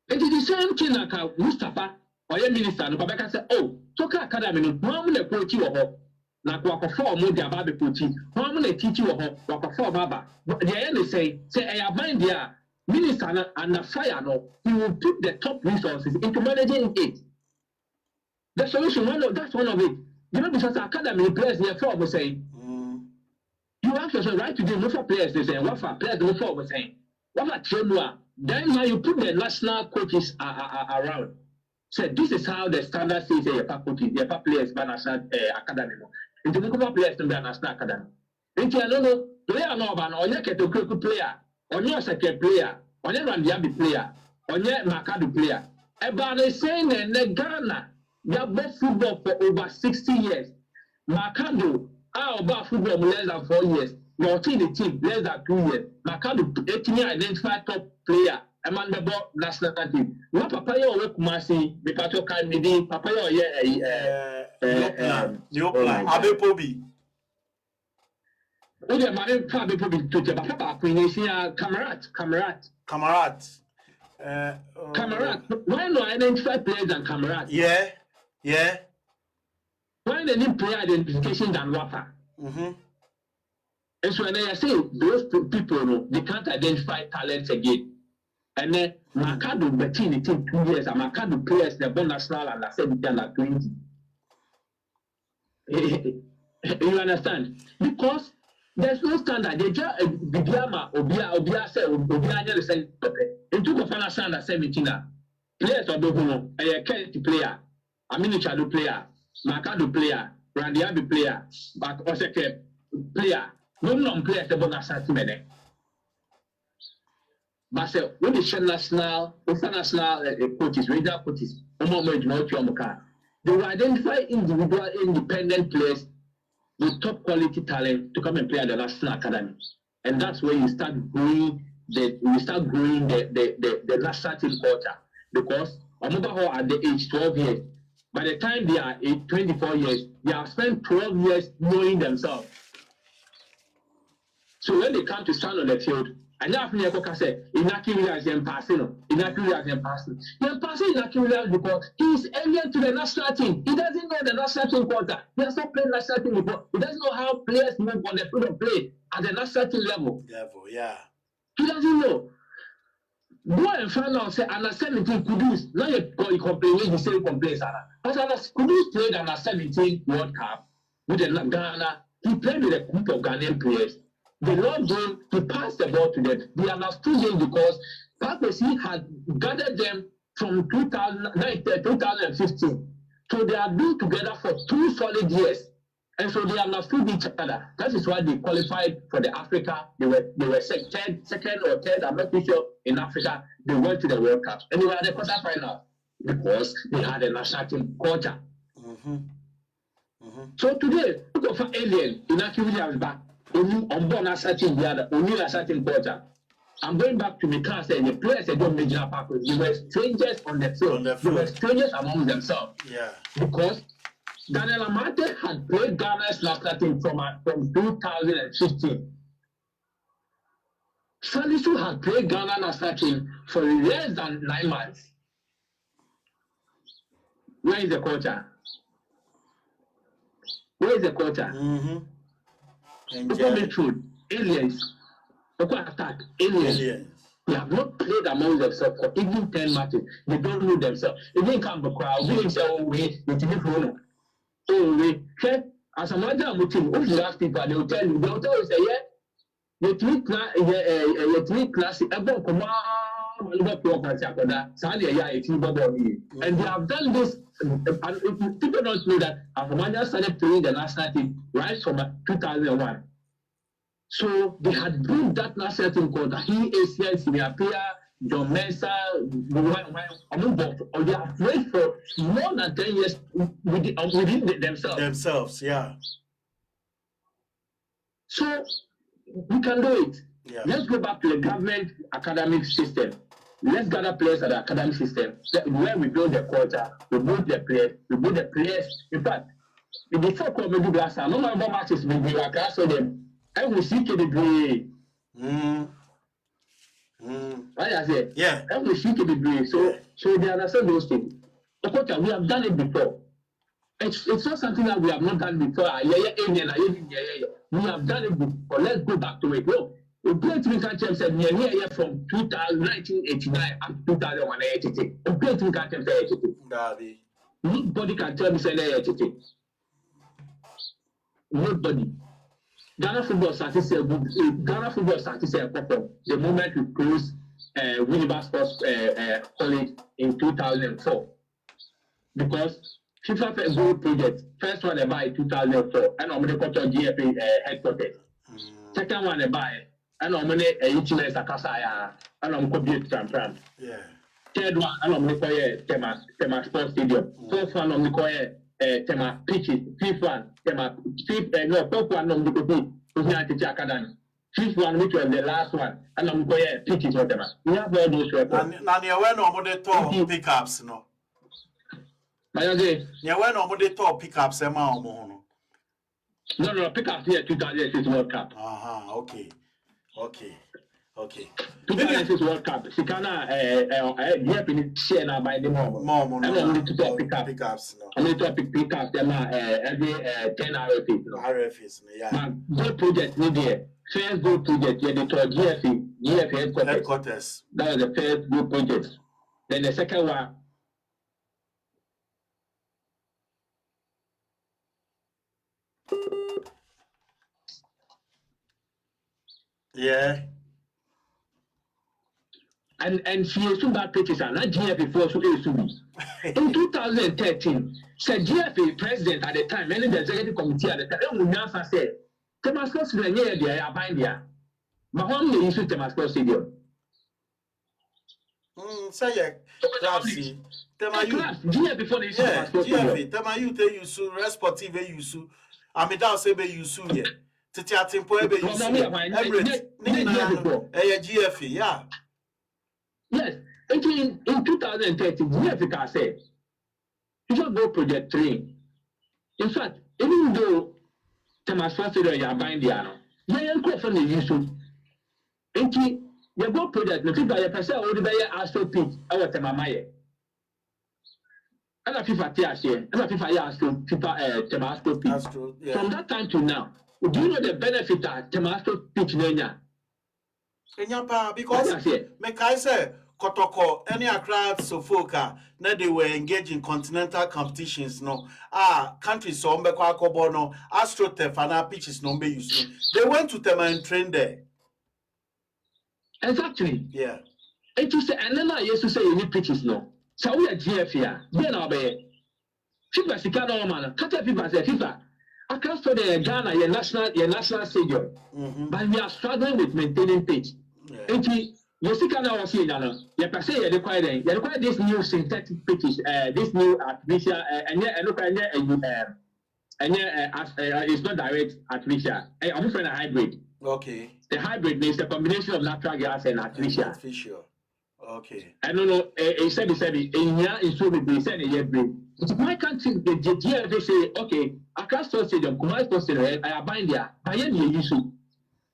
It is the same thing like Mustafa or your minister, no Papa say, oh, Soccer Academy, no, one will coach you or na kwa for more their baby coaching, one will teach you or what for Baba. But the end say, I mind there, minister and the fire, no, he will put the top resources into managing it. The solution, that's one of it. You know, because academy players here for was saying, you actually right to do no for players, they say, what for players, no for was saying, what for trainer, then now you put the national coaches around. So this is how the standard says your coaches, your players by national academy. Into the players to be a national academy. Into I don't know, player no ban, or your Keto player, or your second player, or your Randiabi player, or your Macadu player. About the saying in Ghana. They have played football for over 60 years. Makado, about football less than 4 years. Your team less than 2 years. Makado, 18 years identified top player among the ball national team. What Papaya or Kumasi, the Pato can be Papaya or Neoplan, Abepobi. Oh, yeah, my Fabi Pobi to the Papa Queen is here, Camarade. Camarade. Why not identify players and Camarade? Yeah. Why they need player identification than WAPA? And so when I say those people, no, they can't identify talents again. And then Makado Betting it in 2 years, and Makado players the born national and I said under 20. You understand? Because there's no standard. They just Bibiama, Obia said, Obia said, it took a final standard 17. Players of the a Kennedy player, a miniature player, Makado player, Randiabi player, but Oseke player, no non-players the bonus team. But say when the national coaches, regional coaches, they will identify individual independent players with top quality talent to come and play at the national academy. And that's where you start growing the national team culture. Because Omobaho at the age 12 years, by the time they are 24 years, they have spent 12 years knowing themselves. So when they come to stand on the field, and now Africa say, Inaki Williams is passing. Because he is alien to the national team. He doesn't know the national team culture. He has not played national team before. He doesn't know how players move on the field of play at the national team level. Yeah. He doesn't know. Go and find out, say, under 17 Kudus, now you complain, the same complaints. But Kudus played under 17 World Cup with the Ghana. He played with a group of Ghanaian players. They loved him, he passed the ball to them. They understood him because Pakwesi had gathered them from 2015. So they had been together for 2 solid years. And so they understood each other. That is why they qualified for the Africa. They were second or third, I'm not too sure, in Africa. They went to the World Cup. And they were at the quarterfinal because they had a national team culture. So today, look for alien, Inaki Williams back. Only on board national team, the other, only national team culture. I'm going back to the class and the players that don't major Pakwesi. They were strangers on the field. They were strangers among themselves. Yeah. Because Daniel Amate had played Ghana's national team from 2015. Salisu had played Ghana national team for less than 9 months. Where is the culture? Aliens. Attack. Aliens. They have not played among themselves for even 10 matches. They don't know themselves. They didn't come to crowd. They didn't say, oh, wait, they didn't know. Oh, wait. As a matter of team, if you ask people, they will tell you, say, yeah, you three class, everyone come on, and they have done this. And people don't know that Afamania started playing the national team right from 2001. So they had built that national team called he ACL Senior Player, John Mensah, they have played for more than 10 years within themselves. Yeah. So we can do it. Yeah. Let's go back to the government academic system. Let's gather players at the academic system where we build the culture, we build the players. In fact, before comedy last time, no matter what matches we do, I can show them. I will see the degree. Right, I say, yeah. I will see the degree. So they understand those things. Okocha, we have done it before. It's not something that we have not done before. We have done it before. Let's go back to it. Look, the Great American Champ said, from 1989 up to 2018. The Great American Champ said, nobody can tell me say nobody. Ghana football started the moment we closed Winneba Sports College in 2004. Because FIFA first goal project, first one they buy 2004, and I'm going to go to GFA headquarters. Second one they buy, and I'm going to utilize a casa, and I'm going to build Tram. Third one, and I'm going to go Tema Sports Stadium. Fourth one, I'm going to go Tema Pitches. Fifth one, fourth one, I'm going to go to Academy. Fifth one, which was the last one, and I'm going to go Pitches or Tema. We have all those records. Now, you're going to pickups, no? Yeah, when nobody talk pickups, Emma or No, pickups here 2006 World Cup. Okay. 2006 World Cup. Sikana, share now by the moment. And I'm going to talk pickups. I'm going to talk pickups. Them every 10 RFs. RFs, yeah. Goal project, there. First goal project, yeah, they told GFA headquarters. That was the first goal project. Then the second one. Yeah. And she used to bad pitches and not GFA before so in 2013, said GFA president at the time, many the executive committee at the time, said, Temasco Stadium, they are buying there. But how many issue Temasco Stadium? Say, GFA before the issue Temasco Stadium. Temayu, they use Resportive, they use. I mean, that's a be use here. Titia Timpo, GFA, yeah. Yes, in 2013, GFA said, you should go project 3. In fact, even though Temasco Stadium, you are buying the ano, you are going from the issue. You go project, the people, you person already buy Astro Pitch, our Temamaye. And a FIFA TSC, and a FIFA Astro, FIFA Temasco Pitch. From that time to now, do you know the benefit of Temasco Pitch Nenya? Because I say Kotoko, any Accra Sofoka, now they were engaged in continental competitions. No, countries so no, AstroTurf and pitches no be used. They went to Tema and trained there. Exactly. Yeah. And to say, and then I used to say you need pitches no. So we are GFA. Then I'll be FIFA Sikano man. Kata FIFA say FIFA. I can't say the Ghana your national stadium. But we are struggling with maintaining pitch. And you see, can I see now? You can say you require this new synthetic pitches, this new artificial, and it's not direct artificial. I'm afraid a hybrid. Okay. The hybrid means the combination of natural gas and artificial. Artificial. Okay. I don't know. He said, in here is so big. He said, why can't the GFA say, okay, I can't store stadium, Kumai Sports Stadium, I bind there, I am the issue.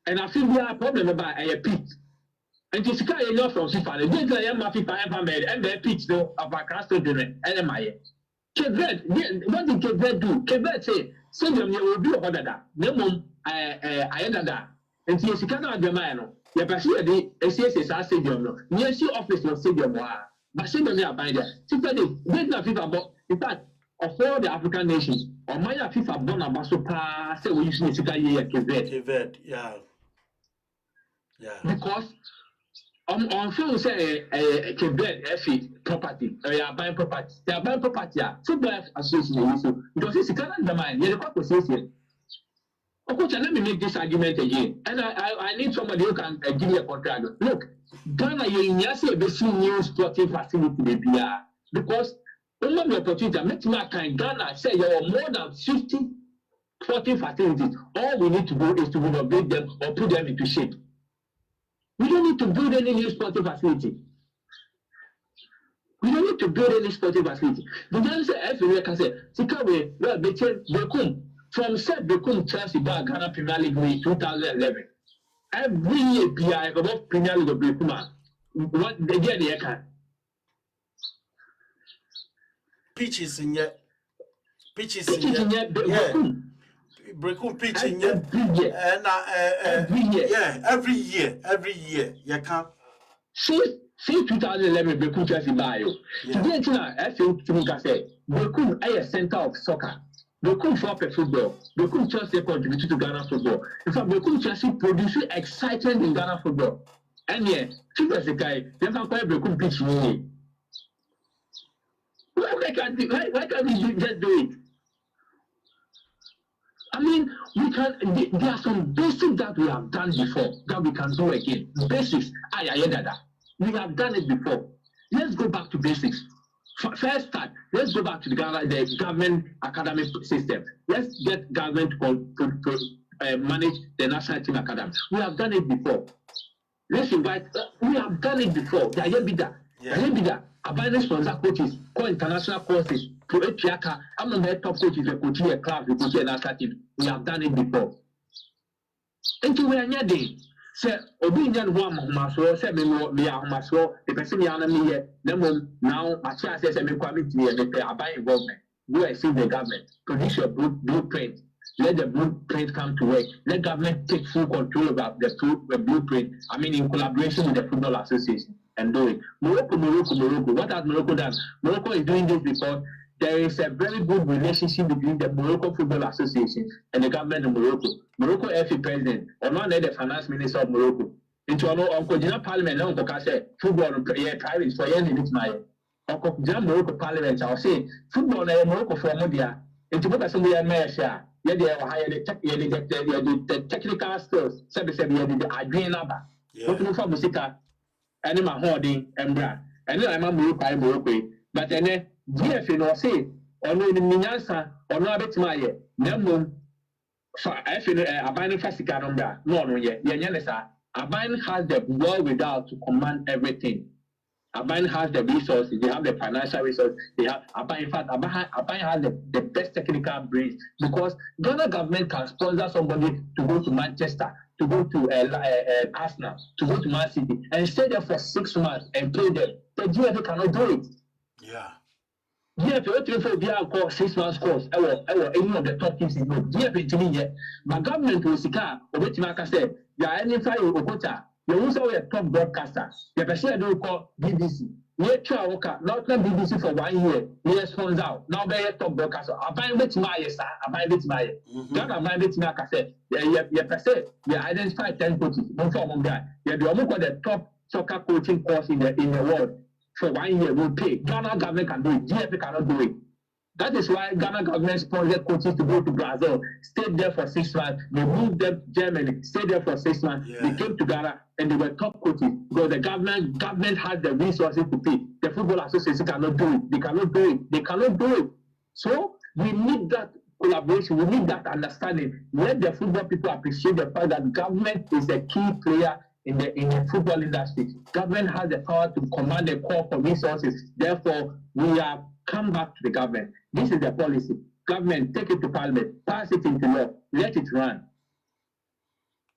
And I feel we have a problem about a pit. And this guy is not from FIFA. The data I am a FIFA ever made, and the pitch though of a castle dinner, and my Quebec, what did Quebec do? Quebec say, stadium you will do a order. No more, I ended that. And see, you cannot be man. You perceive the SCS stadium. Near see office no stadium, but stadium are by there. Simply, there's no FIFA, but in fact, of all the African nations, or my FIFA born a basso pass, say we use the Quebec, yeah. Because on film say Quebec property, they are buying property. They are buying property. Football association, because it's Canada demand. You have association. Okocha, let me make this argument again, and I need somebody who can give me a contract. Look, Ghana, you in Yasi a new sporting facility because only the opportunity. Make my kind Ghana say you are more than 50 sporting facilities. All we need to do is to renovate them or put them into shape. We don't need to build any new sporting facility. We don't need to build any sporting facility. The guy say everywhere can say, Sikawe, well, Bekum. From said Bekum Chelsea back Ghana Premier League in 2011. Every year, BI above Premier League of Bekuma. What they get the can. pitches in yet. Pitches in yet. Brekum pitch in yet. Every year. You can't. Since 2011, Brekum Chelsea bio. Today, I feel to say, Brekum is a center of soccer. Brekum for football. Brekum Chelsea contributed to Ghana football. In fact, Brekum Chelsea produces excitement in Ghana football. And yeah, Chief as a guy, you can call Brekum pitch. Why can't we just do it? I mean, we can. There are some basics that we have done before that we can do again. Basics. We have done it before. Let's go back to basics. First start. Let's go back to the government academic system. Let's get government to manage the national team academy. We have done it before. Let's invite. We have done it before. Abandon sponsor coaches, call international courses to Echiaka. I'm not the top coaches, the coach a class, the coach a national team. We have done it before. And we are near day. Say, Obinian one Masro, say, me are Masro, the person me here, now, my child says, I'm coming to me and they are buying government. Go and see the government, produce your blueprint. Let the blueprint come to work. Let government take full control about the blueprint. I mean, in collaboration with the Football Association. And do it. Morocco. What has Morocco done? Morocco is doing this because there is a very good relationship between the Morocco Football Association and the government of Morocco. Morocco FA president, or not the finance minister of Morocco. Into Uncle Jina Parliament, now Okocha football private for any of my Uncle Jina Morocco Parliament. I'll say football Morocco for Modia. Into what somebody a mayor. Yet they hire the technical skills. Sabi the Adriana. What you for Musica? And my hoarding and brand. And then I'm Morocco, but then GF no say, or no Minyansa, or no Abetmaye, Nemo. So I feel a binding fastica number. No, yet, Yanesa. A bind has the world without to command everything. A bind has the resources, they have the financial resources, they have a bind. In fact, a bind has the best technical brains because Ghana government can sponsor somebody to go to Manchester, to go to Arsenal, to go to Man City, and stay there for 6 months and play them. The GFA cannot do it. Yeah. GFA for be 6 months course. Any of the top teams in the GFA to me yet. But government will see car, or what Maka said, you are any fire Okocha. You also a top broadcaster. The person do call BBC. Ye try worker, not BBC for 1 year. Yes, phones out. Now be a top broadcaster. I buy bit my sir. I buy bit my. Ghana buy bit my cassette. You person, you identify 10 coaches. One for one guy. You do almost the top soccer coaching course in the world for 1 year. Will pay. Ghana government can do it. GFA cannot do it. That is why Ghana government sponsored coaches to go to Brazil, stayed there for 6 months. They moved them to Germany, stayed there for 6 months. Yeah. They came to Ghana and they were top coaches because the government has the resources to pay. The Football Association cannot do it. They cannot do it. So we need that collaboration. We need that understanding. Let the football people appreciate the fact that government is a key player in the football industry. Government has the power to command the call for resources. Therefore, we are come back to the government. This is the policy. Government, take it to Parliament, pass it into law, let it run.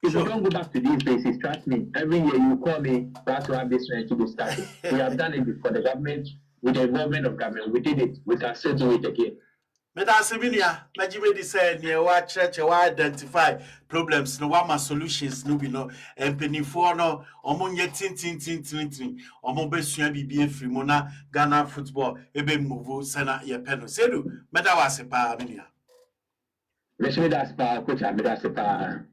If you don't go back to these places, trust me, every year you call me for us to have this to be started. We have done it before the government, with the involvement of government. We did it. We can still do it again. Medasiminia, Majimedi said, near what church, identify problems, no one solutions, no, and penny for no, omonye tin, omobesuya be free mona, Ghana football, ebe move, sena, ye peno. Sedu, Medawasipa, Minia. Messidaspa, Medaspa.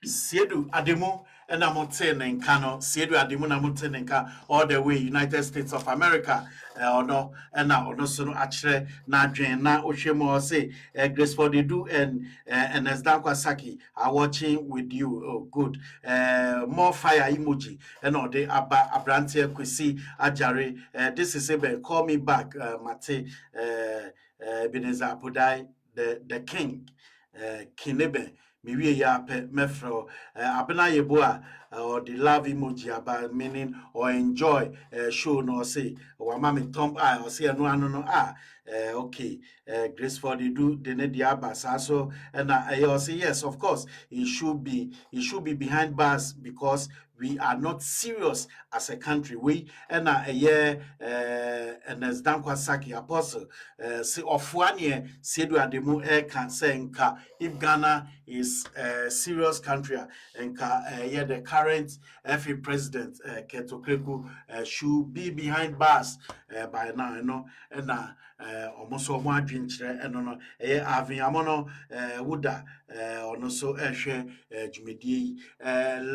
Siedu Ademo and Amoten and Kano, Siedu Ademo Namoten and Ka, all the way, United States of America, or no, and now, no, so actually, na Jane, na Oshemo say, Grace for the do, and as Dakwasaki are watching with you. Oh, good. More fire emoji, and all the Abrantia Kwesi Ajare. This is a call me back, Mate Beneza Podai, the king, Kinebe. Miwi ya pe mefro abena yeboa or the love emoji about meaning or enjoy show no say or mama thumb eye or say no okay Grace for the do the need the abas also and I say yes, of course it should be behind bars because we are not serious as a country. We and a year and as Dankwa Saki apostle say of 1 year said we are the more air can say if Ghana is a serious country and yeah the current FA president Keto Kreku should be behind bars by now, you know, and almost so one dream and no having amono woulda or so share jumedi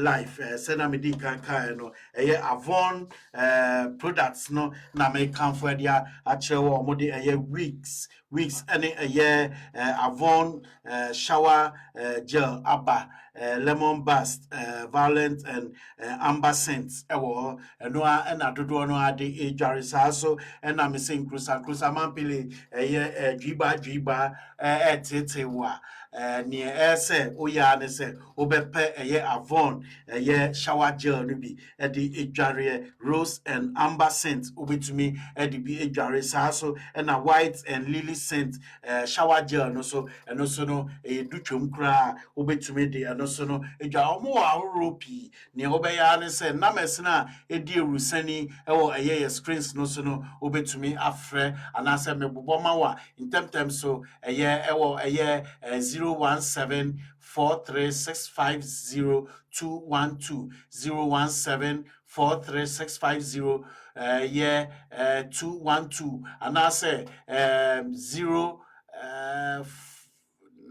life senamedi kanka no Avon products no na me come for dia achewo mode weeks any a year Avon shower gel abba lemon bust violent and amber scents ewo no and adodo no ade ejare so and I'm saying cruisa mampili driba tete wa near say oya ne say obepe Avon shower gel no bi the ejare rose and amber scent obetumi the bi ejare so and a white and lily scent shower gel no so and also no du twom kra obetumi de and also no ejwa omo ahoro pi ne obeya ne say na mesena edi erusani ewo screens no so no obetumi afre anase mebobọ mawa in temtem so ewo 017 43650 212 017 43650 212 anase 0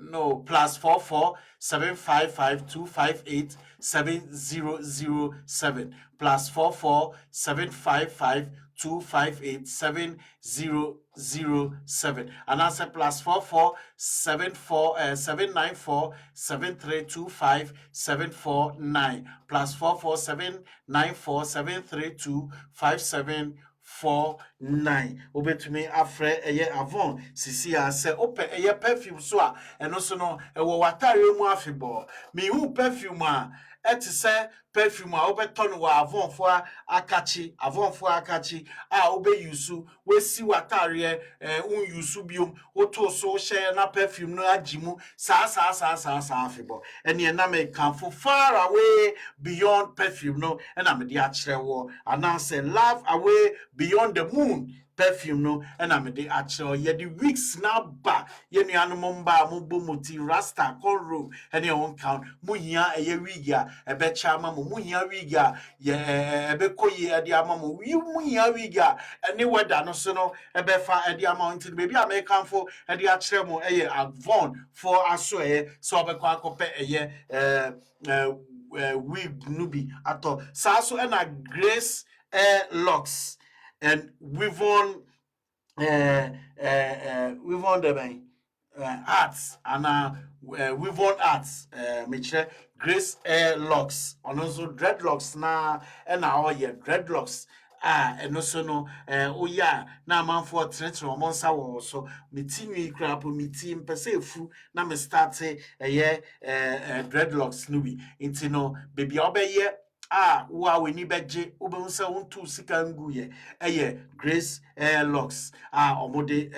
no +44 755 258 7007 +44 755 258 7007 and answer +44 794 7325 749 +44 794 732 5749 obetumi afre Avon sisi a se ope perfume so a eno so no ewo watare mu afebo me hu perfume a etise perfume a obeto no wa Avon fo akachi a obe yusu we si watare un yusu biom oto so share na perfume no ajimu sa afebo ene na me kan far away beyond perfume no and am dey akire wo announce love away beyond the moon perfume no and I'm the actual ye the weeks now ba ye nu anom ba mo bomuti rasta conro and your own count muhia ye wiga e be chama mo muhia wiga ye e be koyi e dia mamo wi muhia wiga any weather no so no e be fa e dia amount baby American for e dia kire mo e Avon for aso so be kwa kope wig nubi ato saso and a Grace locks and we've won the arts and we've won arts Michelle Grace locks and also dreadlocks na and now dreadlocks and also no oh yeah na man for trench or monsa so me team crap me team per se fu na me start dreadlocks nubi into no baby obey wa we ni beje obehunse wontu sika ngu Grace locks omode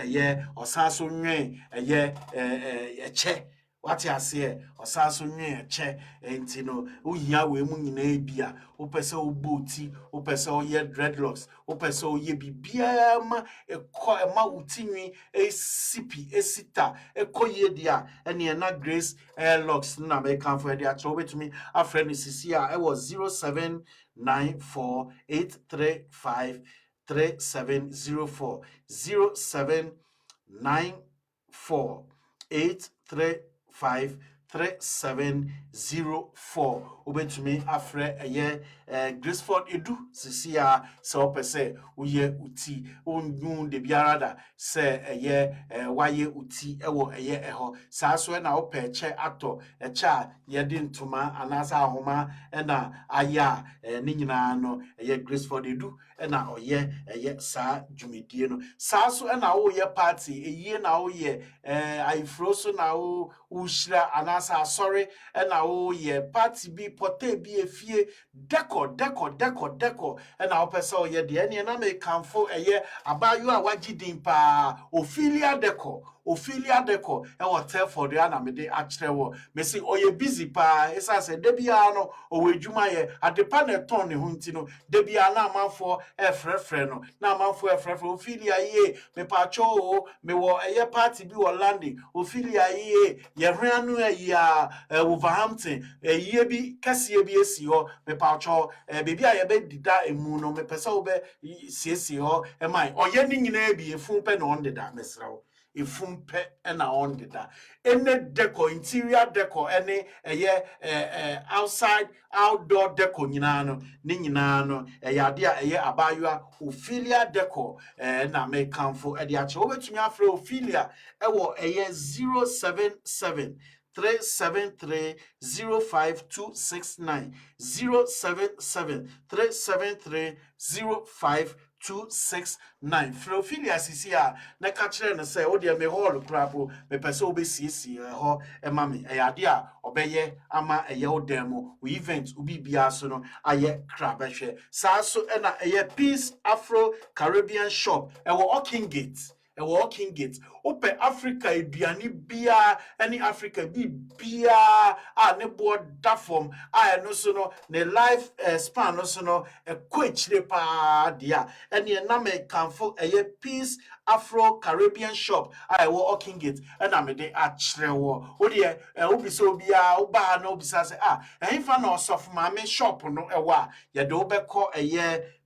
osanso nwen eche what you say osanso nwen eche enti no ohia we mu nyina ebia opese oboti opese oye dreadlocks opese oye bibia ma ema utinwi esipi esita ekoye dia ene na Grace locks na me kan for dia tro betumi afreni sisi e was 0794835 3704 0794835 3704 obetumi afre Graceford edu sisi a se opese uye uti onyu de biarada se waye uti ewo eho saso na ope che ato echa yede ntoma anasa ahoma na aya ni nyina no Graceford edu na oye sa dwumedie no saso na wo ye party eyie na wo ye aifroso na wo ushira ana anasa sorry and oh ye party be pote be a fie deco and our person ye the any na make come for a year about you are wajidin pa Ophelia deco and what tell for the anamide actually me say oh ye busy pa esa say debiano or we jumaye at the panel tony huntino debiana man for a freno na man for a frefre Ophelia ye me pacho me wo a party be or landing Ophelia ye ranu ya Wolverhampton ye bi kase bi esi ho me pacho baby a ye be dida emu no me pese wo be siesi ho e mai oye ni nyina bi efun pe no on deda mesrawo efumpe na on deda ene deco interior deco ene outside outdoor deco nyina no ni nyina no ade a abayua Ophelia deco na me kanfo de a che obetumi afre Ophelia wo 077 373-05269 077-373-05269 Ophelia sisi a na ka kire no say wo de me hall krapo me pese obesiesi ho e ma me ade a obeye ama wo demo we event ubi bia so no aye krabehwe sa so na Peace Afro Caribbean Shop e wo Oking Gate Walking Gate. Open Africa eduani bia any Africa bia ne board that form no so no ne life span no so no kwechire pa dia any na me kanfo Peace Afro Caribbean Shop Walking Gate and na me de achre wo de obi so bia oba na obi say fa na osof ma me shop no ye de obekọ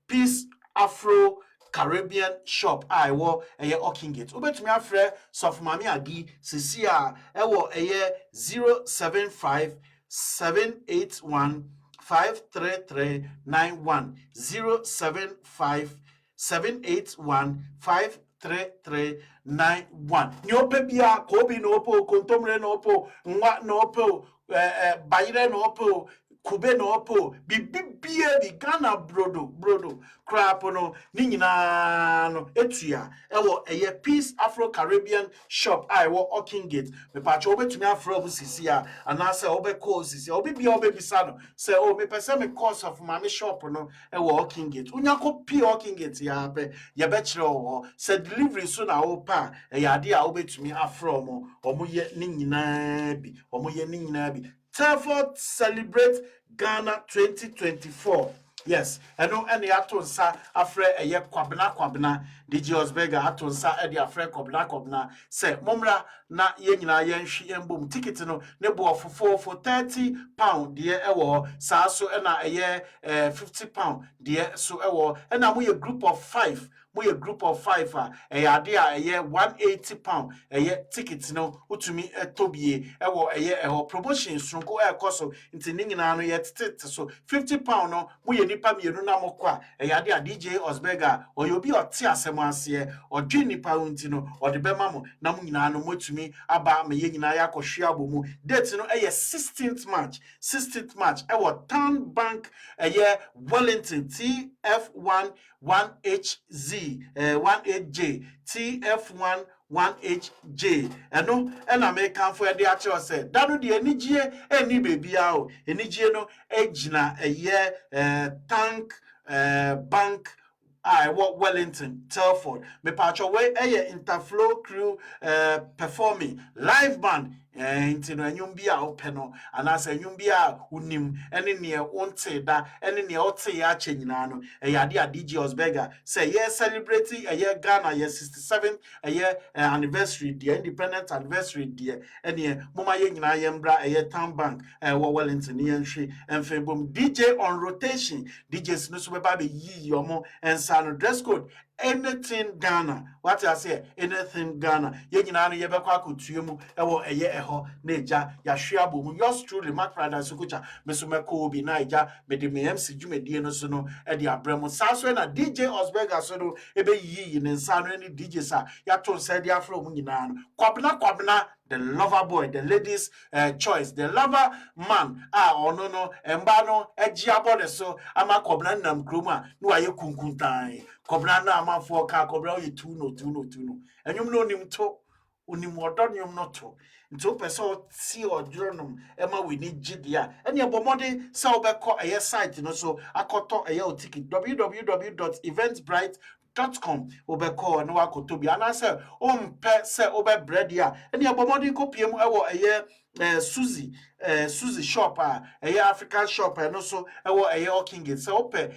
Peace Afro Caribbean Shop Oking Gate. Ubetumi afre sof mami agi sisi a 075 781 53391 075 781 53391 Nyope bia kobi no po kontomre no po nwa no po bayire no po kube no po bibibie bi Ghana brodo crap no ni nyina no etua Peace Afro Caribbean Shop Oking Gate me pa cho obetumi afro bu sisi a anase obekọ sisi obibia obebisa no say me pese me course of mama shop no Oking Gate unyako pi Oking Gate ya be ye be kire wo say delivery so na wo pa ade a obetumi afro mo ye ni nyina bi Telford Celebrate Ghana 2024. Yes, and atonsa afre kwabna DJ Osberger atonsa afre kwabna say momra na ye nyina ye nhwe embom ticket no ne bo for £30 de ewo sa so na £50 de so ewo na mo ye group of 5 ade a £180 ticket no utumi etobie ewo promotion sunko ekoso nti ni nyina no ye tete so £50 no mo ye nipa mienu na mokwa ade a DJ Osberger oyobi oti asem ase odwe nipa unti no ode bema mo na mo nyina no motumi aba me ye nyina ya kohwe abomu date no 16th March Town Bank Wellington TF1 1HZ 18J TF1 1HJ ena me kan for de ache ose dano de enigie eni bebia o enigie no ejina Tank Bank Wellington Telford me pacho we Interflow crew performing live band nti no anyum bia openo anasa anyum bia unim ene ne onte da ene ne ote ya ache nyina no ade a DJ Osberger say celebrating Ghana 67th anniversary the independent anniversary the ene moma ye nyina ye mbra Town Bank Wellington ye nhwe enfebom DJ on rotation DJs no so beba be yi yomo ensa no dress code anything Ghana what I say anything Ghana ye nyina no ye bekwa akotuemu eho na eja ya hwea bom yours truly Mark Prada Okocha mesomeko obi na eja mede me MC dwumadie no so no de abramo saso na DJ Osberger so no ebe yi ne nsa no ni DJ sa ya to se de afro mu nyina no kwabna the lover boy, the ladies' choice, the lover man. Ono no, emba no, ejiabode so, ama kobna nam kroma, no aye kunkuntan. Kobna na ama foka, kobna ye tuno. Enyum no nim to, unimodonium noto nti o pese see or journum ema we need GDA and your bomode se obeko eye site no so akoto eye ticket www.eventsbright.com obeko na wakoto bi anase o mpe se obe bread ya and your bomode ko piem ewo eye Suzy shop African shop no so ewo Okingate so ope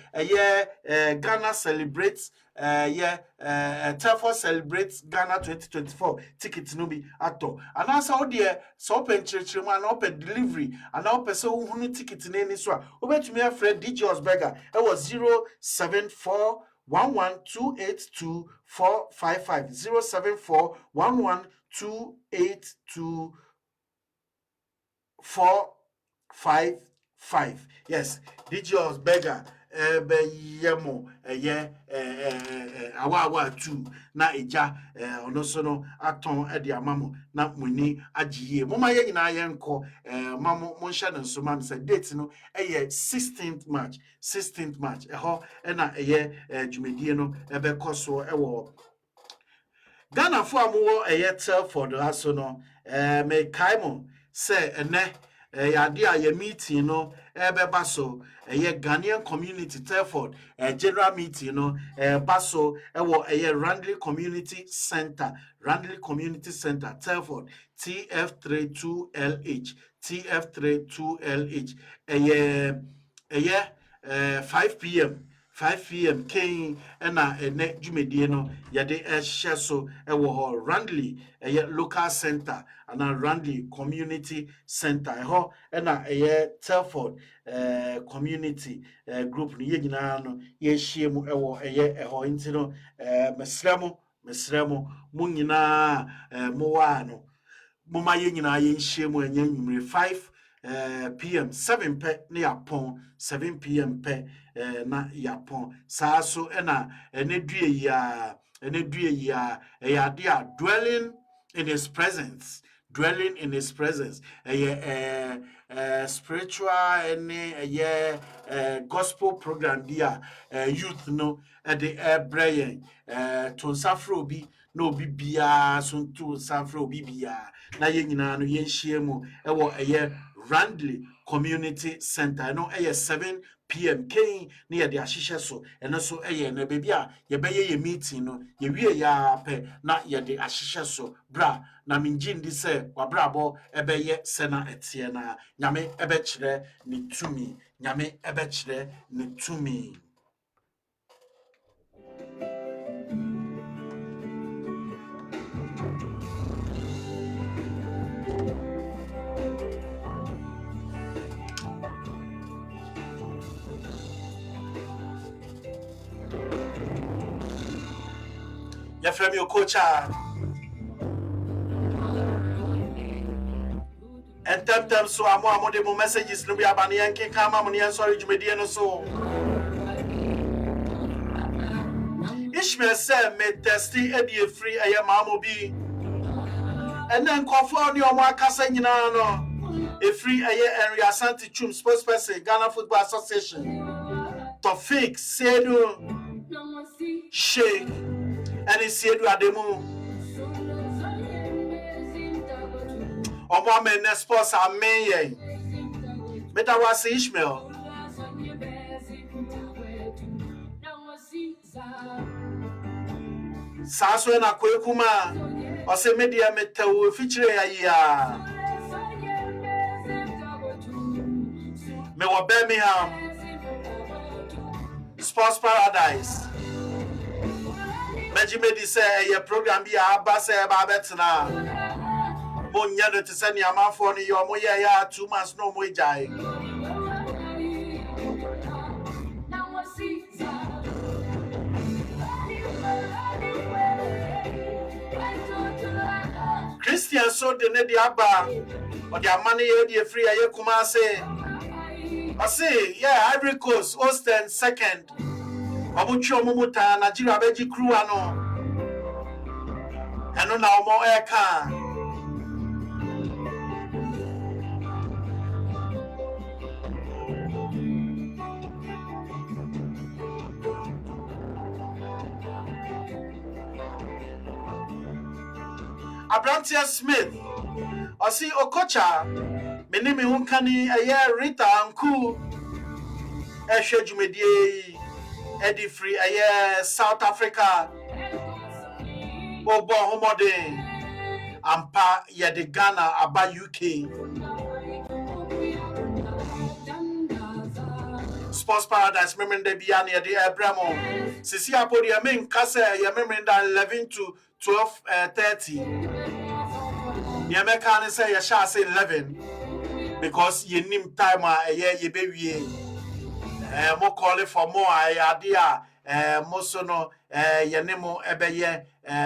Ghana celebrates Telford celebrates Ghana 2024 ticket no be ato and also how there so open church and open delivery and now person who ticket in any so obetumi afred DJ Osberger it was 074 11282 455 074 11282 455. Yes, DJ Beggar yemo awa 2 na eja ono so no aton e de amamo na muni agiye moma ye nyina ye nko mamo mo hye no so mam say date no 16th March ho na dwumedie no ebe koso wo Ghana for amuwo Telford aso no me kaimo say ene yade a ye meeting no beba so Ghanaian community Telford general meeting no baso wo Randley Community Center Telford TF32LH 5 p.m. King ena ene dwumedie no yade ehye so ewo Randley local center ana Randley community center ho ena Telford community group no ye nyina no ye hye mu ewo eho nti no mesremo mu nyina mo wa no moma ye nyina ye nhye mu enya nwumre 5 p.m. 7 pe na yapon 7 p.m. pe na yapon saa so na ene due ya ade a dwelling in his presence spiritual and gospel program dia youth no de brain to safro bi no bibia so to safro bibia na ye nyina no ye nhie mu ewo Randley Community Center no 7 p.m. King near the Ashisha so and also na baby ye beye ye meeting no ye wie ya pe na ye de Ashisha so bra na minjin di se wabrabo ebeye sena etie na nyame ebechire ni tumi ya frame Okocha and temtem so amo de mo messages no be abane yanke kama mo ne sorry dwumedie no so Ishmael said me testy edi free mamo bi and then confirm ni omo akasa nyina no a free Henry Asante Chum spokesperson Ghana Football Association Tofik Sedu Sheikh and Sedu Ademu omo men sports amen meta was Ishmael Saso na kwekuma ose media metawo feature ya me wo Birmingham Sports Paradise Mejimedi say your program bi aba say ba betina monya no tsani amafo no yo mo ya 2 months no mo jai Christian so de ne di aba o di amane ye di free aye kuma say I say yeah Ivory Coast Austin second obuchi omumuta Nigeria beji crew ano eno na omo eka Abrantia Smith. I see Okocha. Me name Unkani a year Rita Anku. Eshejumedie. Eddie Free a year South Africa. Obo Homode. Ampa Yedi Ghana Aba UK. Sports Paradise, remember the Biani the Abramo. Sisi Apodi, I mean, Kasa, you remember that 11 to 12:30. Yameka say, you shall say 11 because you need time a year, you baby. More call it for more idea. Mosono, Yanemo, Ebeye,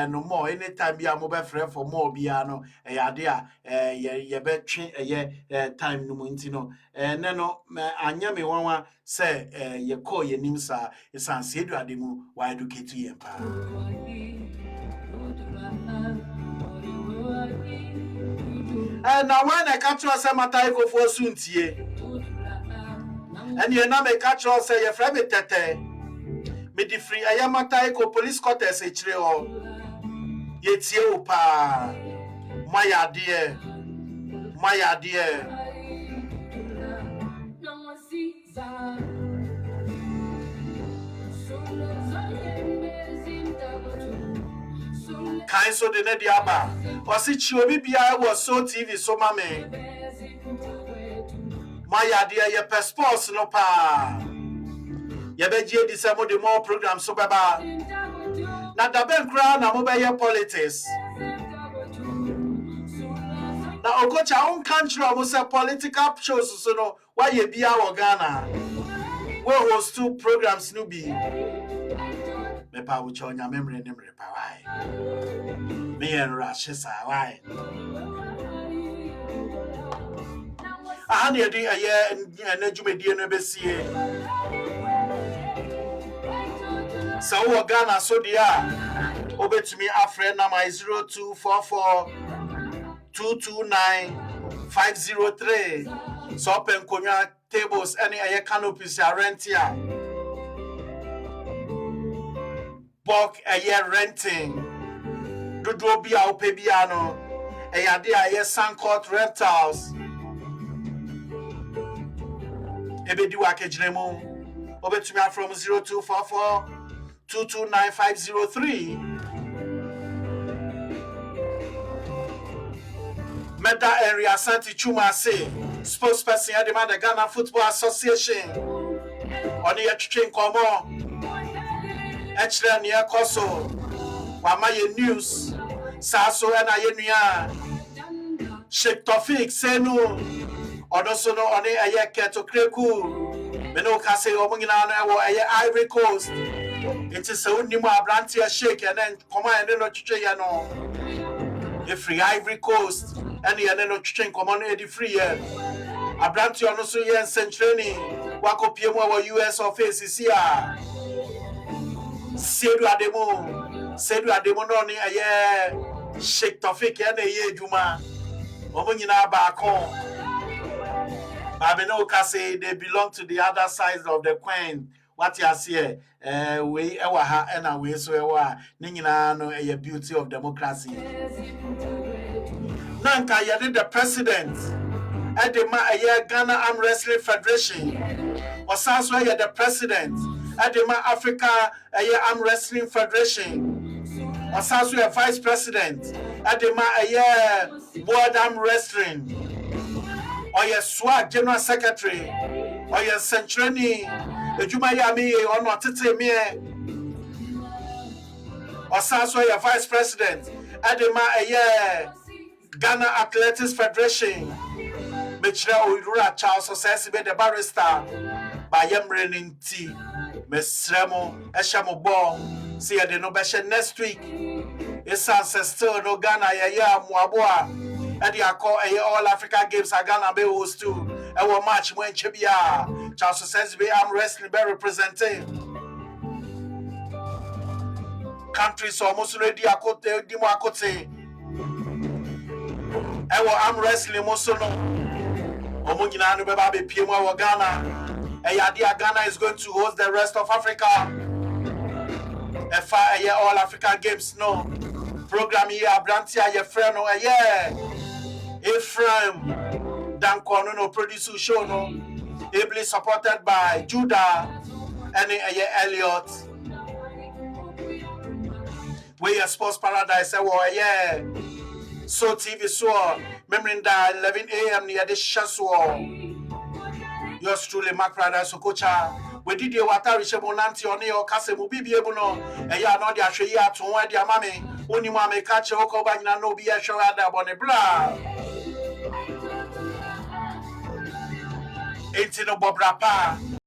no more. Anytime be a mobile friend for more piano, a idea, ye bet time no muntino. Nano, Anyame Wawa say, ye call your nimsa, it's an Sedu Adimu, why do Kitty Empire. And now when I capture a Samataiko for soon, and you now make catch all say your friend tete. Me di free ayamataiko police quarters echire Yet you pa. My dear. Kind so the Nediaba. Was it Chiobi was so TV so mame. My dear, your passports no pa. Yabeji December the more programs so baba. Now the bank crown and mobile politics. Now Okocha own country almost a political shows so no why you be our Ghana. We host 2 programs no be. Me pa wucho nya memory nem repa why. Me and Rashes why. I had a year and Najumedi no be see. So Ghana so dia obey to me a friend number 0244 229 503. So open konya tables any air canopies are rent here. Bulk a year renting. Dodo be our pebiano. A year Sancourt rentals. Ebedu akejremo. Obey to me from 0244 229 503. Meda area Santi Chuma say spokesperson at the man the Ghana Football Association. On the exchange komo. Echre near Koso. Wamaye news. Saso and Ayenuya. Sheikh Tofik Senu. Odoso no on a year keto kreku. Meno kase omungina no Ivory Coast. It is a Nima Abrantia shake and then come and then no chichayano. If free Ivory Coast and the no chichin come on Eddie free year. Abrantia no so yen centrani. Wako Piemo US office here. Sedu Ademo no ni a year. Sheikh Tofik and a year Juma. Omungina Bakon. Babino Kase, they belong to the other side of the coin. What you see, we ewa ha and away so ewa ningina no a beauty of democracy. Nanka yadi the president at the Ghana Arm Wrestling Federation. Osaso ya the president at the Africa Arm Wrestling Federation. Osaso ya vice president at the World Arm Wrestling. Or your swag general secretary, or your centrani, the Jumayami, or not to me, or Sanso, your vice president, Adema, Ghana Athletics Federation, Michelle Udura Charles, or Sessibe the barrister, by Yamrening Tea, Miss Remo, Eshamo Ball, see the Nobel next week. It's ancestor no Ghana, Mwabwa. And they are called All Africa Games are Ghana be host too. Our match when Chibia Charles says we am wrestling be representing countries almost ready akote dimo akote. Our am wrestling mosono. Omungina no beba be piem our Ghana. Ghana is going to host the rest of Africa. All Africa Games no. program here abrantia your friend no yeah Ephraim Dankono no produce show no ably supported by Judah and Elliot we are sports paradise yeah so TV so memory that 11 a.m. near the Shaswo yours truly Mark Paradise Okocha we did your water Rishabonanti on your castle be able no and ya no dia hwe ya to wa dia mame oni mo ameka che okoba nyina no bi ya hwe ada bone bra enti no bobra pa